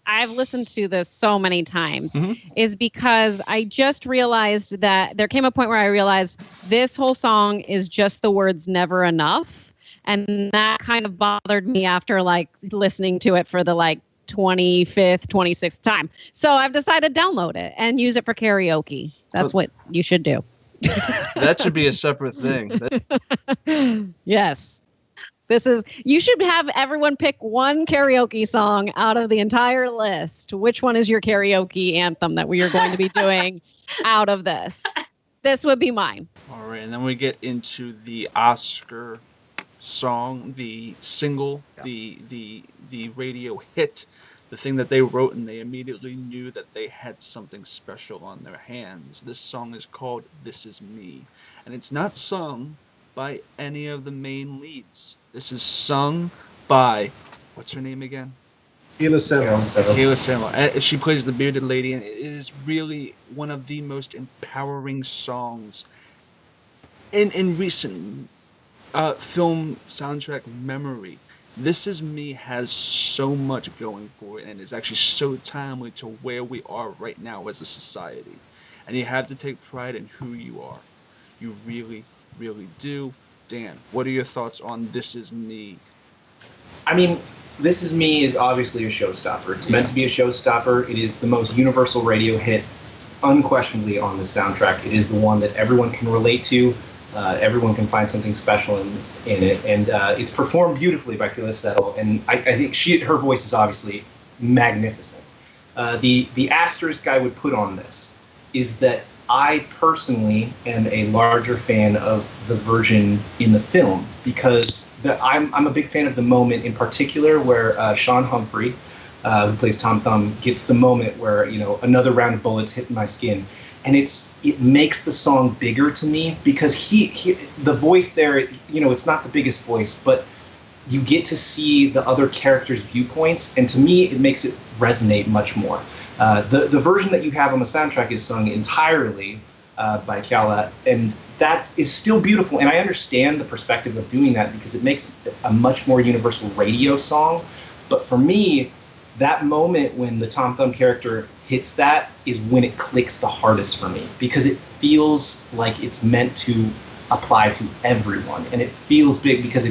I've listened to this so many times, is because I just realized that there came a point where I realized this whole song is just the words "never enough," and that kind of bothered me after listening to it for the 25th, 26th time. So I've decided to download it and use it for karaoke. That's what you should do. That should be a separate thing. Yes. You should have everyone pick one karaoke song out of the entire list. Which one is your karaoke anthem that we are going to be doing out of this? This would be mine. All right, and then we get into the Oscar song, the single, the radio hit, the thing that they wrote, and they immediately knew that they had something special on their hands. This song is called "This Is Me," and it's not sung by any of the main leads. This is sung by, what's her name again? Gila Sema. She plays the bearded lady, and it is really one of the most empowering songs in recent film soundtrack memory. This Is Me has so much going for it, and is actually so timely to where we are right now as a society. And you have to take pride in who you are. You really, really do. Dan, what are your thoughts on This Is Me? I mean, This Is Me is obviously a showstopper. It's meant to be a showstopper. It is the most universal radio hit unquestionably on the soundtrack. It is the one that everyone can relate to. Everyone can find something special in it, and it's performed beautifully by Phyllis Settle. And I think her voice is obviously magnificent. The asterisk I would put on this is that I personally am a larger fan of the version in the film, because I'm a big fan of the moment in particular where Sean Humphrey, who plays Tom Thumb, gets the moment where, another round of bullets hit my skin. And it makes the song bigger to me, because the voice there, it's not the biggest voice, but you get to see the other characters' viewpoints, and to me, it makes it resonate much more. The version that you have on the soundtrack is sung entirely by Kyala, and that is still beautiful. And I understand the perspective of doing that because it makes a much more universal radio song. But for me, that moment when the Tom Thumb character hits that is when it clicks the hardest for me, because it feels like it's meant to apply to everyone, and it feels big because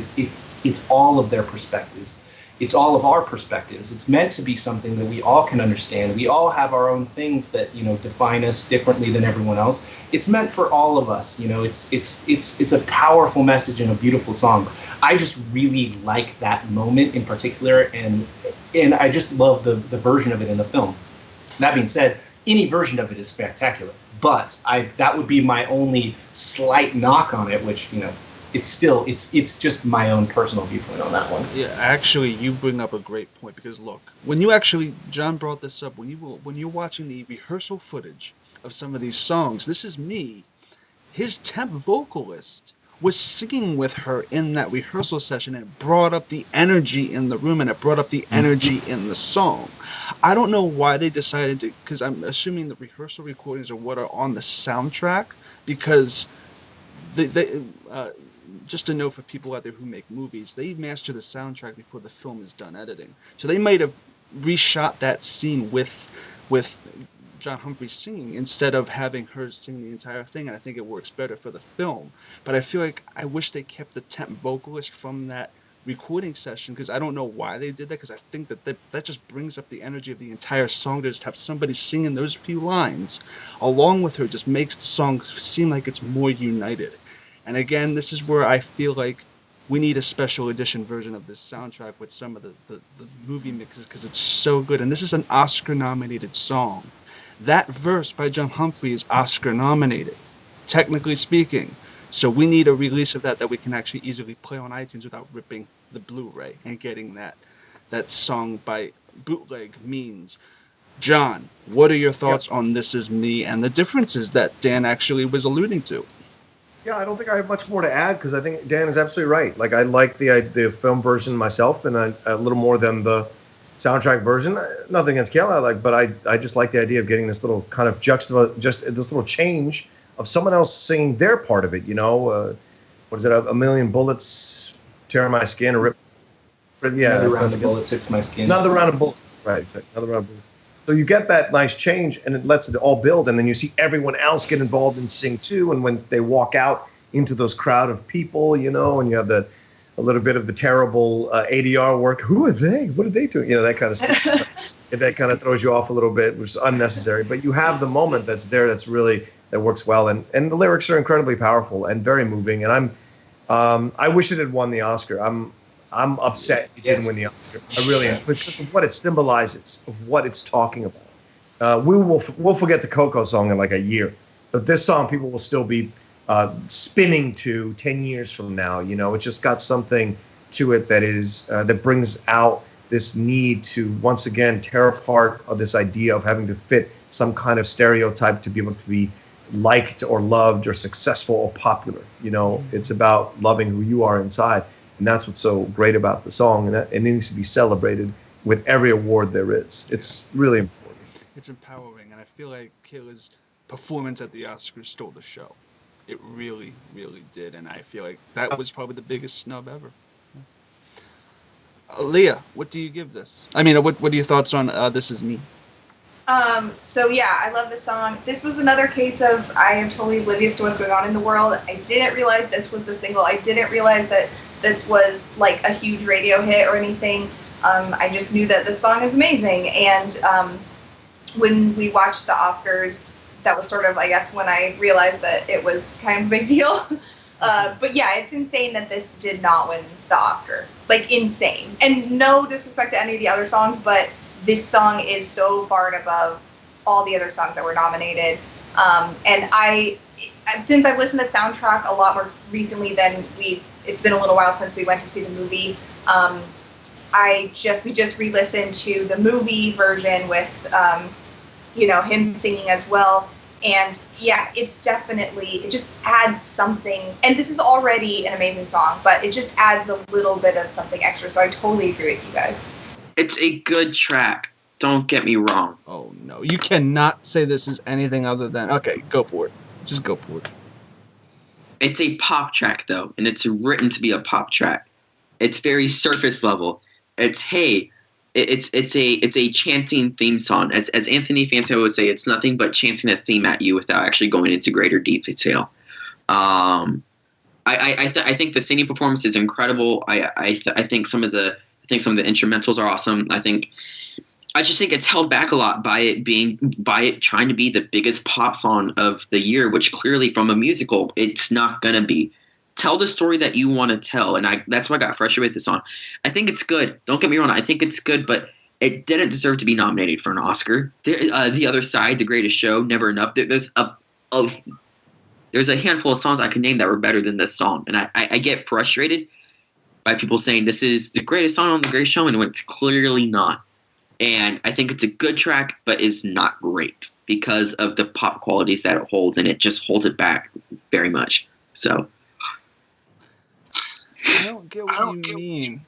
it's all of their perspectives. It's all of our perspectives. It's meant to be something that we all can understand. We all have our own things that, define us differently than everyone else. It's meant for all of us. It's a powerful message and a beautiful song. I just really like that moment in particular, and I just love the version of it in the film. That being said, any version of it is spectacular, but that would be my only slight knock on it, which, it's just my own personal viewpoint on that one. Yeah, actually, you bring up a great point, because look, John brought this up, when you're watching the rehearsal footage of some of these songs, This Is Me, his temp vocalist was singing with her in that rehearsal session, and it brought up the energy in the room, and it brought up the energy in the song. I don't know why they decided to, because I'm assuming the rehearsal recordings are what are on the soundtrack, because they just a note for people out there who make movies, they master the soundtrack before the film is done editing. So they might have reshot that scene with John Humphrey singing instead of having her sing the entire thing, and I think it works better for the film. But I feel like I wish they kept the temp vocalist from that recording session, because I don't know why they did that, because I think that just brings up the energy of the entire song. To just have somebody singing those few lines along with her just makes the song seem like it's more united. And again, this is where I feel like we need a special edition version of this soundtrack with some of the movie mixes, because it's so good. And this is an Oscar-nominated song. That verse by John Humphrey is Oscar-nominated, technically speaking. So we need a release of that we can actually easily play on iTunes without ripping the Blu-ray and getting that song by bootleg means. John, what are your thoughts on This Is Me and the differences that Dan actually was alluding to? Yeah, I don't think I have much more to add, because I think Dan is absolutely right. Like, I like the film version myself, and a little more than the soundtrack version. Nothing against Kayla, but I just like the idea of getting this little kind of just this little change of someone else singing their part of it. What is it? A million bullets tearing my skin, or rip. Yeah, another round of bullets hits my skin. Another round of bullets. Right. Another round of bullets. So you get that nice change, and it lets it all build, and then you see everyone else get involved and sing too. And when they walk out into those crowd of people, and you have a little bit of the terrible ADR work. Who are they? What are they doing? That kind of stuff. That kind of throws you off a little bit, which is unnecessary. But you have the moment that's there that works well, and the lyrics are incredibly powerful and very moving. And I wish it had won the Oscar. I'm upset it didn't win the Oscar. I really am, because of what it symbolizes, of what it's talking about. We'll forget the Coco song in like a year, but this song people will still be spinning to 10 years from now. It just got something to it that brings out this need to once again tear apart this idea of having to fit some kind of stereotype to be able to be liked or loved or successful or popular. It's about loving who you are inside. And that's what's so great about the song, and it needs to be celebrated with every award there is. It's really important. It's empowering, and I feel like Kayla's performance at the Oscars stole the show. It really, really did, and I feel like that was probably the biggest snub ever. Leah, what do you give this? I mean, what are your thoughts on This Is Me? So yeah, I love this song. This was another case of I am totally oblivious to what's going on in the world. I didn't realize this was the single. I didn't realize that this was like a huge radio hit or anything. I just knew that this song is amazing. And when we watched the Oscars that was sort of, I guess, when I realized that it was kind of a big deal. But yeah, it's insane that this did not win the Oscar. Like, insane. And no disrespect to any of the other songs, but this song is so far and above all the other songs that were nominated. And since I've listened to the soundtrack a lot more recently than it's been a little while since we went to see the movie. We just re-listened to the movie version with, him singing as well. And yeah, it just adds something. And this is already an amazing song, but it just adds a little bit of something extra. So I totally agree with you guys. It's a good track. Don't get me wrong. Oh no, you cannot say this is anything other than, okay, go for it. Just go for it. It's a pop track though, and it's written to be a pop track. It's very surface level. It's a chanting theme song. As Anthony Fantano would say, it's nothing but chanting a theme at you without actually going into greater detail. I think the singing performance is incredible. I think some of the instrumentals are awesome. I just think it's held back a lot by it trying to be the biggest pop song of the year, which clearly from a musical it's not gonna be. Tell the story that you want to tell, and that's why I got frustrated with this song. I think it's good. Don't get me wrong. I think it's good, but it didn't deserve to be nominated for an Oscar. The Other Side, The Greatest Show, Never Enough. There's a handful of songs I could name that were better than this song, and I get frustrated by people saying this is the greatest song on The Greatest Showman when it's clearly not. And I think it's a good track, but is not great because of the pop qualities that it holds, and it just holds it back very much. So. I don't get what you mean.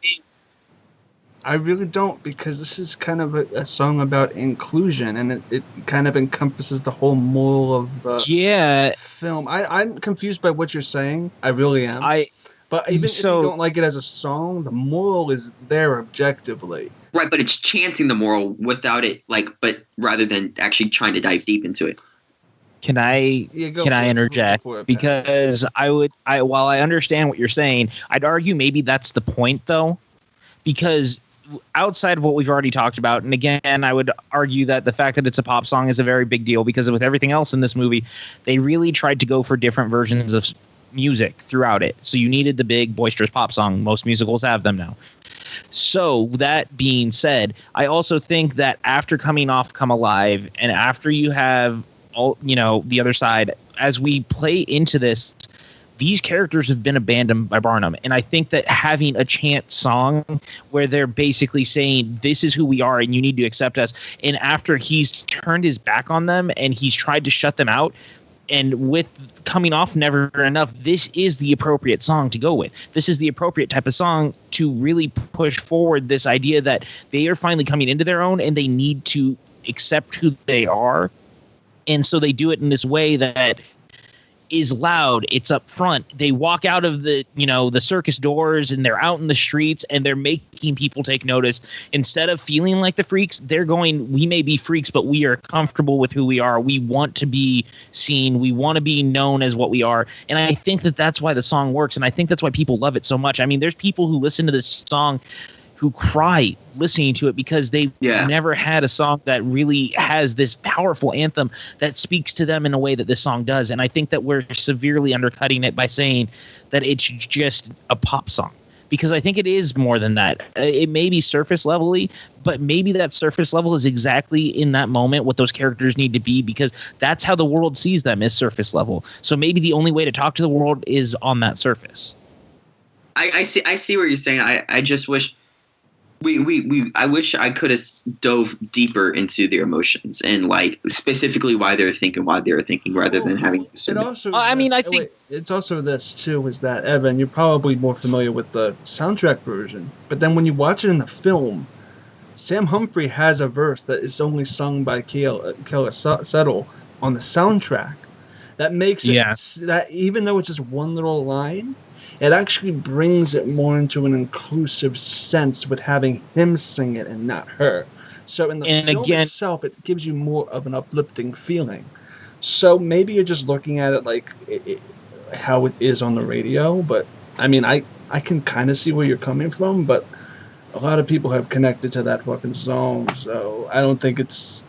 I really don't, because this is kind of a song about inclusion, and it kind of encompasses the whole moral of the film. I'm confused by what you're saying. I really am. But even if you don't like it as a song, the moral is there objectively. Right, but it's chanting the moral without it, but rather than actually trying to dive deep into it. Can I interject? Because while I understand what you're saying, I'd argue maybe that's the point though, because outside of what we've already talked about, and again, I would argue that the fact that it's a pop song is a very big deal, because with everything else in this movie, they really tried to go for different versions of music throughout it. So you needed the big boisterous pop song. Most musicals have them now. So that being said, I also think that after coming off Come Alive, and after you have all, The Other Side, as we play into this, these characters have been abandoned by Barnum. And I think that having a chant song where they're basically saying, this is who we are and you need to accept us. And after he's turned his back on them and he's tried to shut them out, and with coming off Never Enough, this is the appropriate song to go with. This is the appropriate type of song to really push forward this idea that they are finally coming into their own and they need to accept who they are. And so they do it in this way that is loud. It's up front. They walk out of the circus doors and they're out in the streets and they're making people take notice. Instead of feeling like the freaks, they're going, we may be freaks, but we are comfortable with who we are. We want to be seen. We want to be known as what we are. And I think that that's why the song works. And I think that's why people love it so much. I mean, there's people who listen to this song who cry listening to it because they've never had a song that really has this powerful anthem that speaks to them in a way that this song does. And I think that we're severely undercutting it by saying that it's just a pop song, because I think it is more than that. It may be surface levelly, but maybe that surface level is exactly in that moment what those characters need to be, because that's how the world sees them, is surface level. So maybe the only way to talk to the world is on that surface. I see what you're saying. I just wish I wish I could have dove deeper into their emotions and specifically why they're thinking rather than having. It also, I think it's also this too, is that, Evan, you're probably more familiar with the soundtrack version, but then when you watch it in the film, Sam Humphrey has a verse that is only sung by Keala Settle on the soundtrack. That makes it that even though it's just one little line, it actually brings it more into an inclusive sense with having him sing it and not her. So in the film itself, it gives you more of an uplifting feeling. So maybe you're just looking at it like how it is on the radio. But I mean, I can kind of see where you're coming from, but a lot of people have connected to that fucking song. So I don't think it's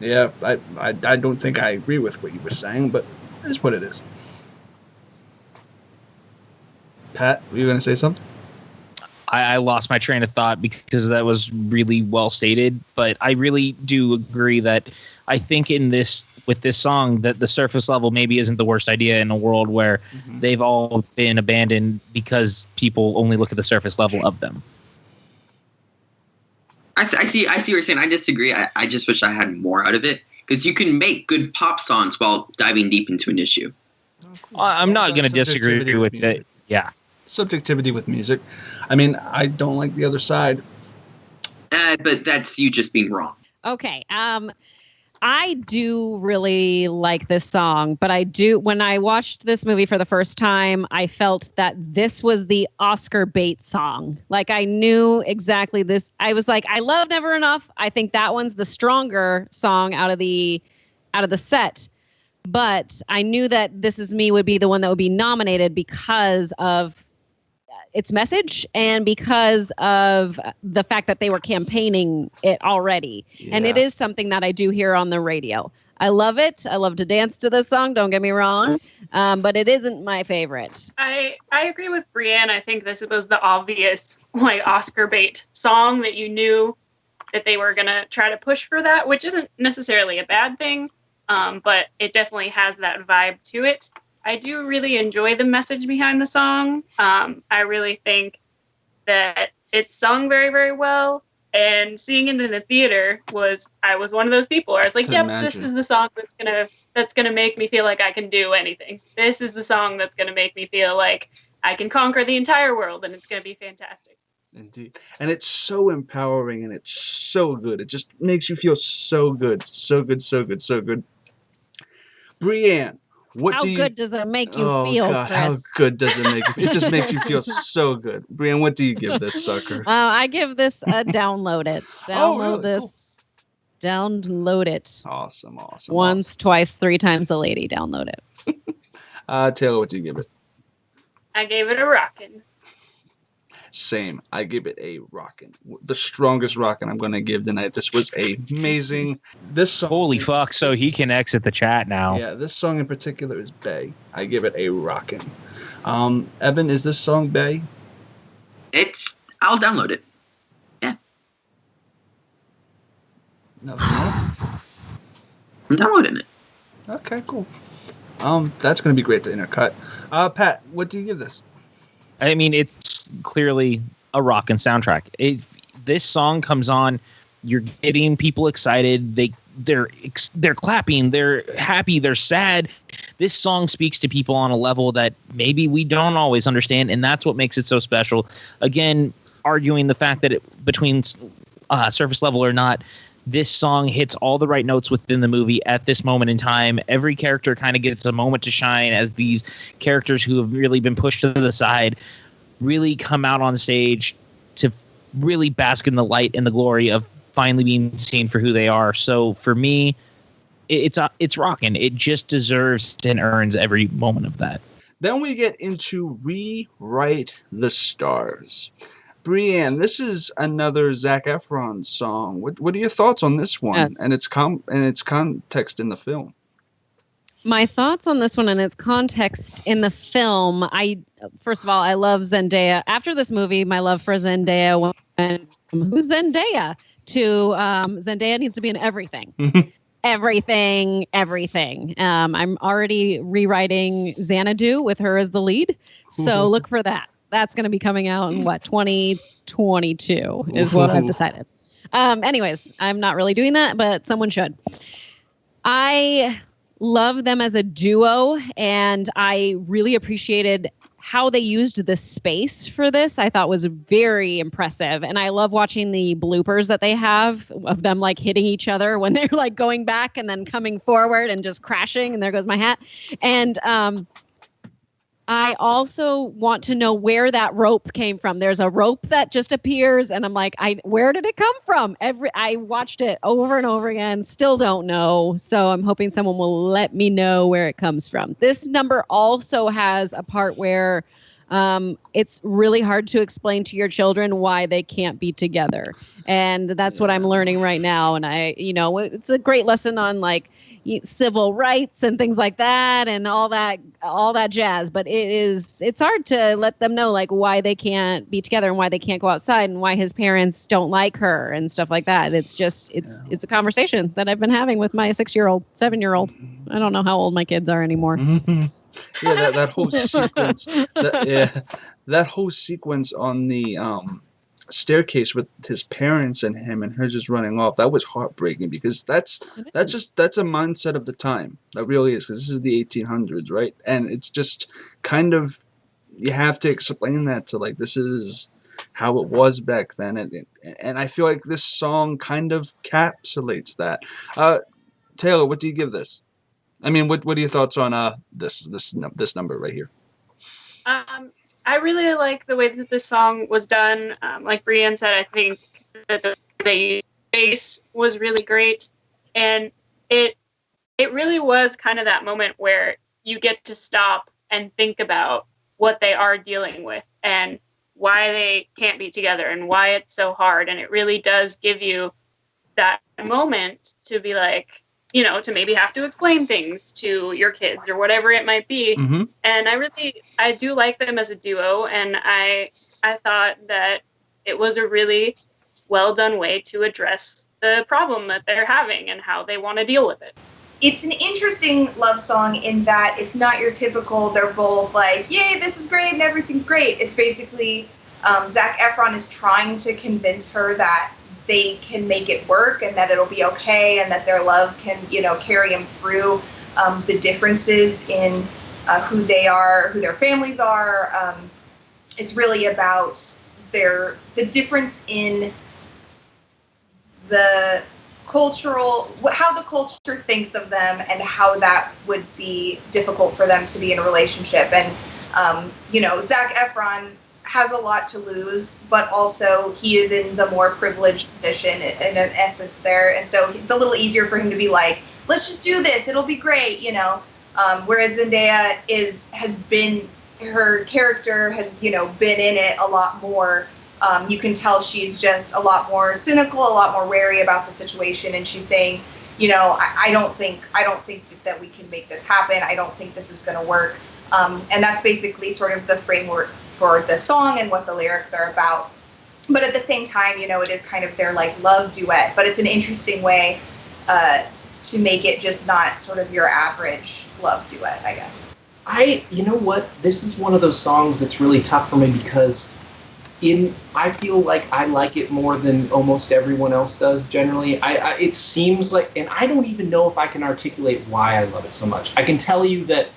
Yeah, I don't think I agree with what you were saying, but it's what it is. Pat, were you going to say something? I lost my train of thought because that was really well stated, but I really do agree that I think with this song that the surface level maybe isn't the worst idea in a world where they've all been abandoned because people only look at the surface level of them. I see what you're saying. I disagree. I just wish I had more out of it, because you can make good pop songs while diving deep into an issue. Oh, cool. I'm not going to disagree with it. Yeah. Subjectivity with music. I mean, I don't like the other side. But that's you just being wrong. Okay. I do really like this song, but when I watched this movie for the first time, I felt that this was the Oscar bait song. Like, I knew exactly this. I was like, I love Never Enough. I think that one's the stronger song out of the set. But I knew that This Is Me would be the one that would be nominated because of its message and because of the fact that they were campaigning it already. Yeah. And it is something that I do hear on the radio. I love it. I love to dance to this song. Don't get me wrong. But it isn't my favorite. I agree with Brianne. I think this was the obvious Oscar bait song that you knew that they were going to try to push for that, which isn't necessarily a bad thing. But it definitely has that vibe to it. I do really enjoy the message behind the song. I really think that it's sung very, very well. And seeing it in the theater I was one of those people where I was like, yep, this is the song that's gonna make me feel like I can do anything. This is the song that's gonna make me feel like I can conquer the entire world, and it's gonna be fantastic. Indeed. And it's so empowering, and it's so good. It just makes you feel so good. So good, so good, so good. Brianne, how good does it make you feel, God, Chris? How good does it make you feel? It just makes you feel so good. Brianne, what do you give this sucker? I give this a download it. Download this. Cool. Download it. Awesome. Once, twice, 3 times a lady. Download it. Taylor, what do you give it? I gave it a rockin'. Same. I give it a rockin'. The strongest rockin' I'm going to give tonight. This was amazing. This song. Holy fuck! So he can exit the chat now. Yeah, this song in particular is Bay. I give it a rockin'. Evan, is this song Bay? I'll download it. Yeah. Nothing more? I'm downloading it. Okay, cool. That's going to be great to intercut. Pat, what do you give this? I mean, it's clearly a rockin' soundtrack. This song comes on, you're getting people excited. They're clapping, they're happy, they're sad. This song speaks to people on a level that maybe we don't always understand, and that's what makes it so special. Again, arguing the fact that between surface level or not, this song hits all the right notes within the movie at this moment in time. Every character kind of gets a moment to shine as these characters who have really been pushed to the side really come out on stage to really bask in the light and the glory of finally being seen for who they are. So for me, it's rocking. It just deserves and earns every moment of that. Then we get into Rewrite the Stars. Brianne, this is another Zac Efron song. What are your thoughts on this one and its context in the film? My thoughts on this one and its context in the film, first of all, I love Zendaya. After this movie, my love for Zendaya went from who's Zendaya to Zendaya needs to be in everything. Everything. I'm already rewriting Xanadu with her as the lead. So look for that. That's going to be coming out in 2022 is what I've decided. Anyways, I'm not really doing that, but someone should. I love them as a duo, and I really appreciated how they used the space for this. I thought was very impressive, and I love watching the bloopers that they have of them like hitting each other when they're like going back and then coming forward and just crashing, and there goes my hat. And I also want to know where that rope came from. There's a rope that just appears, and I'm like, where did it come from? I watched it over and over again, still don't know. So I'm hoping someone will let me know where it comes from. This number also has a part where it's really hard to explain to your children why they can't be together. And that's what I'm learning right now. And it's a great lesson on like civil rights and things like that and all that jazz. But it's hard to let them know like why they can't be together and why they can't go outside and why his parents don't like her and stuff like that. It's just, it's a conversation that I've been having with my 6-year-old, 7-year-old. I don't know how old my kids are anymore. Yeah, that whole sequence. That whole sequence on the staircase with his parents and him and her just running off. That was heartbreaking because that's a mindset of the time. That really is, because this is the 1800s, right? And it's just kind of, you have to explain that to like, this is how it was back then, and I feel like this song kind of encapsulates that. Taylor, what do you give this? I mean, what are your thoughts on this number right here? I really like the way that this song was done. Like Brianne said, I think that the bass was really great, and it really was kind of that moment where you get to stop and think about what they are dealing with and why they can't be together and why it's so hard. And it really does give you that moment to be like, to maybe have to explain things to your kids or whatever it might be. Mm-hmm. And I do like them as a duo. And I thought that it was a really well done way to address the problem that they're having and how they want to deal with it. It's an interesting love song in that it's not your typical, they're both like, yay, this is great and everything's great. It's basically Zac Efron is trying to convince her that they can make it work and that it'll be okay and that their love can, carry them through the differences in who they are, who their families are. It's really about the difference in the how the culture thinks of them and how that would be difficult for them to be in a relationship. And, Zac Efron has a lot to lose, but also he is in the more privileged position in an essence there. And so it's a little easier for him to be like, let's just do this. It'll be great, whereas Zendaya her character has, been in it a lot more. You can tell she's just a lot more cynical, a lot more wary about the situation. And she's saying, I don't think that we can make this happen. I don't think this is going to work. And that's basically sort of the framework for the song and what the lyrics are about. But at the same time, it is kind of their like love duet, but it's an interesting way to make it just not sort of your average love duet, I guess. You know what? This is one of those songs that's really tough for me because I feel like I like it more than almost everyone else does generally. It seems like, and I don't even know if I can articulate why I love it so much. I can tell you that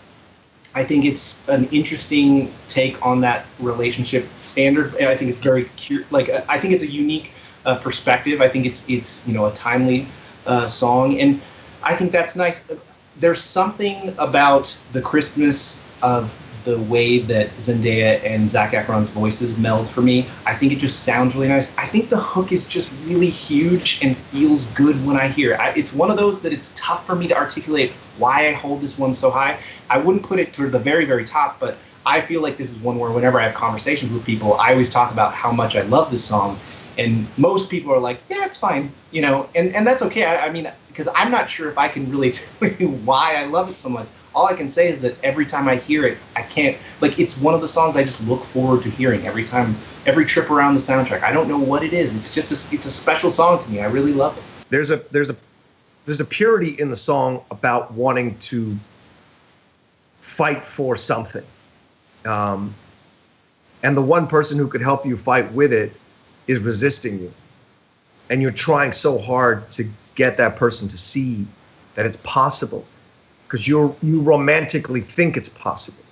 I think it's an interesting take on that relationship standard. And I think it's very I think it's a unique perspective. I think it's a timely song, and I think that's nice. There's something about the crispness of the way that Zendaya and Zac Efron's voices meld for me. I think it just sounds really nice. I think the hook is just really huge and feels good when I hear it. It's one of those that it's tough for me to articulate why I hold this one so high. I wouldn't put it toward the very, very top, but I feel like this is one where whenever I have conversations with people, I always talk about how much I love this song. And most people are like, yeah, it's fine, and that's okay. I mean, because I'm not sure if I can really tell you why I love it so much. All I can say is that every time I hear it, I can't, it's one of the songs I just look forward to hearing every trip around the soundtrack. I don't know what it is. It's just it's a special song to me. I really love it. There's a purity in the song about wanting to fight for something. And the one person who could help you fight with it is resisting you. And you're trying so hard to get that person to see that it's possible. Because you romantically think it's possible.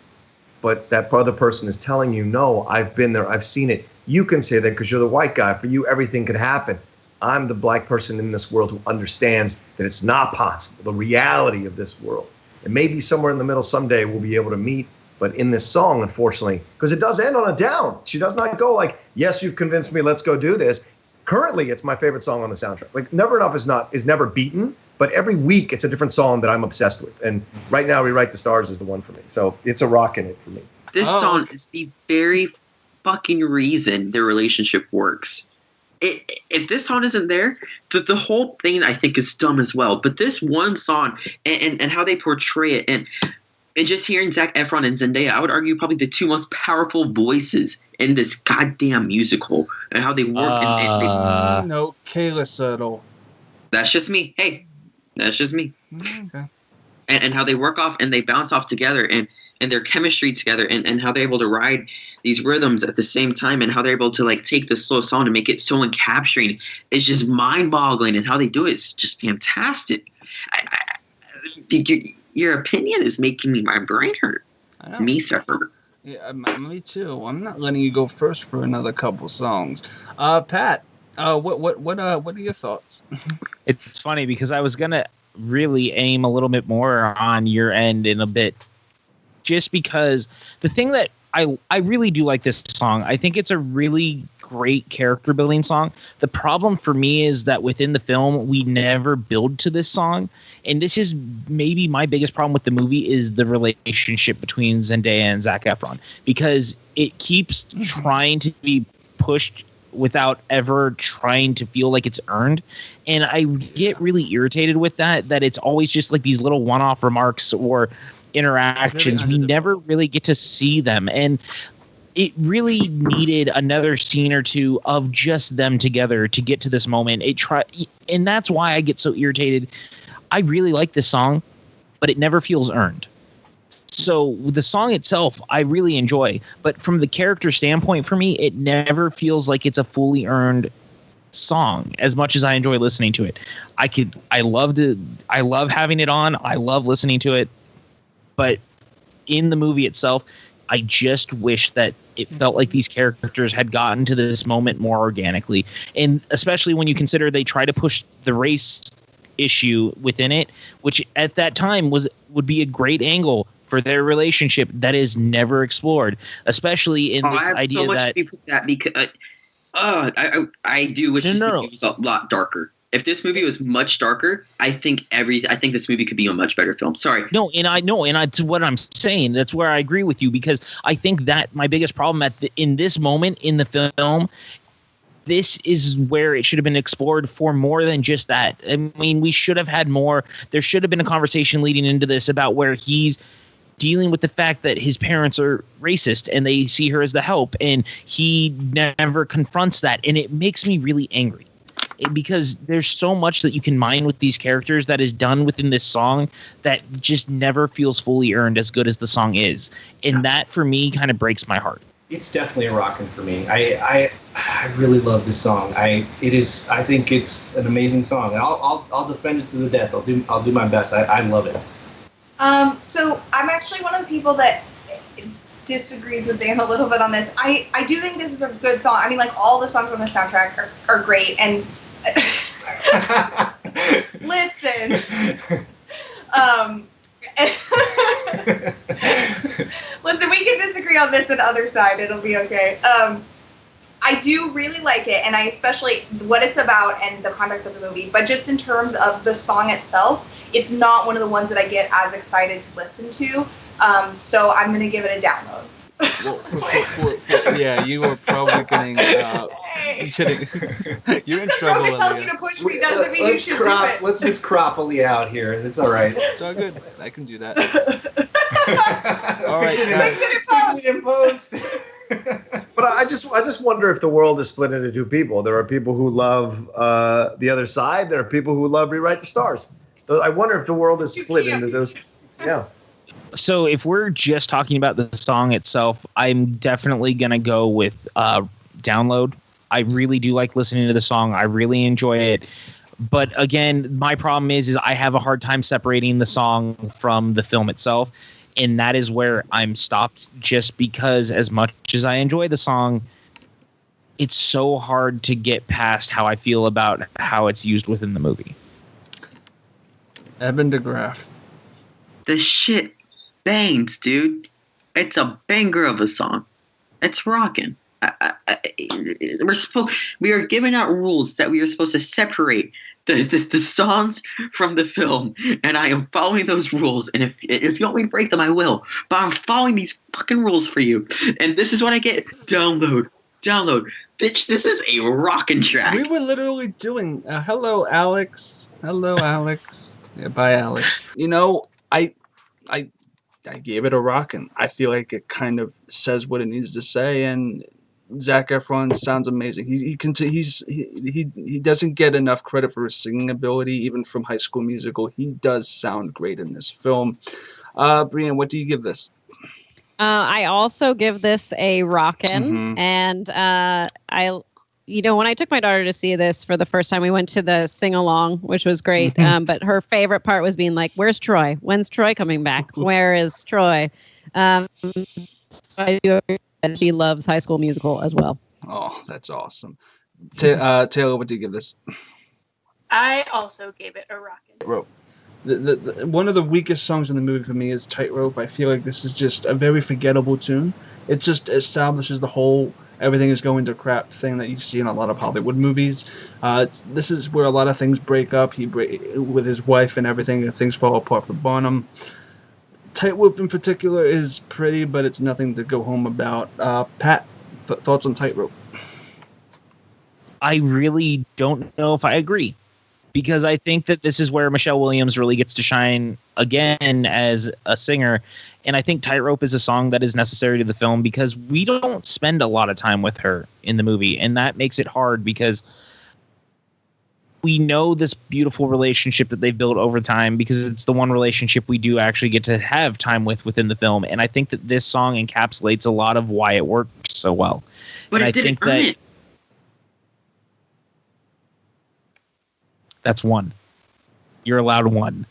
But that other person is telling you, no, I've been there, I've seen it. You can say that because you're the white guy. For you, everything could happen. I'm the black person in this world who understands that it's not possible, the reality of this world. And maybe somewhere in the middle someday we'll be able to meet. But in this song, unfortunately, because it does end on a down. She does not go like, yes, you've convinced me, let's go do this. Currently, it's my favorite song on the soundtrack. Like, Never Enough is never beaten, but every week it's a different song that I'm obsessed with. And right now, Rewrite the Stars is the one for me. So it's a rock in it for me. This song is the very fucking reason their relationship works. If this song isn't there, the whole thing I think is dumb as well. But this one song and how they portray it and just hearing Zac Efron and Zendaya, I would argue probably the two most powerful voices in this goddamn musical and how they work. No, Kayla Settle. That's just me. Hey, that's just me. Okay. And how they work off and they bounce off together and their chemistry together and how they're able to ride these rhythms at the same time and how they're able to like take this slow song and make it so encapsulating. It's just mind-boggling, and how they do it is just fantastic. Your opinion is making my brain hurt. I know. Me suffer. Yeah, me too. I'm not letting you go first for another couple songs. Pat, what are your thoughts? It's funny because I was gonna really aim a little bit more on your end in a bit, just because the thing that I really do like this song. I think it's a really great character building song. The problem for me is that within the film, we never build to this song. And this is maybe my biggest problem with the movie is the relationship between Zendaya and Zac Efron, because it keeps trying to be pushed without ever trying to feel like it's earned. And I get really irritated with that it's always just like these little one-off remarks or interactions. We never really get to see them. And it really needed another scene or two of just them together to get to this moment. And that's why I get so irritated. I really like this song, but it never feels earned. So the song itself, I really enjoy, but from the character standpoint, for me, it never feels like it's a fully earned song as much as I enjoy listening to it. I love having it on. I love listening to it, but in the movie itself, I just wish that it felt like these characters had gotten to this moment more organically. And especially when you consider they try to push the race issue within it, which at that time would be a great angle for their relationship that is never explored, especially in this idea so much that people that because I do wish this movie was a lot darker. If this movie was much darker, I think this movie could be a much better film. Sorry. No, and I know, and that's what I'm saying. That's where I agree with you, because I think that my biggest problem in this moment in the film, this is where it should have been explored for more than just that. I mean, we should have had more. There should have been a conversation leading into this about where he's dealing with the fact that his parents are racist and they see her as the help, and he never confronts that. And it makes me really angry, because there's so much that you can mine with these characters that is done within this song that just never feels fully earned as good as the song is. And that for me kind of breaks my heart. It's definitely a rockin' for me. I really love this song. I think it's an amazing song. And I'll defend it to the death. I'll do my best. I love it. So I'm actually one of the people that disagrees with Dan a little bit on this. I do think this is a good song. I mean, like, all the songs on the soundtrack are great. And listen, listen, we can disagree on this and other side. It'll be okay. I do really like it, and I especially what it's about and the context of the movie. But just in terms of the song itself, it's not one of the ones that I get as excited to listen to. So I'm going to give it a download. Well, yeah, you are probably getting. You're in trouble. Rocha tells you to push me doesn't mean you should do it. Let's just crop Alia out here. It's all right. It's all good. I can do that. All right, guys. Fix it in post. But I just wonder if the world is split into two people. There are people who love the other side. There are people who love Rewrite the Stars. I wonder if the world is split into those. Yeah. So if we're just talking about the song itself, I'm definitely going to go with Download. I really do like listening to the song. I really enjoy it. But again, my problem is I have a hard time separating the song from the film itself. And that is where I'm stopped, just because as much as I enjoy the song, it's so hard to get past how I feel about how it's used within the movie. Evan DeGraff. The shit bangs, dude. It's a banger of a song. It's rocking. We are giving out rules that we are supposed to separate the songs from the film, and I am following those rules. And if you want me to break them, I will. But I'm following these fucking rules for you. And this is what I get. Download. Bitch, this is a rockin' track. We were literally doing, hello, Alex. Hello, Alex. Yeah, bye, Alex. You know, I gave it a rockin'. I feel like it kind of says what it needs to say, and Zac Efron sounds amazing. He doesn't get enough credit for his singing ability, even from High School Musical. He does sound great in this film. Brianne, what do you give this? I also give this a rockin', and when I took my daughter to see this for the first time, we went to the sing-along, which was great. But her favorite part was being like, "Where's Troy? When's Troy coming back? Where is Troy?" So I do agree that she loves High School Musical as well. Oh, that's awesome. Taylor, what do you give this? I also gave it a rockin'. One of the weakest songs in the movie for me is Tightrope. I feel like this is just a very forgettable tune. It just establishes the whole everything is going to crap thing that you see in a lot of Hollywood movies. This is where a lot of things break up. With his wife and everything, and things fall apart for Bonham. Tightrope in particular is pretty, but it's nothing to go home about. Pat, thoughts on Tightrope? I really don't know if I agree, because I think that this is where Michelle Williams really gets to shine again as a singer. And I think Tightrope is a song that is necessary to the film because we don't spend a lot of time with her in the movie. And that makes it hard because we know this beautiful relationship that they've built over time, because it's the one relationship we do actually get to have time within the film. And I think that this song encapsulates a lot of why it works so well. But and it didn't earn it. That's one. You're allowed one.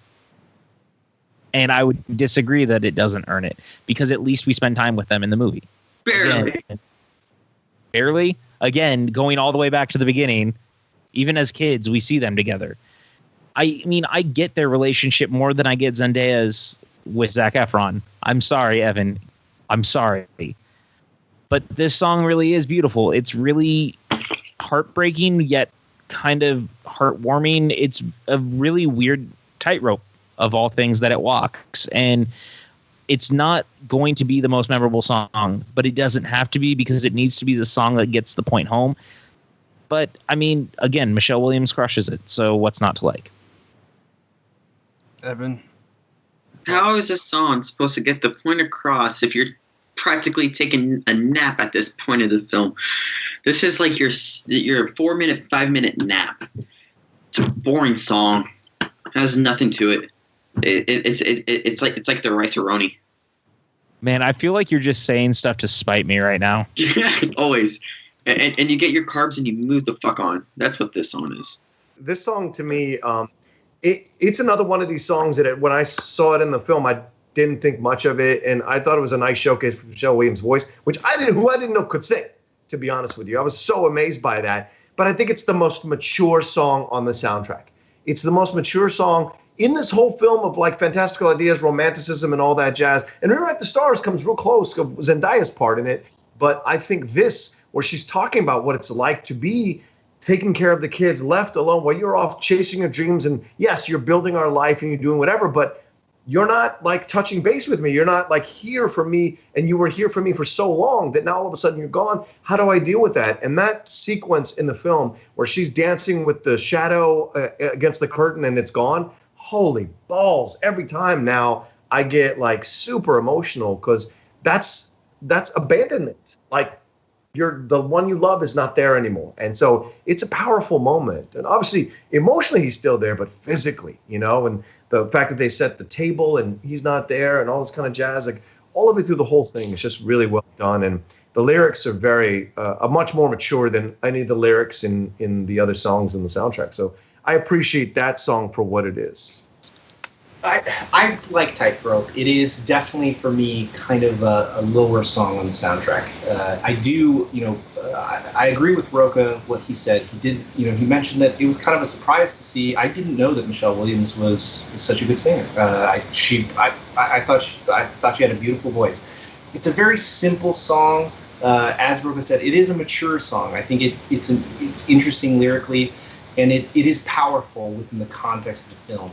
And I would disagree that it doesn't earn it, because at least we spend time with them in the movie. Barely. Barely? Again, going all the way back to the beginning, even as kids, we see them together. I mean, I get their relationship more than I get Zendaya's with Zac Efron. I'm sorry, Evan. I'm sorry. But this song really is beautiful. It's really heartbreaking, yet kind of heartwarming. It's a really weird tightrope of all things that it walks, and it's not going to be the most memorable song, but it doesn't have to be, because it needs to be the song that gets the point home. But I mean, again, Michelle Williams crushes it, so what's not to like? Evan, how is this song supposed to get the point across if you're practically taking a nap at this point of the film? This is like your 4-minute, 5-minute nap. It's a boring song. It has nothing to it. It's like the Rice-A-Roni. Man, I feel like you're just saying stuff to spite me right now. Always. And you get your carbs and you move the fuck on. That's what this song is. This song to me, it's another one of these songs that when I saw it in the film, I didn't think much of it, and I thought it was a nice showcase for Michelle Williams' voice, which I didn't know could sing, to be honest with you. I was so amazed by that. But I think it's the most mature song on the soundtrack. It's the most mature song in this whole film of like fantastical ideas, romanticism, and all that jazz. And Rewrite the Stars comes real close of Zendaya's part in it. But I think this, where she's talking about what it's like to be taking care of the kids, left alone, while you're off chasing your dreams, and yes, you're building our life and you're doing whatever, but you're not like touching base with me. You're not like here for me, and you were here for me for so long that now all of a sudden you're gone. How do I deal with that? And that sequence in the film where she's dancing with the shadow against the curtain and it's gone, holy balls. Every time now I get like super emotional, because that's abandonment. Like, the one you love is not there anymore. And so it's a powerful moment. And obviously, emotionally, he's still there, but physically, and the fact that they set the table and he's not there and all this kind of jazz, like all of it through the whole thing is just really well done. And the lyrics are very, much more mature than any of the lyrics in the other songs in the soundtrack. So I appreciate that song for what it is. I like Tightrope. It is definitely, for me, kind of a lower song on the soundtrack. I do, I agree with Rocha, what he said. He did, he mentioned that it was kind of a surprise to see. I didn't know that Michelle Williams was such a good singer. I thought she had a beautiful voice. It's a very simple song. As Rocha said, it is a mature song. I think it's interesting lyrically. and it is powerful within the context of the film.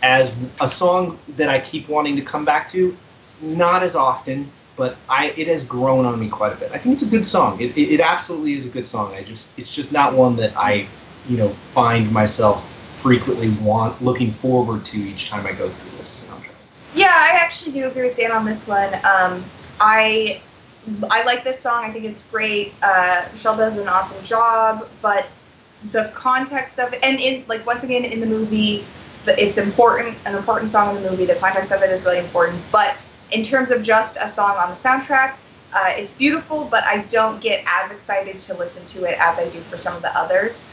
As a song that I keep wanting to come back to, not as often, but it has grown on me quite a bit. I think it's a good song. It absolutely is a good song. It's just not one that I, find myself frequently looking forward to each time I go through this soundtrack. Yeah, I actually do agree with Dan on this one. I like this song. I think it's great. Michelle does an awesome job, but the context of it, and once again in the movie, it's an important song in the movie. The context of it is really important, but in terms of just a song on the soundtrack, it's beautiful, but I don't get as excited to listen to it as I do for some of the others.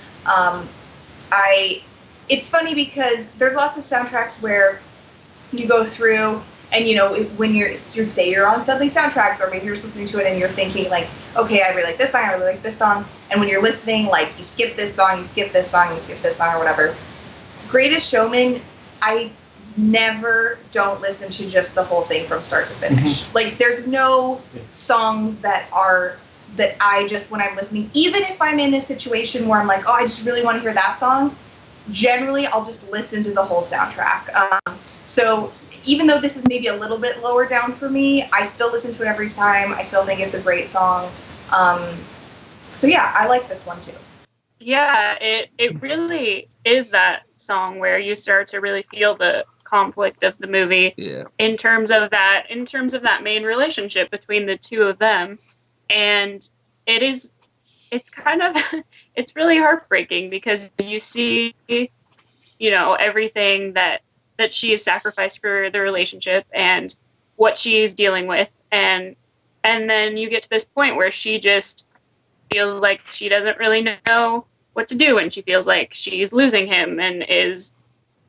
It's funny because there's lots of soundtracks where you go through and, when you're on Suddenly Soundtracks, or maybe you're just listening to it and you're thinking like, okay, I really like this song, I really like this song. And when you're listening, like you skip this song, you skip this song, you skip this song or whatever. Greatest Showman, I never don't listen to just the whole thing from start to finish. Like there's no songs that I just, when I'm listening, even if I'm in a situation where I'm like, oh, I just really want to hear that song, generally I'll just listen to the whole soundtrack. So even though this is maybe a little bit lower down for me, I still listen to it every time. I still think it's a great song. So yeah, I like this one too. Yeah, it really is that song where you start to really feel the conflict of the movie in terms of that main relationship between the two of them. And it's kind of, it's really heartbreaking because you see, everything that she has sacrificed for the relationship and what she is dealing with. And then you get to this point where she just feels like she doesn't really know what to do. And she feels like she's losing him and is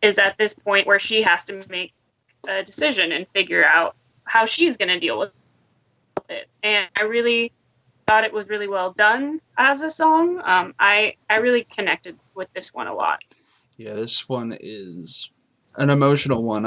at this point where she has to make a decision and figure out how she's going to deal with it. And I really thought it was really well done as a song. I really connected with this one a lot. Yeah, this one is an emotional one.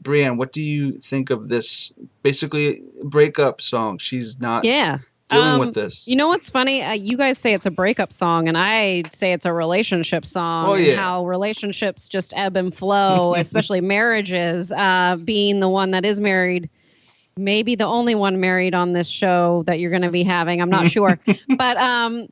Brianne, what do you think of this basically breakup song? She's not dealing with this. You know what's funny? You guys say it's a breakup song, and I say it's a relationship song. And how relationships just ebb and flow, especially marriages. Being the one that is married, maybe the only one married on this show that you're going to be having. I'm not sure, but a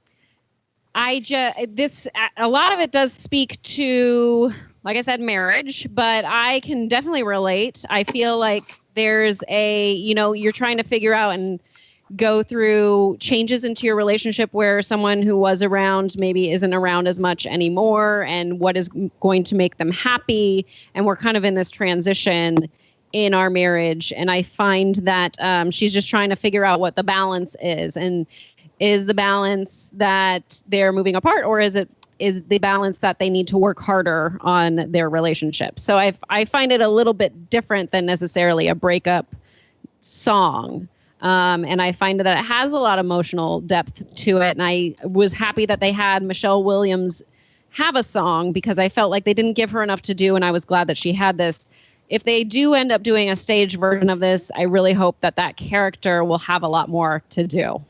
lot of it does speak to, like I said, marriage, but I can definitely relate. I feel like there's you're trying to figure out and go through changes into your relationship where someone who was around maybe isn't around as much anymore, and what is going to make them happy. And we're kind of in this transition in our marriage. And I find that she's just trying to figure out what the balance is. And is the balance that they're moving apart, or is the balance that they need to work harder on their relationship? So I find it a little bit different than necessarily a breakup song. And I find that it has a lot of emotional depth to it. And I was happy that they had Michelle Williams have a song, because I felt like they didn't give her enough to do. And I was glad that she had this. If they do end up doing a stage version of this, I really hope that character will have a lot more to do.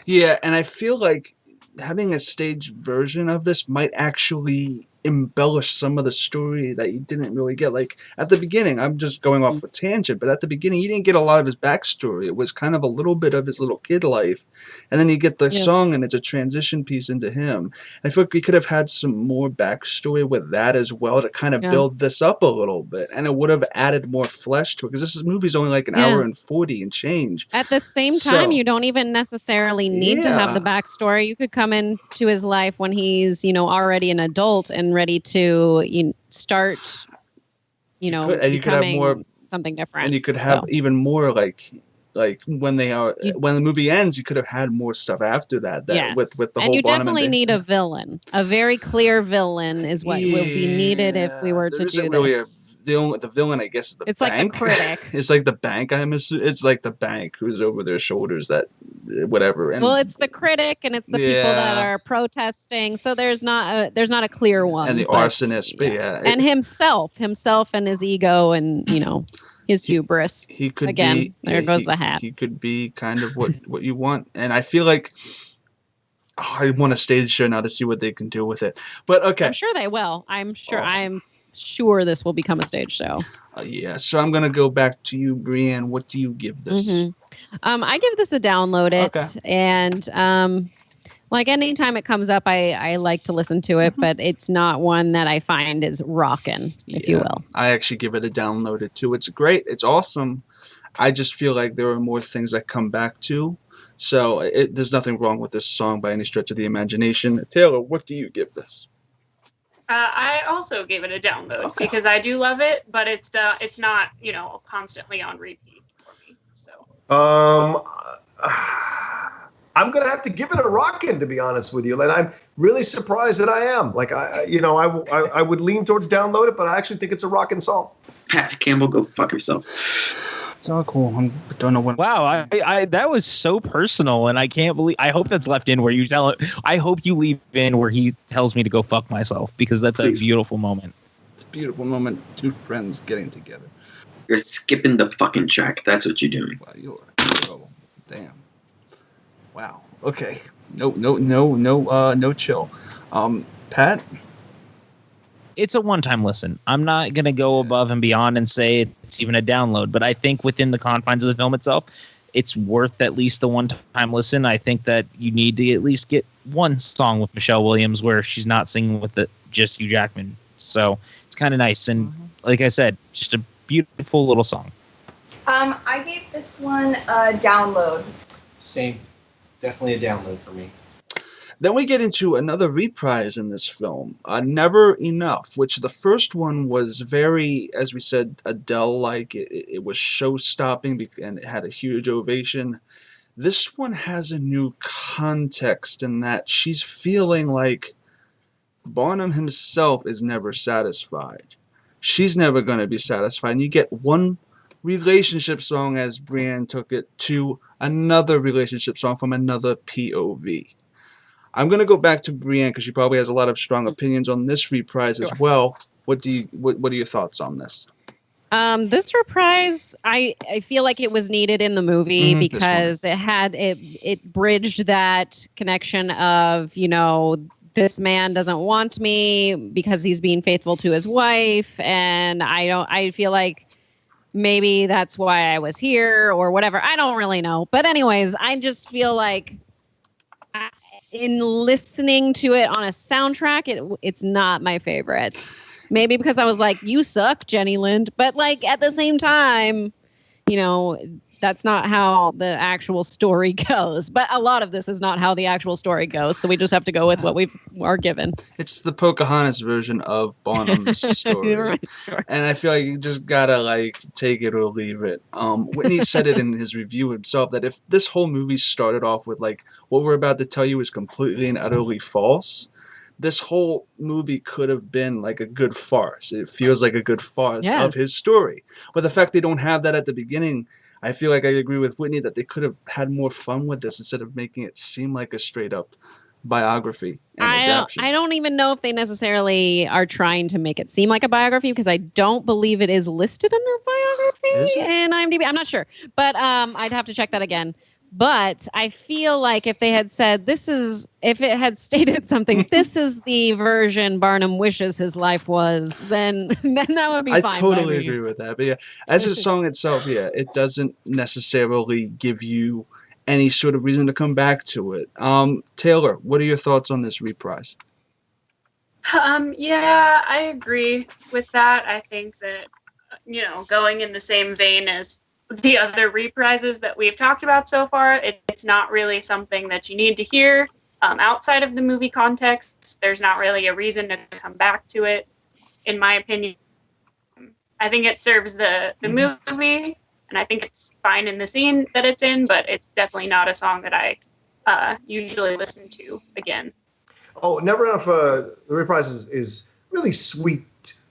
Yeah, and I feel like having a stage version of this might actually embellish some of the story that you didn't really get. Like at the beginning, I'm just going off a tangent, but at the beginning you didn't get a lot of his backstory. It was kind of a little bit of his little kid life, and then you get the song and it's a transition piece into him. I feel like we could have had some more backstory with that as well to kind of build this up a little bit, and it would have added more flesh to it, because this movie's only like an hour and 40 and change. At the same time, you don't even necessarily need to have the backstory. You could come into his life when he's already an adult and ready to start and you could have more something different, and you could have even more like when the movie ends, you could have had more stuff after that with the whole. And you definitely need a villain. A very clear villain is what will be needed if we were to do this. The villain, I guess, is the bank. It's like the critic. It's like the bank. It's like the bank who's over their shoulders. That whatever. And, it's the critic, and it's the people that are protesting. So there's not a clear one. And the arsonist, and himself and his ego, and his hubris. He could again. There goes the hat. He could be kind of what you want, and I feel like I want a stage show now to see what they can do with it. But okay. I'm sure they will. I'm sure. Awesome. I'm sure this will become a stage show. Yeah. So I'm gonna go back to you, Brianne. What do you give this? I give this a download it, Okay. and like anytime it comes up, I like to listen to it, but it's not one that I find is rockin', if you will. I actually give it a download it too. It's great. It's awesome. I just feel like there are more things I come back to. So there's nothing wrong with this song by any stretch of the imagination. Taylor, what do you give this? I also gave it a download because I do love it, but it's not, constantly on repeat for me. So I'm gonna have to give it a rockin', to be honest with you, and I'm really surprised that I am. Like I would lean towards download it, but I actually think it's a rockin' song. Patrick Campbell, go fuck yourself. It's all cool. I don't know when. Wow, I that was so personal, and I can't believe. I hope that's left in where you tell it. I hope you leave in where he tells me to go fuck myself, because that's a beautiful moment. It's a beautiful moment. Two friends getting together. You're skipping the fucking track. That's what you're doing. Wow, you're damn. Wow. Okay. No chill. Pat. It's a one-time listen. I'm not going to go above and beyond and say it's even a download, but I think within the confines of the film itself, it's worth at least the one-time listen. I think that you need to at least get one song with Michelle Williams where she's not singing with just Hugh Jackman. So it's kind of nice. And like I said, just a beautiful little song. I gave this one a download. Same. Definitely a download for me. Then we get into another reprise in this film, Never Enough, which the first one was very, as we said, Adele-like. It was show-stopping and it had a huge ovation. This one has a new context in that she's feeling like Barnum himself is never satisfied. She's never going to be satisfied. And you get one relationship song, as Brianne took it, to another relationship song from another POV. I'm going to go back to Brianne because she probably has a lot of strong opinions on this reprise as well. What are your thoughts on this? This reprise, I feel like it was needed in the movie because it bridged that connection of, this man doesn't want me because he's being faithful to his wife, and I feel like maybe that's why I was here or whatever. I don't really know. But anyways, I just feel like in listening to it on a soundtrack, it's not my favorite. Maybe because I was like, you suck, Jenny Lind. But like at the same time, that's not how the actual story goes. But a lot of this is not how the actual story goes. So we just have to go with what we are given. It's the Pocahontas version of Barnum's story. Right, sure. And I feel like you just gotta take it or leave it. Whitney said it in his review himself that if this whole movie started off with what we're about to tell you is completely and utterly false, this whole movie could have been like a good farce. It feels like a good farce of his story. But the fact they don't have that at the beginning, I feel like I agree with Whitney that they could have had more fun with this instead of making it seem like a straight up biography and adaptation. I don't even know if they necessarily are trying to make it seem like a biography because I don't believe it is listed under biography in IMDb. I'm not sure, but I'd have to check that again. But I feel like if they had said if it had stated something, this is the version Barnum wishes his life was, then that would be fine. I totally agree with that. But yeah, as a song itself, it doesn't necessarily give you any sort of reason to come back to it. Taylor, what are your thoughts on this reprise? Yeah, I agree with that. I think that, going in the same vein as the other reprises that we've talked about so far, it's not really something that you need to hear outside of the movie context. There's not really a reason to come back to it, in my opinion. I think it serves the movie, and I think it's fine in the scene that it's in, but it's definitely not a song that I usually listen to again. Oh, Never Enough, the reprise is really sweet.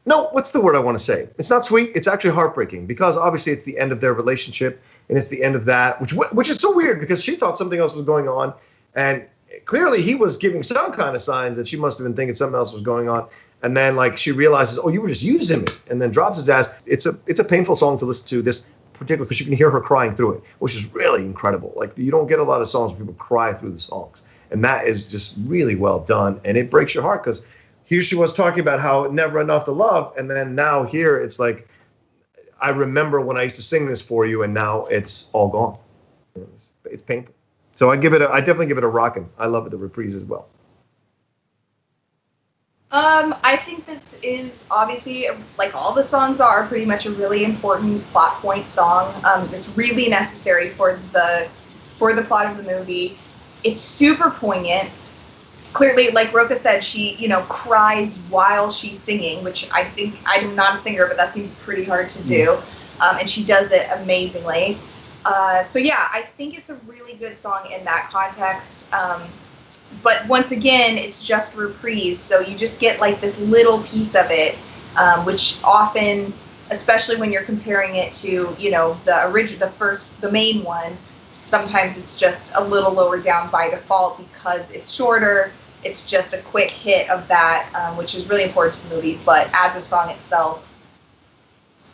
No, what's the word I want to say? It's not sweet. It's actually heartbreaking because obviously it's the end of their relationship and it's the end of that, which is so weird because she thought something else was going on, and clearly he was giving some kind of signs that she must have been thinking something else was going on. And then she realizes, oh, you were just using me, and then drops his ass. It's a painful song to listen to, this particular, because you can hear her crying through it, which is really incredible. You don't get a lot of songs where people cry through the songs. And that is just really well done. And it breaks your heart because here she was talking about how never enough to love. And then now here it's like, I remember when I used to sing this for you, and now it's all gone. It's painful. So I definitely give it a rockin'. I love it, the reprise as well. I think this is obviously, like all the songs are, pretty much a really important plot point song. It's really necessary for the plot of the movie. It's super poignant. Clearly, like Rocha said, she, cries while she's singing, which I think, I'm not a singer, but that seems pretty hard to do. And she does it amazingly. So yeah, I think it's a really good song in that context. But once again, it's just reprise, so you just get like this little piece of it, which often, especially when you're comparing it to, the main one, sometimes it's just a little lower down by default because it's shorter. It's just a quick hit of that, which is really important to the movie. But as a song itself,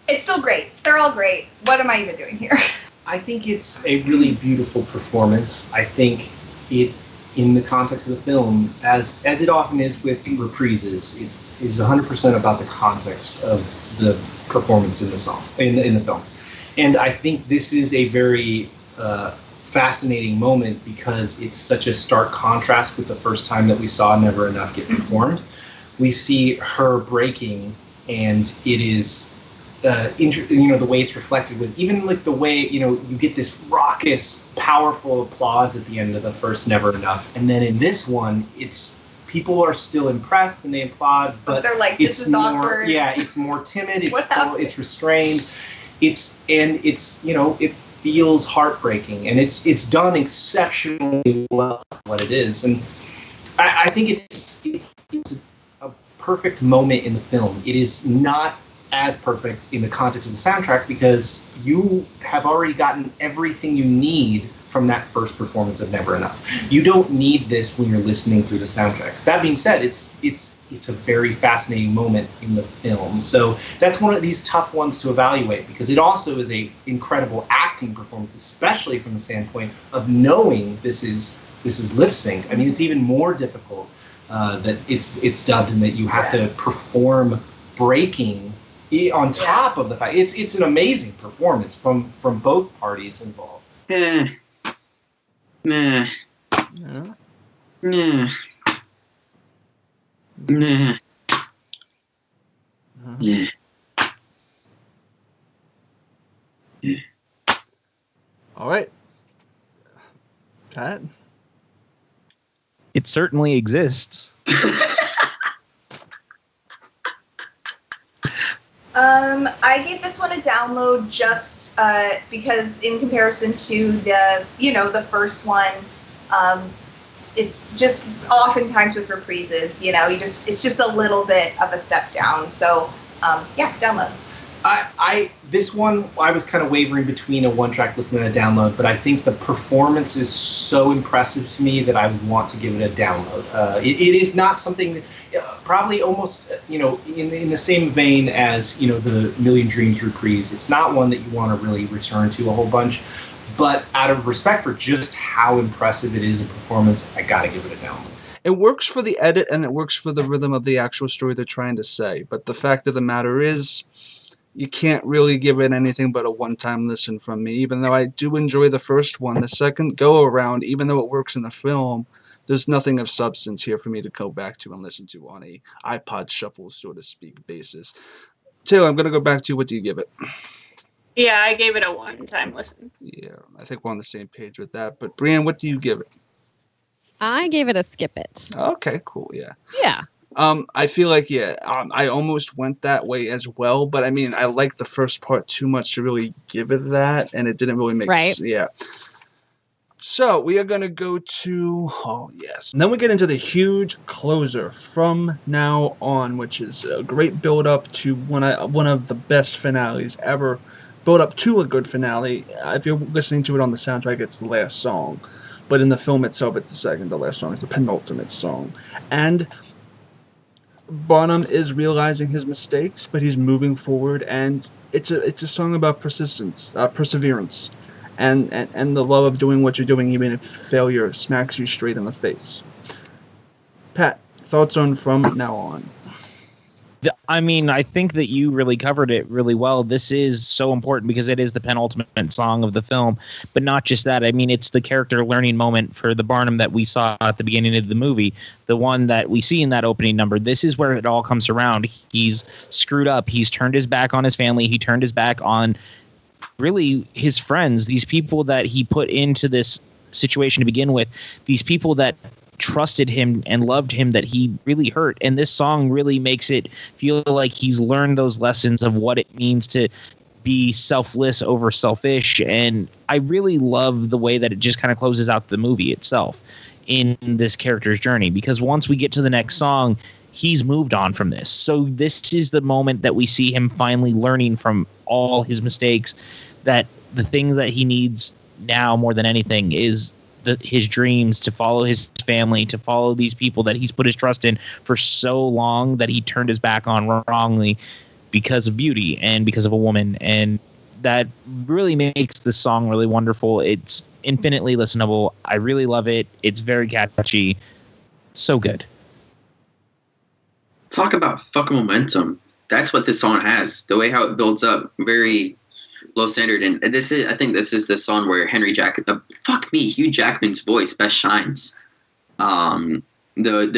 it's still great. They're all great. What am I even doing here? I think it's a really beautiful performance. I think it, in the context of the film, as it often is with reprises, it is 100% about the context of the performance in the song, in the film. And I think this is a very fascinating moment because it's such a stark contrast with the first time that we saw Never Enough get performed. We see her breaking, and it is the way it's reflected with even like the way, you get this raucous, powerful applause at the end of the first Never Enough. And then in this one, it's people are still impressed and they applaud, but they're like, this is more, awkward. Yeah, it's more timid, it's restrained. It feels heartbreaking, and it's done exceptionally well what it is. And I think it's a perfect moment in the film. It is not as perfect in the context of the soundtrack because you have already gotten everything you need from that first performance of Never Enough. You don't need this when you're listening through the soundtrack. That being said, it's a very fascinating moment in the film. So that's one of these tough ones to evaluate because it also is a incredible acting performance, especially from the standpoint of knowing this is lip sync. I mean, it's even more difficult that it's dubbed and that you have to perform breaking on top of the fact it's an amazing performance from both parties involved. Nah. Yeah. Nah. Nah. Yeah. Yeah. All right. Pat? It certainly exists. I gave this one a download just because in comparison to the first one, it's just oftentimes with reprises, it's just a little bit of a step down. So download. This one, I was kind of wavering between a one-track listen and a download, but I think the performance is so impressive to me that I want to give it a download. It is not something, probably almost, in the same vein as, the Million Dreams reprise. It's not one that you want to really return to a whole bunch, but out of respect for just how impressive it is in performance, I got to give it a download. It works for the edit and it works for the rhythm of the actual story they're trying to say, but the fact of the matter is, you can't really give it anything but a one-time listen from me. Even though I do enjoy the first one, the second go-around, even though it works in the film, there's nothing of substance here for me to go back to and listen to on a iPod shuffle, so to speak, basis. Taylor, I'm going to go back to you. What do you give it? Yeah, I gave it a one-time listen. Yeah, I think we're on the same page with that. But Brianne, what do you give it? I gave it a skip it. Okay, cool, yeah. Yeah. I feel like, I almost went that way as well, but I mean, I like the first part too much to really give it that, and it didn't really make sense. Yeah. So, we are going to go to, and then we get into the huge closer from now on, which is a great build-up to one of the best finales ever. Build up to a good finale. If you're listening to it on the soundtrack, it's the last song, but in the film itself, it's the second to last song. It's the penultimate song. And Barnum is realizing his mistakes, but he's moving forward, and it's a song about perseverance. and the love of doing what you're doing, even if failure smacks you straight in the face. Pat, thoughts on From Now On? I mean, I think that you really covered it really well. This is so important because it is the penultimate song of the film, but not just that. I mean, it's the character learning moment for the Barnum that we saw at the beginning of the movie, the one that we see in that opening number. This is where it all comes around. He's screwed up. He's turned his back on his family. He turned his back on really his friends, these people that he put into this situation to begin with, these people that trusted him and loved him that he really hurt. And this song really makes it feel like he's learned those lessons of what it means to be selfless over selfish. And I really love the way that it just kind of closes out the movie itself in this character's journey, because once we get to the next song, he's moved on from this. So this is the moment that we see him finally learning from all his mistakes, that the thing that he needs now more than anything is his dreams, to follow his family, to follow these people that he's put his trust in for so long that he turned his back on wrongly because of beauty and because of a woman. And that really makes this song really wonderful. It's infinitely listenable. I really love it. It's very catchy. So good. Talk about fucking momentum. That's what this song has. The way how it builds up, very low standard. And I think this is the song where Hugh Jackman's voice best shines. The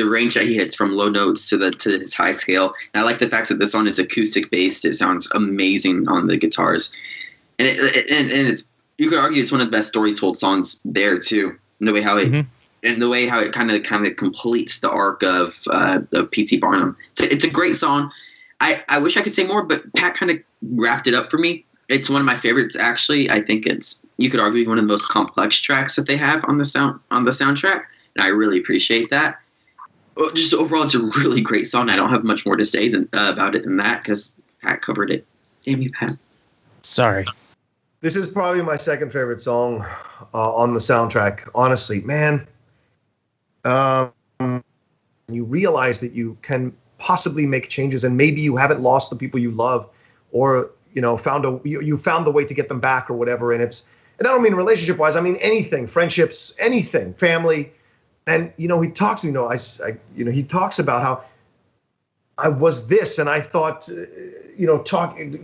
range that he hits from low notes to his high scale. And I like the fact that this song is acoustic based. It sounds amazing on the guitars. And it's, you could argue it's one of the best story told songs there too. And the way how it kind of completes the arc of P.T. Barnum. It's a great song. I wish I could say more, but Pat kind of wrapped it up for me. It's one of my favorites, actually. I think you could argue one of the most complex tracks that they have on the soundtrack, and I really appreciate that. Well, just overall, it's a really great song. I don't have much more to say about it than that because Pat covered it. Damn you, Pat. Sorry. This is probably my second favorite song on the soundtrack. Honestly, man, you realize that you can possibly make changes, and maybe you haven't lost the people you love, or you found the way to get them back or whatever. And I don't mean relationship wise. I mean anything, friendships, anything, family. And he talks. He talks about how I was this, and I thought,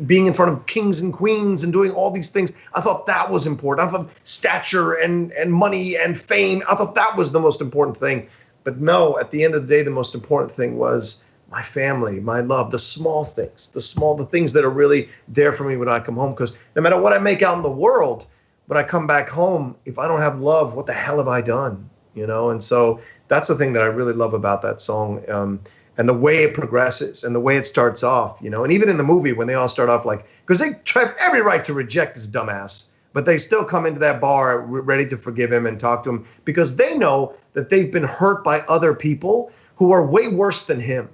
being in front of kings and queens and doing all these things, I thought that was important. I thought stature and money and fame, I thought that was the most important thing. But no, at the end of the day, the most important thing was my family, my love, the small things, the things that are really there for me when I come home. Because no matter what I make out in the world, when I come back home, if I don't have love, what the hell have I done? And so that's the thing that I really love about that song. And the way it progresses and the way it starts off, and even in the movie when they all start off because they have every right to reject this dumbass, but they still come into that bar ready to forgive him and talk to him because they know that they've been hurt by other people who are way worse than him.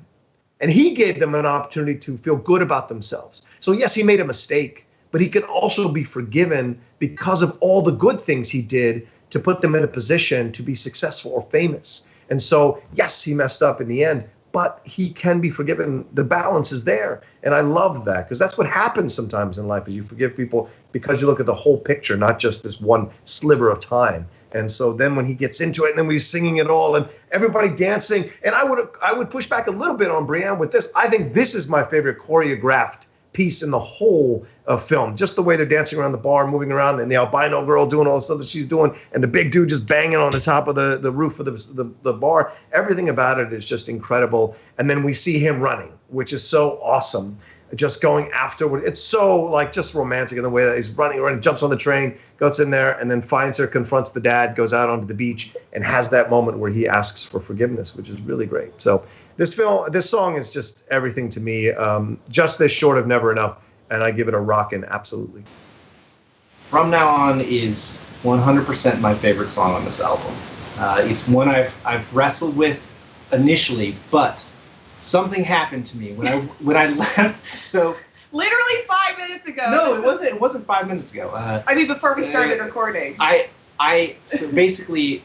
And he gave them an opportunity to feel good about themselves. So yes, he made a mistake, but he can also be forgiven because of all the good things he did to put them in a position to be successful or famous. And so, yes, he messed up in the end, but he can be forgiven. The balance is there. And I love that because that's what happens sometimes in life is you forgive people because you look at the whole picture, not just this one sliver of time. And so then when he gets into it and then we're singing it all and everybody dancing, and I would push back a little bit on Brianne with this. I think this is my favorite choreographed piece in the whole film. Just the way they're dancing around the bar, moving around, and the albino girl doing all the stuff that she's doing, and the big dude just banging on the top of the roof of the bar. Everything about it is just incredible. And then we see him running, which is so awesome. Just going afterward. It's so just romantic in the way that he's running, jumps on the train, goes in there, and then finds her, confronts the dad, goes out onto the beach, and has that moment where he asks for forgiveness, which is really great. So this song is just everything to me. Just this short of Never Enough, and I give it a rockin' absolutely. From Now On is 100% my favorite song on this album. It's one I've wrestled with initially, but something happened to me when I left. So literally 5 minutes ago. No, it wasn't 5 minutes ago. Before we started recording. So basically,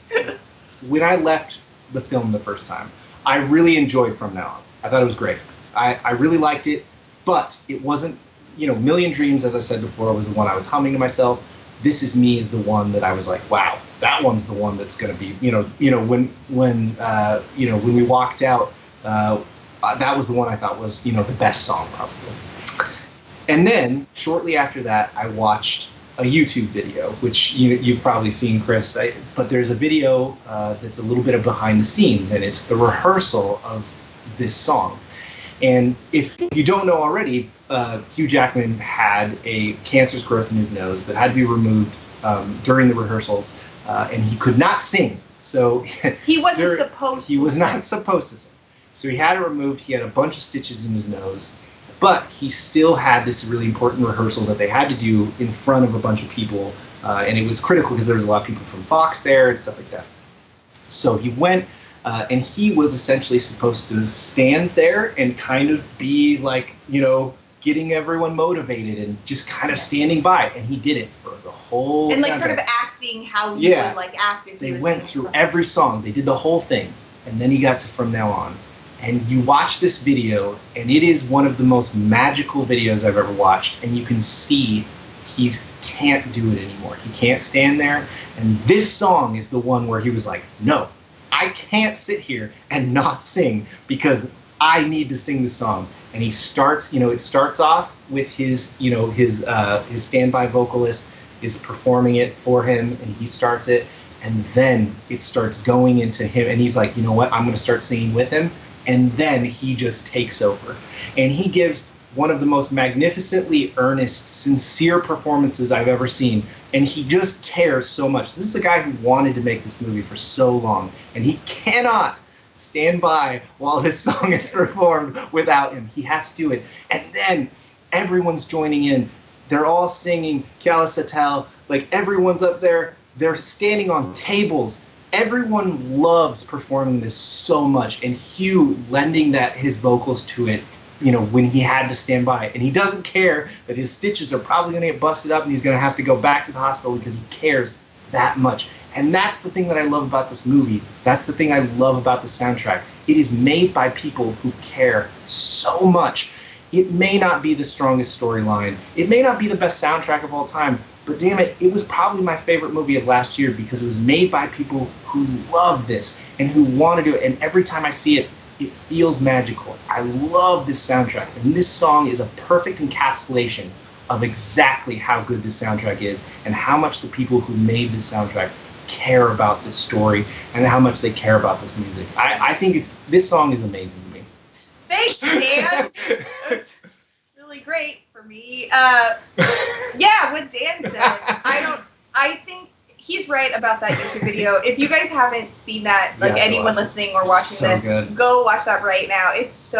when I left the film the first time, I really enjoyed From Now On. I thought it was great. I really liked it, but it wasn't, Million Dreams, as I said before, was the one I was humming to myself. This Is Me is the one that I was like, wow, that one's the one that's going to be, when we walked out, that was the one I thought was, the best song probably. And then shortly after that, I watched a YouTube video, which you've probably seen, Chris, but there's a video that's a little bit of behind the scenes, and it's the rehearsal of this song. And if you don't know already, Hugh Jackman had a cancerous growth in his nose that had to be removed during the rehearsals, and he could not sing. So he wasn't supposed to. He was not supposed to sing. So he had it removed. He had a bunch of stitches in his nose, but he still had this really important rehearsal that they had to do in front of a bunch of people, and it was critical because there was a lot of people from Fox there and stuff like that. So he went, and he was essentially supposed to stand there and kind of be like, getting everyone motivated and just kind of standing by, and he did it for the whole and like soundtrack. sort of acting how he would like act if he was went through every song. They did the whole thing, and then he got to From Now On. And you watch this video, and it is one of the most magical videos I've ever watched, and you can see he can't do it anymore. He can't stand there, and this song is the one where he was like, no, I can't sit here and not sing because I need to sing the song. And he starts, it starts off with his standby vocalist is performing it for him, and he starts it, and then it starts going into him, and he's like, you know what, I'm going to start singing with him, and then he just takes over. And he gives one of the most magnificently earnest, sincere performances I've ever seen, and he just cares so much. This is a guy who wanted to make this movie for so long, and he cannot stand by while this song is performed without him. He has to do it. And then everyone's joining in. They're all singing Kyala Satel. Like, everyone's up there. They're standing on tables. Everyone loves performing this so much. And Hugh lending his vocals to it, when he had to stand by. And he doesn't care that his stitches are probably going to get busted up and he's going to have to go back to the hospital because he cares that much. And that's the thing that I love about this movie. That's the thing I love about the soundtrack. It is made by people who care so much. It may not be the strongest storyline. It may not be the best soundtrack of all time. But damn it, it was probably my favorite movie of last year because it was made by people who love this and who want to do it. And every time I see it, it feels magical. I love this soundtrack. And this song is a perfect encapsulation of exactly how good this soundtrack is and how much the people who made this soundtrack care about this story and how much they care about this music. I think this song is amazing to me. Thanks, Dan. That's really great for me. Yeah, what Dan said. I think he's right about that YouTube video. If you guys haven't seen that, like anyone listening or watching this, go watch that right now. It's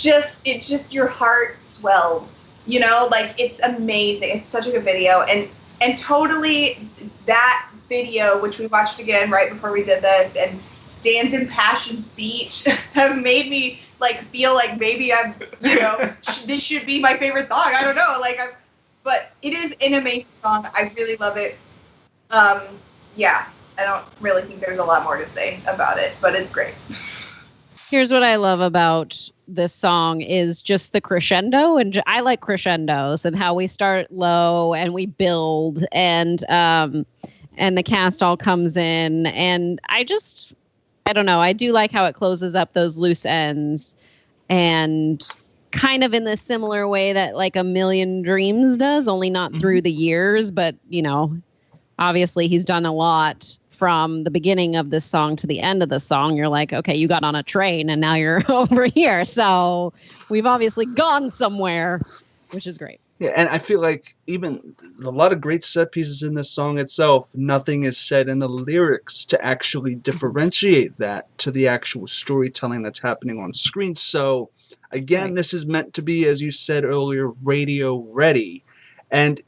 just your heart swells, like it's amazing. It's such a good video. And totally that video, which we watched again right before we did this, and Dan's impassioned speech have made me like feel like maybe I'm, this should be my favorite song. I don't know, but it is an amazing song. I really love it. Yeah, I don't really think there's a lot more to say about it, but it's great. Here's what I love about this song is just the crescendo, and I like crescendos and how we start low and we build, and the cast all comes in, and I don't know, I do like how it closes up those loose ends, and kind of in the similar way that like A Million Dreams does, only not through the years, but obviously he's done a lot. From the beginning of this song to the end of the song, you're like, okay, you got on a train and now you're over here. So we've obviously gone somewhere, which is great. Yeah, and I feel like even a lot of great set pieces in this song itself, nothing is said in the lyrics to actually differentiate that to the actual storytelling that's happening on screen. So again, This is meant to be, as you said earlier, radio ready. And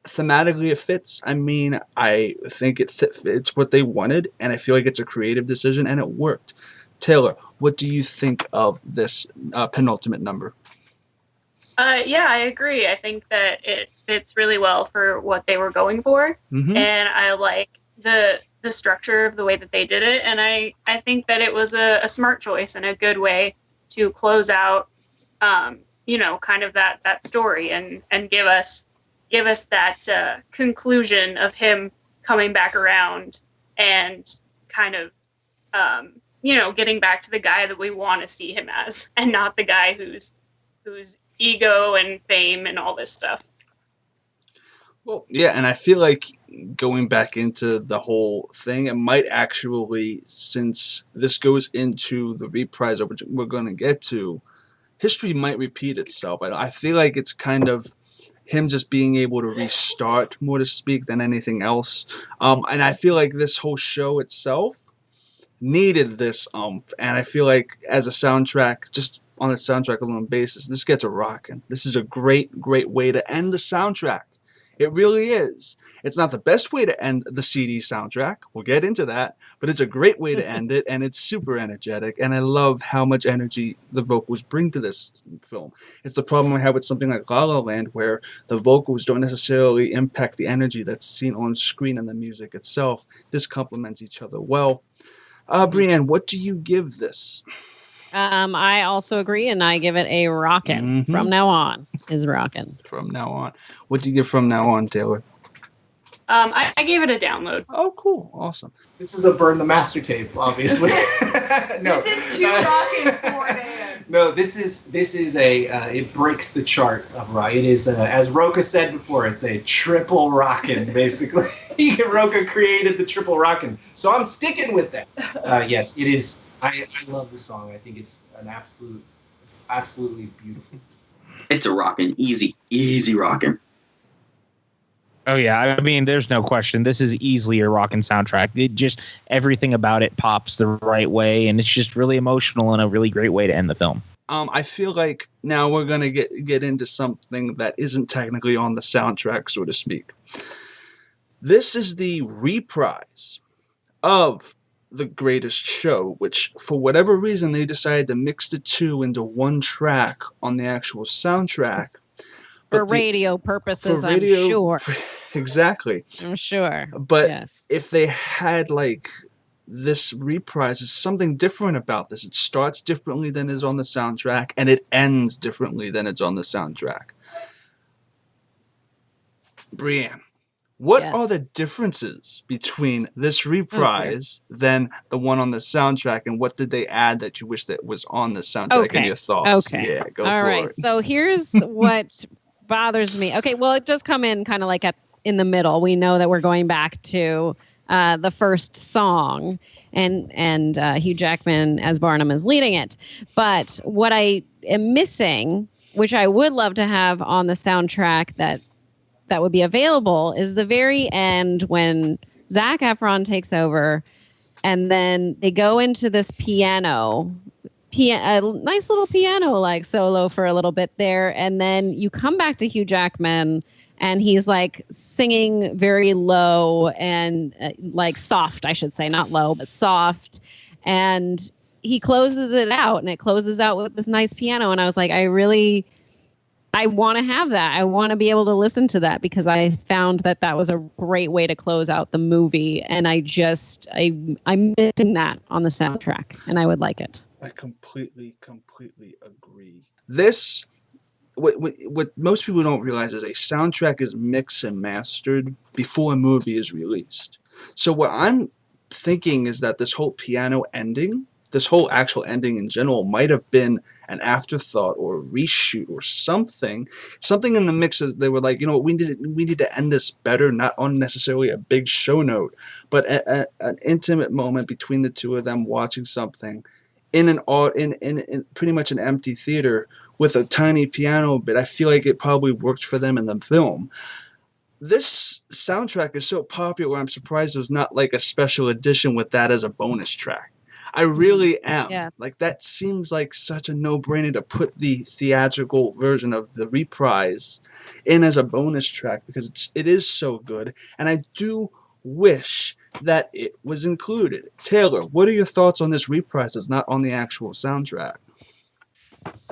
thematically it fits. I mean, I think it's what they wanted, and I feel like it's a creative decision, and it worked. Taylor, what do you think of this penultimate number? Yeah, I agree. I think that it fits really well for what they were going for, and I like the structure of the way that they did it, and I think that it was a smart choice and a good way to close out kind of that story and give us that conclusion of him coming back around and kind of getting back to the guy that we want to see him as, and not the guy whose ego and fame and all this stuff. Well, yeah, and I feel like going back into the whole thing, it might actually, since this goes into the reprise, which we're going to get to, history might repeat itself. I feel like it's kind of him just being able to restart, more to speak, than anything else. And I feel like this whole show itself needed this and I feel like as a soundtrack, just on a soundtrack alone basis, this gets a rockin'. This is a great way to end the soundtrack. It really is. It's not the best way to end the CD soundtrack. We'll get into that. But it's a great way to end it, and it's super energetic. And I love how much energy the vocals bring to this film. It's the problem I have with something like La La Land, where the vocals don't necessarily impact the energy that's seen on screen and the music itself. This complements each other well. Brianne, what do you give this? I also agree, and I give it a rockin'. From now on is rockin'. From now on. What do you give from now on, Taylor? I gave it a download. Oh, cool. Awesome. This is a burn the master tape, obviously. No. This is too rockin' for Dan. No, this is it breaks the chart of rock. It is, as Rocha said before, it's a triple rockin', basically. Rocha created the triple rockin'. So I'm sticking with that. Yes, it is. I love the song. I think it's an absolutely beautiful. It's a rockin', easy rockin'. Oh yeah, I mean, there's no question. This is easily a rockin' soundtrack. It just, everything about it pops the right way, and it's just really emotional and a really great way to end the film. I feel like now we're gonna get into something that isn't technically on the soundtrack, so to speak. This is the reprise of The Greatest Show, which for whatever reason they decided to mix the two into one track on the actual soundtrack. For radio purposes, I'm sure. Exactly. I'm sure. But yes. If they had like this reprise, there's something different about this. It starts differently than is on the soundtrack, and it ends differently than it's on the soundtrack. Brianne, what are the differences between this reprise than the one on the soundtrack, and what did they add that you wish that was on the soundtrack in your thoughts? Okay. Yeah, go All for right. it. So here's what bothers me. Okay, well, it does come in kind of like in the middle. We know that we're going back to the first song, and Hugh Jackman as Barnum is leading it. But what I am missing, which I would love to have on the soundtrack that would be available, is the very end when Zac Efron takes over, and then they go into this piano, a nice little piano like solo for a little bit there, and then you come back to Hugh Jackman, and he's like singing very low and like soft, I should say, not low, but soft, and he closes it out, and it closes out with this nice piano, and I was like, I want to have that. I want to be able to listen to that, because I found that was a great way to close out the movie. And I'm missing that on the soundtrack, and I would like it. I completely agree. This, what most people don't realize is a soundtrack is mixed and mastered before a movie is released. So what I'm thinking is that this whole piano ending, this whole actual ending in general, might have been an afterthought or a reshoot or something in the mix. They were like, we need to end this better, not on necessarily a big show note, but an intimate moment between the two of them watching something in pretty much an empty theater with a tiny piano bit. I feel like it probably worked for them in the film. This soundtrack is so popular, I'm surprised there's not like a special edition with that as a bonus track. I really am. Yeah. Like, that seems like such a no-brainer to put the theatrical version of the reprise in as a bonus track, because it is so good, and I do wish that it was included. Taylor, what are your thoughts on this reprise that's not on the actual soundtrack?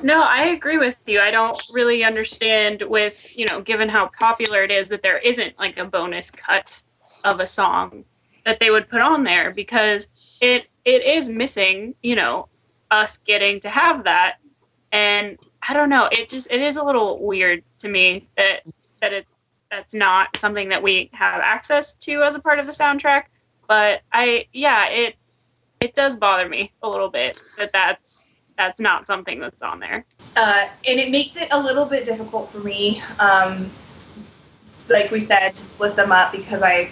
No, I agree with you. I don't really understand with, given how popular it is, that there isn't like a bonus cut of a song that they would put on there, because it is missing, us getting to have that. And I don't know. It is a little weird to me that's not something that we have access to as a part of the soundtrack. But it does bother me a little bit that's not something that's on there. And it makes it a little bit difficult for me, like we said, to split them up because I,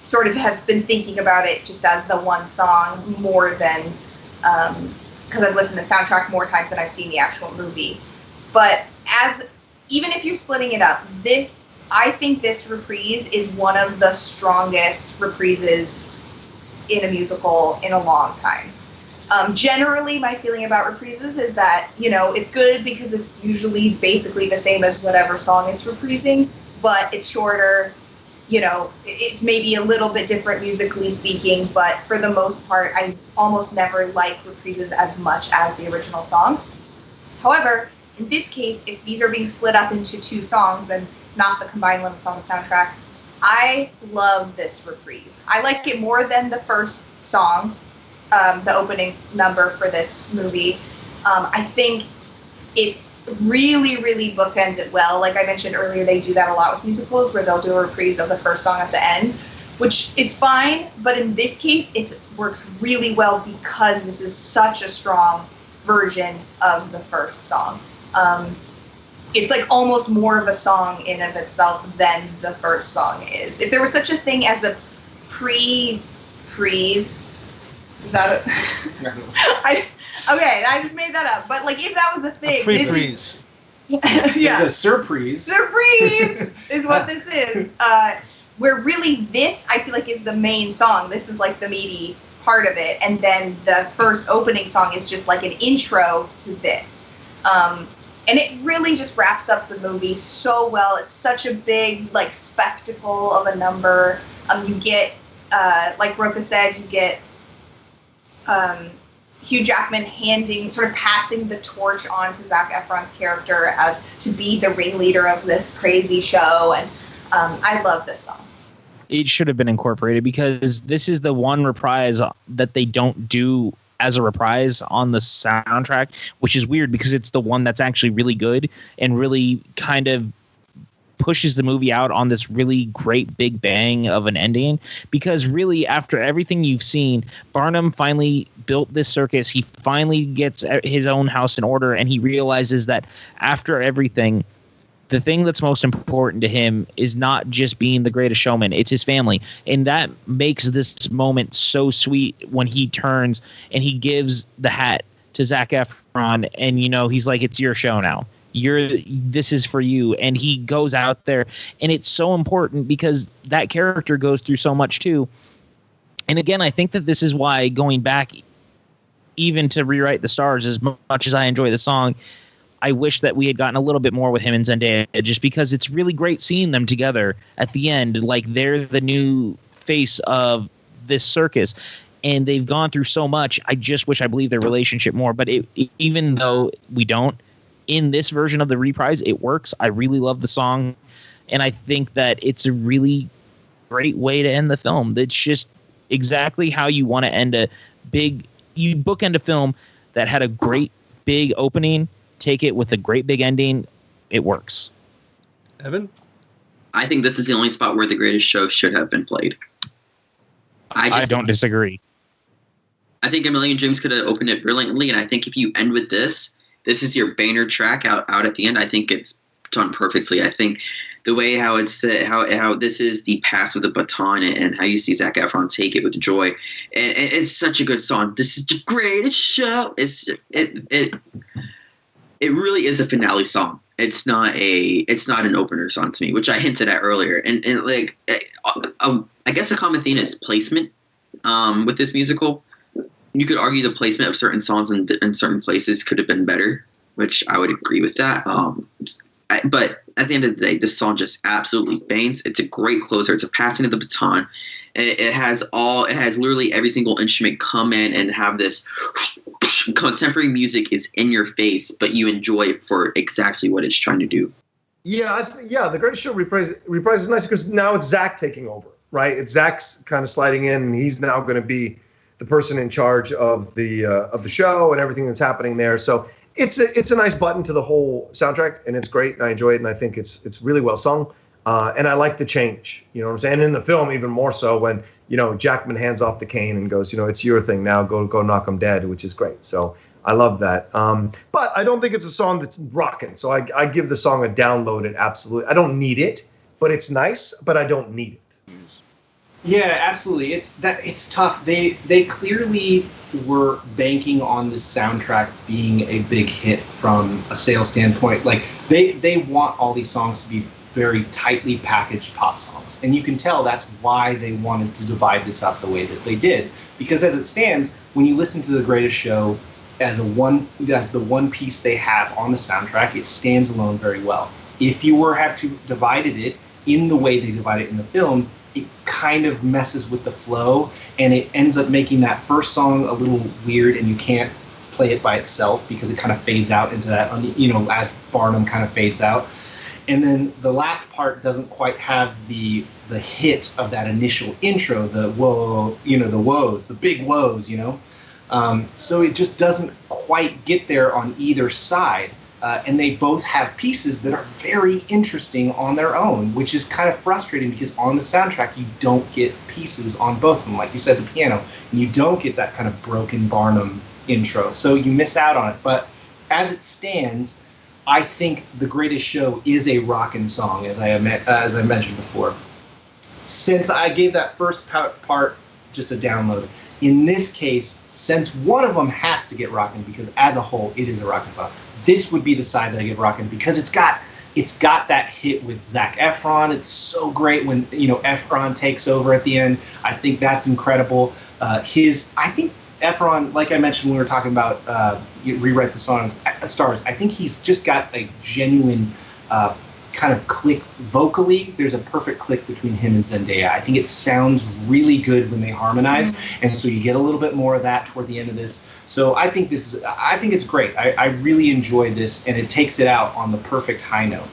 sort of have been thinking about it just as the one song more than, because I've listened to the soundtrack more times than I've seen the actual movie. But even if you're splitting it up, I think this reprise is one of the strongest reprises in a musical in a long time. Generally, my feeling about reprises is that, it's good because it's usually basically the same as whatever song it's reprising, but it's shorter, it's maybe a little bit different musically speaking, but for the most part, I almost never like reprises as much as the original song. However, in this case, if these are being split up into two songs and not the combined one that's on the soundtrack, I love this reprise. I like it more than the first song, the opening number for this movie. I think it really, really bookends it well. Like I mentioned earlier, they do that a lot with musicals where they'll do a reprise of the first song at the end, which is fine. But in this case, it works really well because this is such a strong version of the first song. It's like almost more of a song in and of itself than the first song is. If there was such a thing as a pre-freeze, is that okay, I just made that up. But like if that was a thing. Pre-freeze. Yeah. It's a surprise. Surprise is what this is. Where really this, I feel like, is the main song. This is like the meaty part of it. And then the first opening song is just like an intro to this. And it really just wraps up the movie so well. It's such a big, like, spectacle of a number. You get, like Rocha said, you get Hugh Jackman passing the torch on to Zac Efron's character to be the ringleader of this crazy show. And I love this song. It should have been incorporated because this is the one reprise that they don't do as a reprise on the soundtrack, which is weird because it's the one that's actually really good and really kind of pushes the movie out on this really great big bang of an ending. Because really, after everything you've seen, Barnum finally built this circus. He finally gets his own house in order, and he realizes that after everything, the thing that's most important to him is not just being the greatest showman, it's his family. And that makes this moment so sweet when he turns and he gives the hat to Zac Efron, and he's like, it's your show now. This is for you. And he goes out there, and it's so important because that character goes through so much too. And again, I think that this is why going back even to Rewrite the Stars, as much as I enjoy the song, I wish that we had gotten a little bit more with him and Zendaya, just because it's really great seeing them together at the end. Like, they're the new face of this circus, and they've gone through so much. I just wish I believed their relationship more. But even though we don't, in this version of the reprise, it works. I really love the song, and I think that it's a really great way to end the film. It's just exactly how you want to end you bookend a film that had a great big opening, take it with a great big ending. It works. Evan? I think this is the only spot where The Greatest Show should have been played. I don't disagree. I think A Million Dreams could have opened it brilliantly, and I think if you end with this is your banner track out at the end. I think it's done perfectly. I think the way how it's how this is the pass of the baton, and how you see Zac Efron take it with joy, and it's such a good song. This is the greatest show. It really is a finale song. It's not an opener song to me, which I hinted at earlier. And like, I guess a common theme is placement with this musical. You could argue the placement of certain songs in certain places could have been better, which I would agree with that. But at the end of the day, this song just absolutely bangs. It's a great closer. It's a passing of the baton. It has literally every single instrument come in and have this contemporary music is in your face, but you enjoy it for exactly what it's trying to do. Yeah, The Greatest Show reprise is nice because now it's Zac taking over, right? It's Zac's kind of sliding in, and he's now going to be the person in charge of the show and everything that's happening there. So it's a nice button to the whole soundtrack, and it's great, and I enjoy it, and I think it's really well sung. And I like the change, you know what I'm saying? And in the film, even more so when, you know, Jackman hands off the cane and goes, you know, it's your thing now, go knock 'em dead, which is great. So I love that. But I don't think it's a song that's rocking. So I give the song a download. It absolutely. I don't need it, but it's nice, but I don't need it. Yeah, absolutely. It's tough. They clearly were banking on this soundtrack being a big hit from a sales standpoint. Like they want all these songs to be very tightly packaged pop songs, and you can tell that's why they wanted to divide this up the way that they did. Because as it stands, when you listen to The Greatest Show as the one piece they have on the soundtrack, it stands alone very well. If you have to divided it in the way they divide it in the film, it kind of messes with the flow, and it ends up making that first song a little weird, and you can't play it by itself because it kind of fades out into that, you know, as Barnum kind of fades out. And then the last part doesn't quite have the hit of that initial intro, the whoa, you know, the woes, the big woes, you know. So it just doesn't quite get there on either side. And they both have pieces that are very interesting on their own, which is kind of frustrating because on the soundtrack, you don't get pieces on both of them. Like you said, the piano, and you don't get that kind of broken Barnum intro. So you miss out on it. But as it stands, I think The Greatest Show is a rockin' song, as I mentioned before. Since I gave that first part just a download, in this case, since one of them has to get rockin' because as a whole, it is a rockin' song, this would be the side that I give rockin' because it's got that hit with Zac Efron. It's so great when, you know, Efron takes over at the end. I think that's incredible. I think Efron, like I mentioned when we were talking about Rewrite the Song, Stars, I think he's just got a genuine kind of click vocally. There's a perfect click between him and Zendaya. I think it sounds really good when they harmonize, and so you get a little bit more of that toward the end of this. So I think it's great. I really enjoy this, and it takes it out on the perfect high note.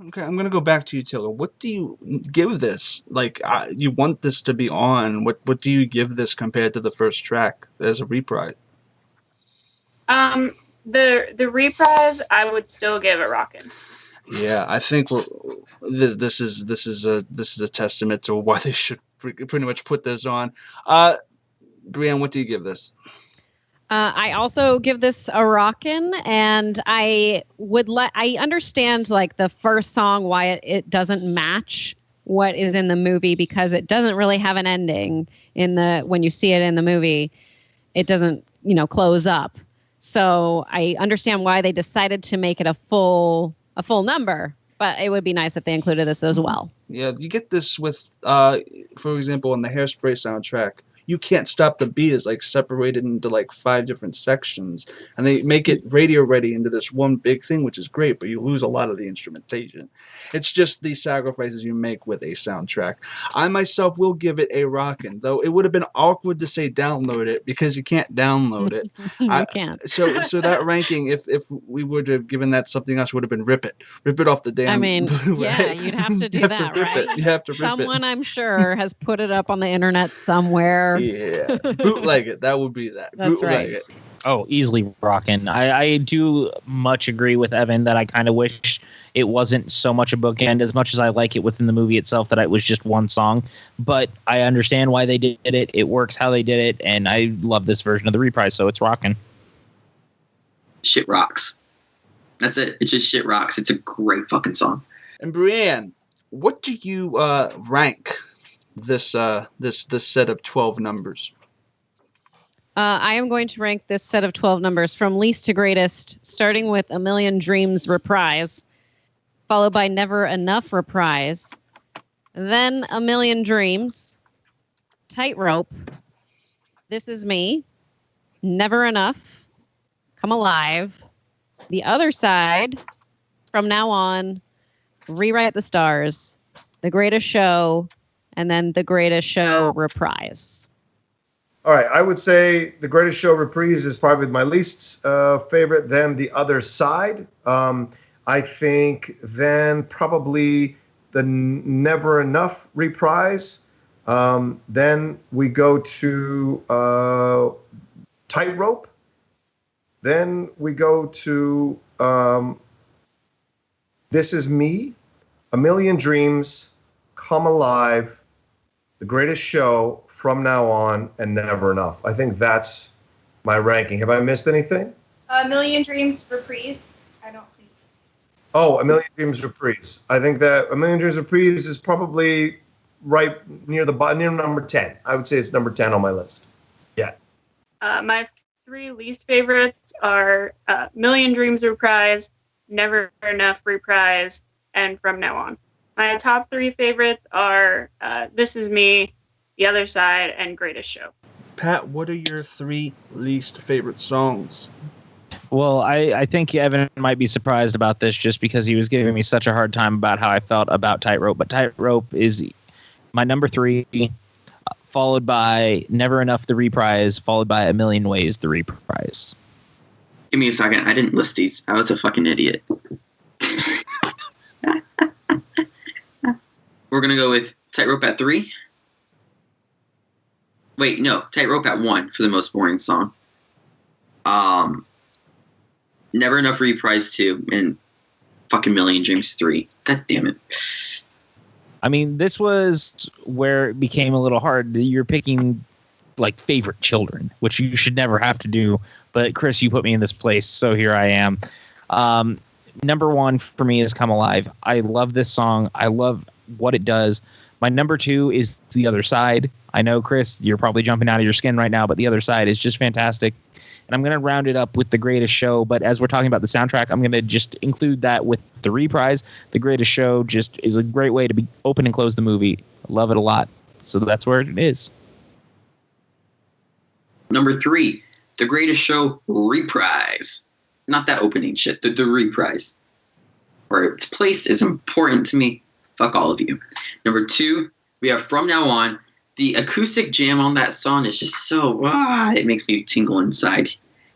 Okay, I'm gonna go back to you, Taylor. What do you give this? Like, you want this to be on. What do you give this compared to the first track as a reprise? The reprise, I would still give it rockin'. Yeah, I think this is a testament to why they should pretty much put this on. Brianne, what do you give this? I also give this a rockin', and I understand like the first song why it doesn't match what is in the movie because it doesn't really have an ending when you see it in the movie. It doesn't, you know, close up. So I understand why they decided to make it a full number, but it would be nice if they included this as well. Yeah, you get this with, for example, on the Hairspray soundtrack, You Can't Stop the Beat is like separated into like 5 different sections, and they make it radio ready into this one big thing, which is great, but you lose a lot of the instrumentation. It's just the sacrifices you make with a soundtrack. I myself will give it a rockin', though it would have been awkward to say download it because you can't download it. You can't. So that ranking, if we would have given that something else, would have been rip it off the damn. I mean, Blu-ray. yeah, you'd have to do that, right? You have to rip it. Someone, I'm sure, has put it up on the internet somewhere. Yeah, bootleg it. That would be that. That's Bootleg right. it. Oh, easily rockin'. I do much agree with Evan that I kind of wish it wasn't so much a bookend as much as I like it within the movie itself that it was just one song. But I understand why they did it. It works how they did it, and I love this version of the reprise, so it's rockin'. Shit rocks. That's it. It's just shit rocks. It's a great fucking song. And Brianne, what do you rank this set of 12 numbers? I am going to rank this set of 12 numbers from least to greatest, starting with A Million Dreams reprise, followed by Never Enough reprise, then A Million Dreams, Tightrope, This Is Me, Never Enough, Come Alive, The Other Side, From Now On, Rewrite the Stars, The Greatest Show, and then The Greatest Show reprise. All right, I would say The Greatest Show reprise is probably my least favorite. Then The Other Side. I think then probably the Never Enough reprise. Then we go to Tightrope. Then we go to This Is Me, A Million Dreams, Come Alive, The Greatest Show, From Now On, and Never Enough. I think that's my ranking. Have I missed anything? A Million Dreams Reprise. I don't think. Oh, A Million Dreams Reprise. I think that A Million Dreams Reprise is probably right near near number 10. I would say it's number 10 on my list. Yeah. My 3 least favorites are Million Dreams Reprise, Never Enough Reprise, and From Now On. My top 3 favorites are This Is Me, The Other Side, and Greatest Show. Pat, what are your 3 least favorite songs? Well, I think Evan might be surprised about this just because he was giving me such a hard time about how I felt about Tightrope. But Tightrope is my number 3, followed by Never Enough, the reprise, followed by A Million Ways, the reprise. Give me a second. I didn't list these. I was a fucking idiot. We're going to go with Tightrope at 3. Wait, no. Tightrope at 1 for the most boring song. Never Enough reprise 2, and fucking Million Dreams 3. God damn it. I mean, this was where it became a little hard. You're picking like favorite children, which you should never have to do. But Chris, you put me in this place, so here I am. Number 1 for me is Come Alive. I love this song. I love what it does. My number 2 is The Other Side. I know, Chris, you're probably jumping out of your skin right now, but The Other Side is just fantastic. And I'm going to round it up with The Greatest Show. But as we're talking about the soundtrack, I'm going to just include that with the reprise. The Greatest Show just is a great way to open and close the movie. I love it a lot. So that's where it is. Number 3, The Greatest Show reprise. Not that opening shit, the reprise. Where its place is important to me. Fuck all of you. Number 2, we have From Now On. The acoustic jam on that song is just so, it makes me tingle inside.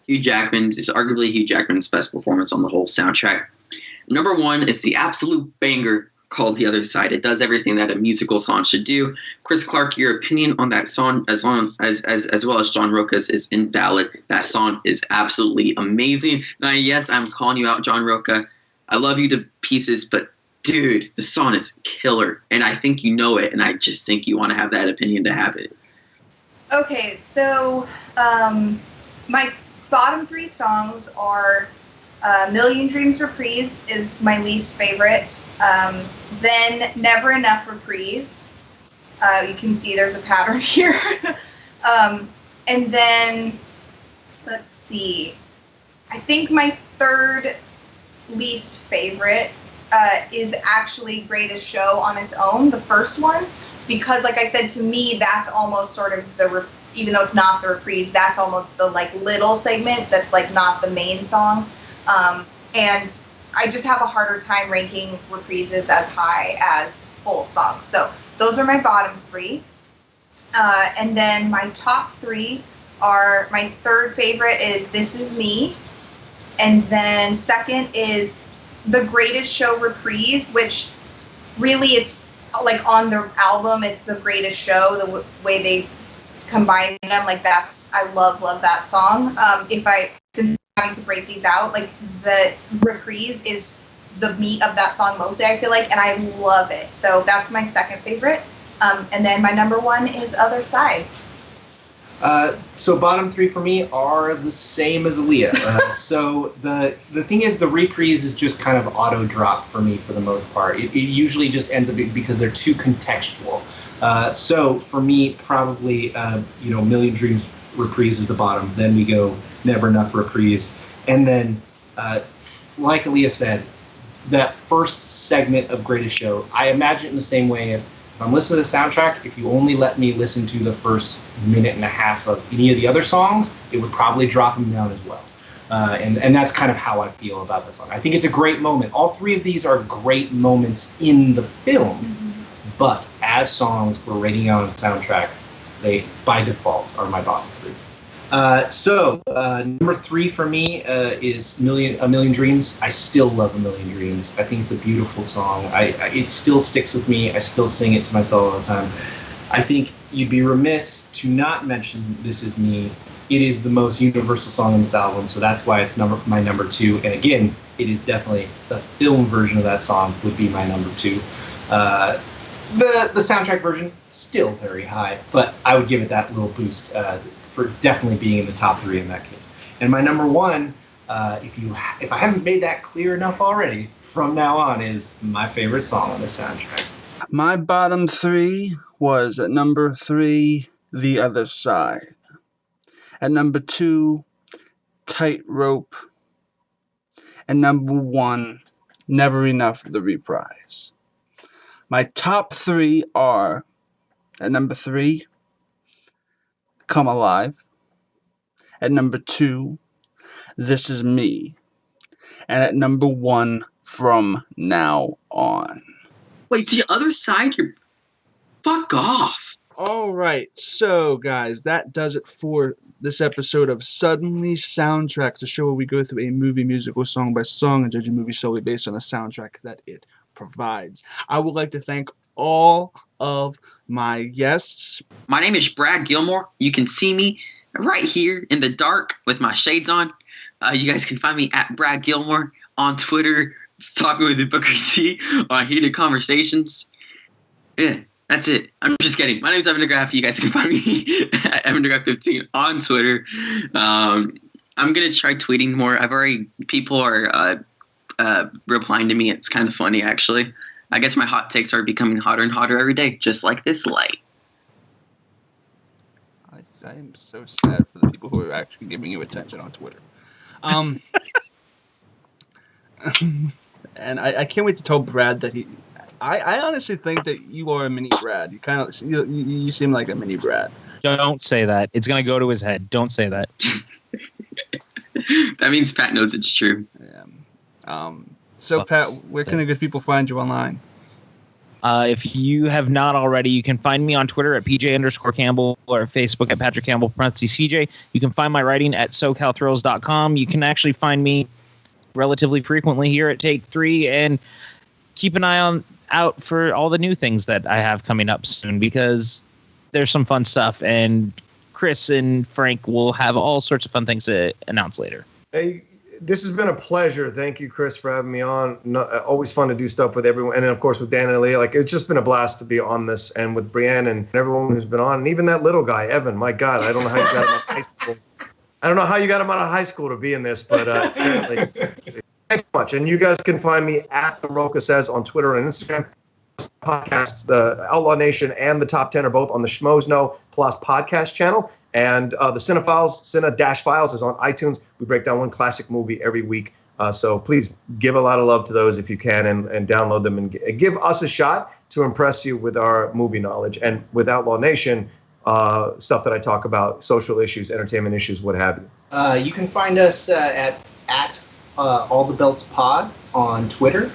Hugh Jackman is arguably Hugh Jackman's best performance on the whole soundtrack. Number 1 is the absolute banger called The Other Side. It does everything that a musical song should do. Chris Clark, your opinion on that song as well as John Rocha's is invalid. That song is absolutely amazing. Now, yes, I'm calling you out, John Rocha. I love you to pieces, but dude, the song is killer, and I think you know it, and I just think you want to have that opinion to have it. Okay, so my bottom 3 songs are Million Dreams Reprise is my least favorite. Then Never Enough Reprise. You can see there's a pattern here. And then, let's see. I think my 3rd least favorite is actually Greatest Show on its own, the first one, because like I said, to me, that's almost sort of even though it's not the reprise, that's almost the like little segment that's like not the main song. And I just have a harder time ranking reprises as high as full songs. So those are my bottom 3. And then my top 3 are, my 3rd favorite is This Is Me. And then 2nd is The Greatest Show reprise, which really it's like on the album, it's The Greatest Show, the way they combine them, like that's, I love that song. Since I'm having to break these out, like the reprise is the meat of that song mostly, I feel like, and I love it. So that's my 2nd favorite. And then my number 1 is Other Side. So bottom 3 for me are the same as Aaliyah. So the thing is, the reprise is just kind of auto drop for me for the most part. It usually just ends up because they're too contextual. So for me, probably Million Dreams reprise is the bottom. Then we go Never Enough reprise, and then like Aaliyah said, that first segment of Greatest Show, I imagine it in the same way. If I'm listening to the soundtrack, if you only let me listen to the first minute and a half of any of the other songs, it would probably drop them down as well. And that's kind of how I feel about this song. I think it's a great moment. All 3 of these are great moments in the film, but as songs we're rating out on the soundtrack, they, by default, are my bottom 3. So number 3 for me is A Million Dreams. I still love A Million Dreams. I think it's a beautiful song. It still sticks with me. I still sing it to myself all the time. I think you'd be remiss to not mention This Is Me it is the most universal song on this album, so that's why it's my number 2. And again, it is definitely the film version of that song would be my number 2. The soundtrack version, still very high, but I would give it that little boost for definitely being in the top 3 in that case. And my number 1, if I haven't made that clear enough already, from now on is my favorite song on the soundtrack. My bottom 3 was at number 3, The Other Side. At number 2, Tightrope. And number 1, Never Enough, the reprise. My top 3 are, at number 3, Come Alive. At number 2, This Is Me. And at number 1, From Now On. Wait, so the other side, you're... Fuck off. All right, so guys, that does it for this episode of Suddenly Soundtracks, the show where we go through a movie musical song by song and judge a movie solely based on the soundtrack that it provides. I would like to thank all of my guests. My name is Brad Gilmore. You can see me right here in the dark with my shades on. You guys can find me at Brad Gilmore on Twitter, talking with the Booker T on Heated Conversations. Yeah, that's it. I'm just kidding. My name is Evan DeGraff. You guys can find me at Evan DeGraff15 on Twitter. I'm going to try tweeting more. People are replying to me. It's kind of funny, actually. I guess my hot takes are becoming hotter and hotter every day, just like this light. I am so sad for the people who are actually giving you attention on Twitter. And I can't wait to tell Brad that I honestly think that you are a mini Brad. You kind of you seem like a mini Brad. Don't say that. It's going to go to his head. Don't say that. That means Pat knows it's true. Yeah. So, Pat, where can the good people find you online? If you have not already, you can find me on Twitter at PJ_Campbell or Facebook at Patrick Campbell _CJ. You can find my writing at SoCalThrills.com. You can actually find me relatively frequently here at Take 3, and keep an eye out for all the new things that I have coming up soon, because there's some fun stuff, and Chris and Frank will have all sorts of fun things to announce later. Hey, this has been a pleasure. Thank you, Chris, for having me on. Always fun to do stuff with everyone. And then, of course, with Dan and Alia. It's just been a blast to be on this, and with Brianne and everyone who's been on. And even that little guy, Evan. My God, I don't know how you got him out of high school. I don't know how you got him out of high school to be in this, but apparently. Thanks so much. And you guys can find me at The Rocha Says on Twitter and Instagram. Podcasts, the Outlaw Nation and the Top 10 are both on the Schmoes Know Plus podcast channel. And the Cine-Files is on iTunes. We break down one classic movie every week. So please give a lot of love to those if you can, and download them and give us a shot to impress you with our movie knowledge. And with Outlaw Nation, stuff that I talk about, social issues, entertainment issues, what have you. You can find us at All the Belts Pod on Twitter.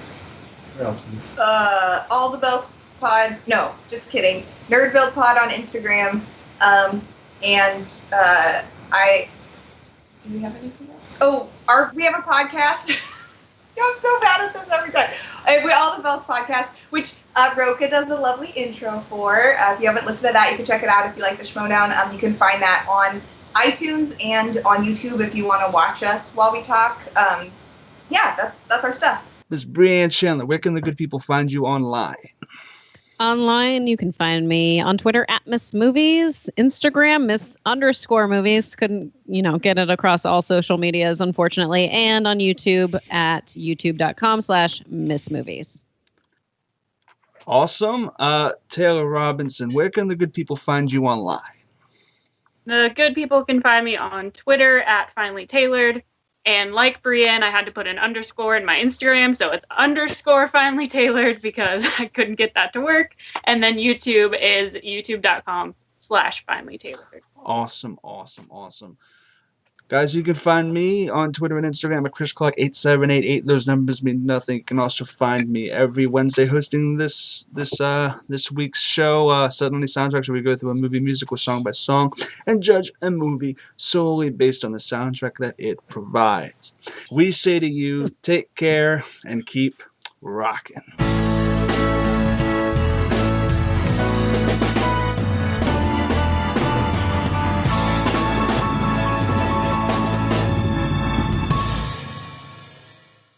All the Belts Pod. No, just kidding. Nerd Build Pod on Instagram. Do we have anything else? Oh, we have a podcast. I'm so bad at this every time. All the Belts podcast, which Rocha does a lovely intro for. If you haven't listened to that, you can check it out if you like the Schmodown. You can find that on iTunes and on YouTube if you want to watch us while we talk. Yeah, that's our stuff. Ms. Brianne Chandler, where can the good people find you online? Online, you can find me on Twitter at Miss Movies, Instagram Miss_Movies. Couldn't, get it across all social medias, unfortunately, and on YouTube at youtube.com/Miss Movies. Awesome. Taylor Robinson, where can the good people find you online? The good people can find me on Twitter at Finally Tailored. And like Brianne, I had to put an underscore in my Instagram, so it's _Finally Tailored because I couldn't get that to work. And then YouTube is youtube.com/Finally Tailored. Awesome. Guys, you can find me on Twitter and Instagram at ChrisClark8788. Those numbers mean nothing. You can also find me every Wednesday hosting this week's show, Suddenly Soundtracks, where we go through a movie musical song by song and judge a movie solely based on the soundtrack that it provides. We say to you, take care and keep rocking.